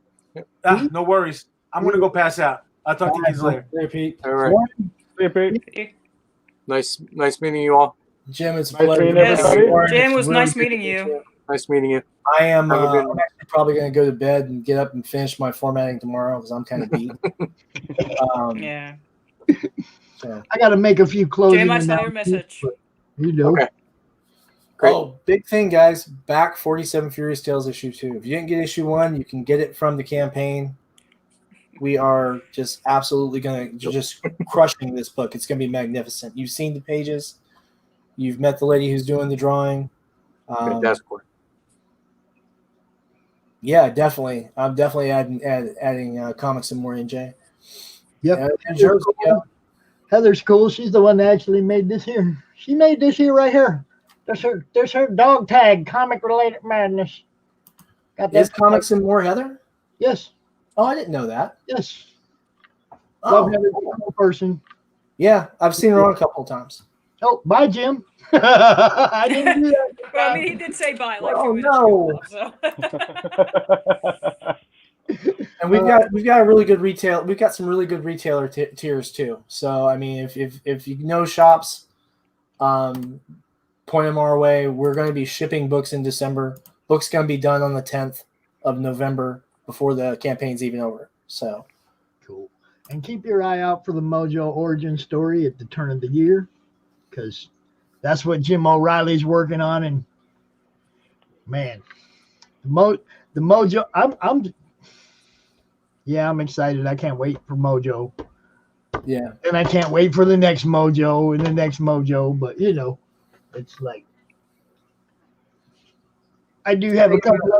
No worries. I'm gonna go pass out. I'll talk to you guys later. Hey, Pete. All right. See you, Pete. Nice meeting you all. Jim, it's a Nice pleasure. meeting Yes, everybody. Warren, Jim, it's was really nice good meeting to you. meet you. Nice meeting you. I am Have a good I'm actually probably going to go to bed and get up and finish my formatting tomorrow because I'm kind of beat. Yeah. So. I got to make a few closing. Jim, I saw your announcements, message. but, you know. Okay. Great. Oh, big thing, guys. Back 47 Furious Tales issue 2. If you didn't get issue 1, you can get it from the campaign. We are just absolutely going to just crushing this book. It's going to be magnificent. You've seen the pages. You've met the lady who's doing the drawing. Fantastic work. Yeah, definitely. I'm definitely adding comics and more NJ. Yep. And Joe's, yeah. Heather's cool. She's the one that actually made this here. She made this here right here. There's her dog tag, comic related madness. Got that Is comics and more Heather? Yes, Oh, I didn't know that. yes. Oh, Love Heather, cool person. yeah, I've seen her on a couple of times. Oh, bye, Jim. I didn't do that. Well, I mean, he did say bye. Like Oh, 2 minutes no. ago, so. And we've got a really good retail. We've got some really good retailer tiers too. So I mean, if you know shops, point them our way. We're going to be shipping books in December. Books going to be done on the 10th of November before the campaign's even over. So Cool. And keep your eye out for the Mojo origin story at the turn of the year, because that's what Jim O'Reilly's working on. And man, the Mojo, I'm excited. I can't wait for Mojo. yeah, And I can't wait for the next Mojo and the next Mojo. But you know, it's like I do have a couple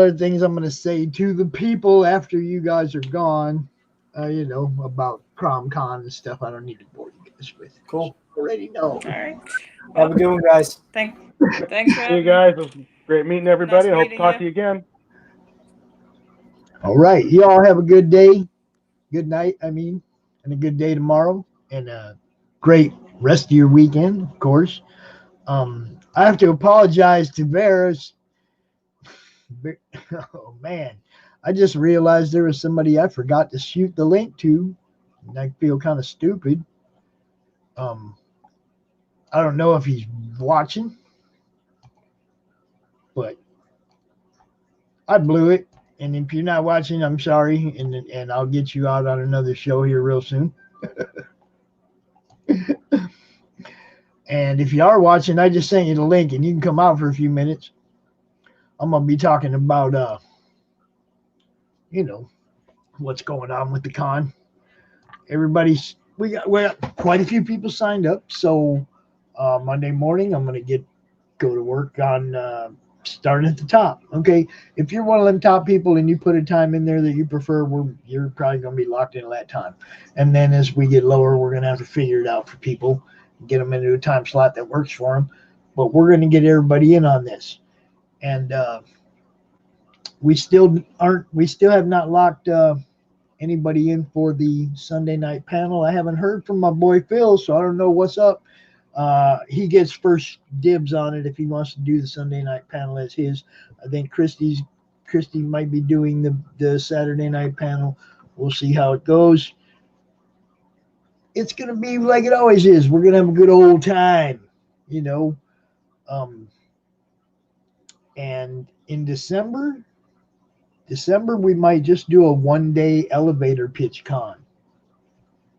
other things I'm going to say to the people after you guys are gone. You know, about CromCon and stuff. I don't need to bore you guys with. cool. You already know. All right. Have a good one, guys. Thanks for See you having me. guys. It was great meeting everybody. Nice I hope to meeting talk you. to you again. All right. You all have a good day. Good night, I mean, and a good day tomorrow. And a great rest of your weekend, of course. I have to apologize to Vera's. Oh, man. I just realized there was somebody I forgot to shoot the link to. And I feel kind of stupid. I don't know if he's watching, but I blew it. And if you're not watching, I'm sorry, and I'll get you out on another show here real soon. And if you are watching, I just sent you the link, and you can come out for a few minutes. I'm gonna be talking about, you know, what's going on with the con. we got quite a few people signed up. So Monday morning, I'm going to go to work on starting at the top. Okay, if you're one of them top people and you put a time in there that you prefer, you're probably going to be locked into that time. And then as we get lower, we're going to have to figure it out for people, get them into a time slot that works for them. But we're going to get everybody in on this. And we still have not locked anybody in for the Sunday night panel. I haven't heard from my boy Phil, so I don't know what's up. He gets first dibs on it if he wants to do the Sunday night panel as his. I think Christy might be doing the Saturday night panel. We'll see how it goes. It's going to be like it always is. We're going to have a good old time, you know. And in December, we might just do a one-day elevator pitch con.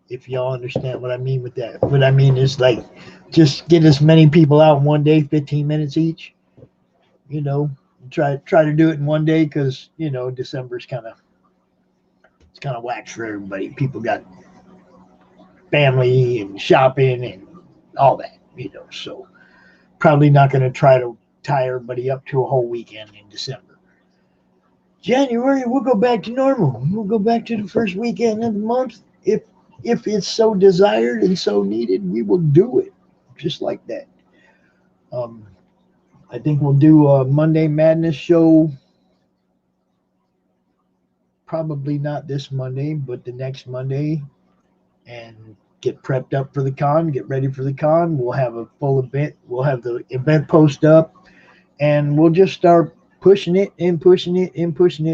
If y'all understand what I mean with that. What I mean is like just get as many people out in one day, 15 minutes each. You know, try to do it in one day because, you know, December's kind of whack for everybody. People got family and shopping and all that, you know. So probably not going to try to tie everybody up to a whole weekend in December. January, we'll go back to normal. We'll go back to the first weekend of the month. If it's so desired and so needed, we will do it just like that. I think we'll do a Monday Madness show. Probably not this Monday, but the next Monday, and get prepped up for the con, get ready for the con. We'll have a full event. We'll have the event post up, and we'll just start pushing it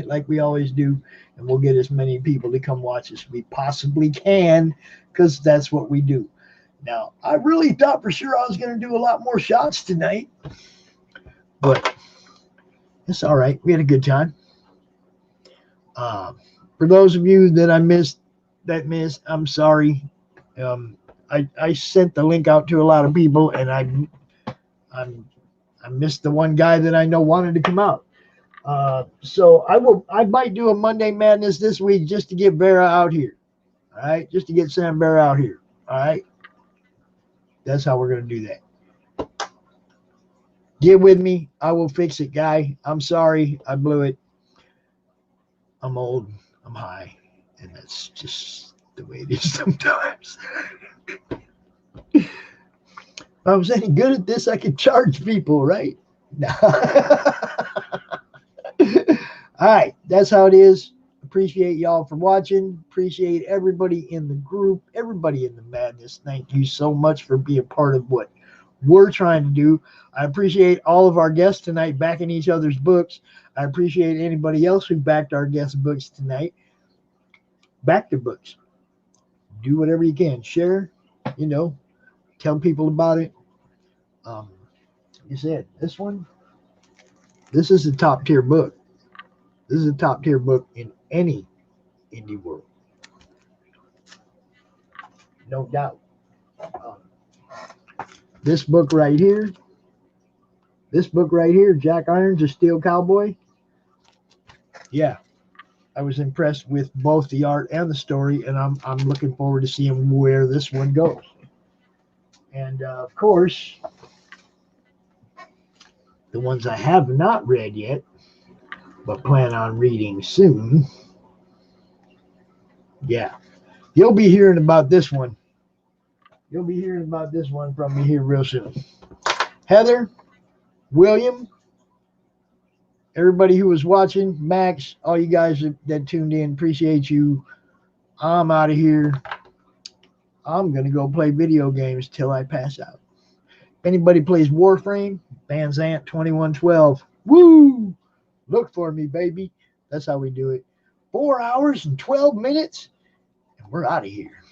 like we always do. And we'll get as many people to come watch as we possibly can because that's what we do. Now, I really thought for sure I was going to do a lot more shots tonight, but it's all right. We had a good time. For those of you that I missed, I'm sorry. I sent the link out to a lot of people, and I missed the one guy that I know wanted to come out. So I might do a Monday Madness this week just to get Vera out here. All right. Just to get Sam Vera out here. All right. That's how we're going to do that. Get with me. I will fix it, guy. I'm sorry. I blew it. I'm old. I'm high. And that's just the way it is sometimes. If I was any good at this, I could charge people, right? No. All right, that's how it is. Appreciate y'all for watching. Appreciate everybody in the group, everybody in the madness. Thank you so much for being part of what we're trying to do. I appreciate all of our guests tonight backing each other's books. I appreciate anybody else who backed our guest books tonight. Back their books. Do whatever you can. Share, you know, tell people about it. Like I said, this is a top tier book. This is a top tier book in any indie world. No doubt. This book right here, Jack Irons, A Steel Cowboy. Yeah, I was impressed with both the art and the story, and I'm looking forward to seeing where this one goes. And of course, the ones I have not read yet, but plan on reading soon. Yeah, you'll be hearing about this one. You'll be hearing about this one from me here real soon. Heather, William, everybody who was watching, Max, all you guys that tuned in, appreciate you. I'm out of here. I'm going to go play video games till I pass out. If anybody plays Warframe, Banzant 2112. Woo! Look for me, baby. That's how we do it. 4 hours and 12 minutes, and we're out of here.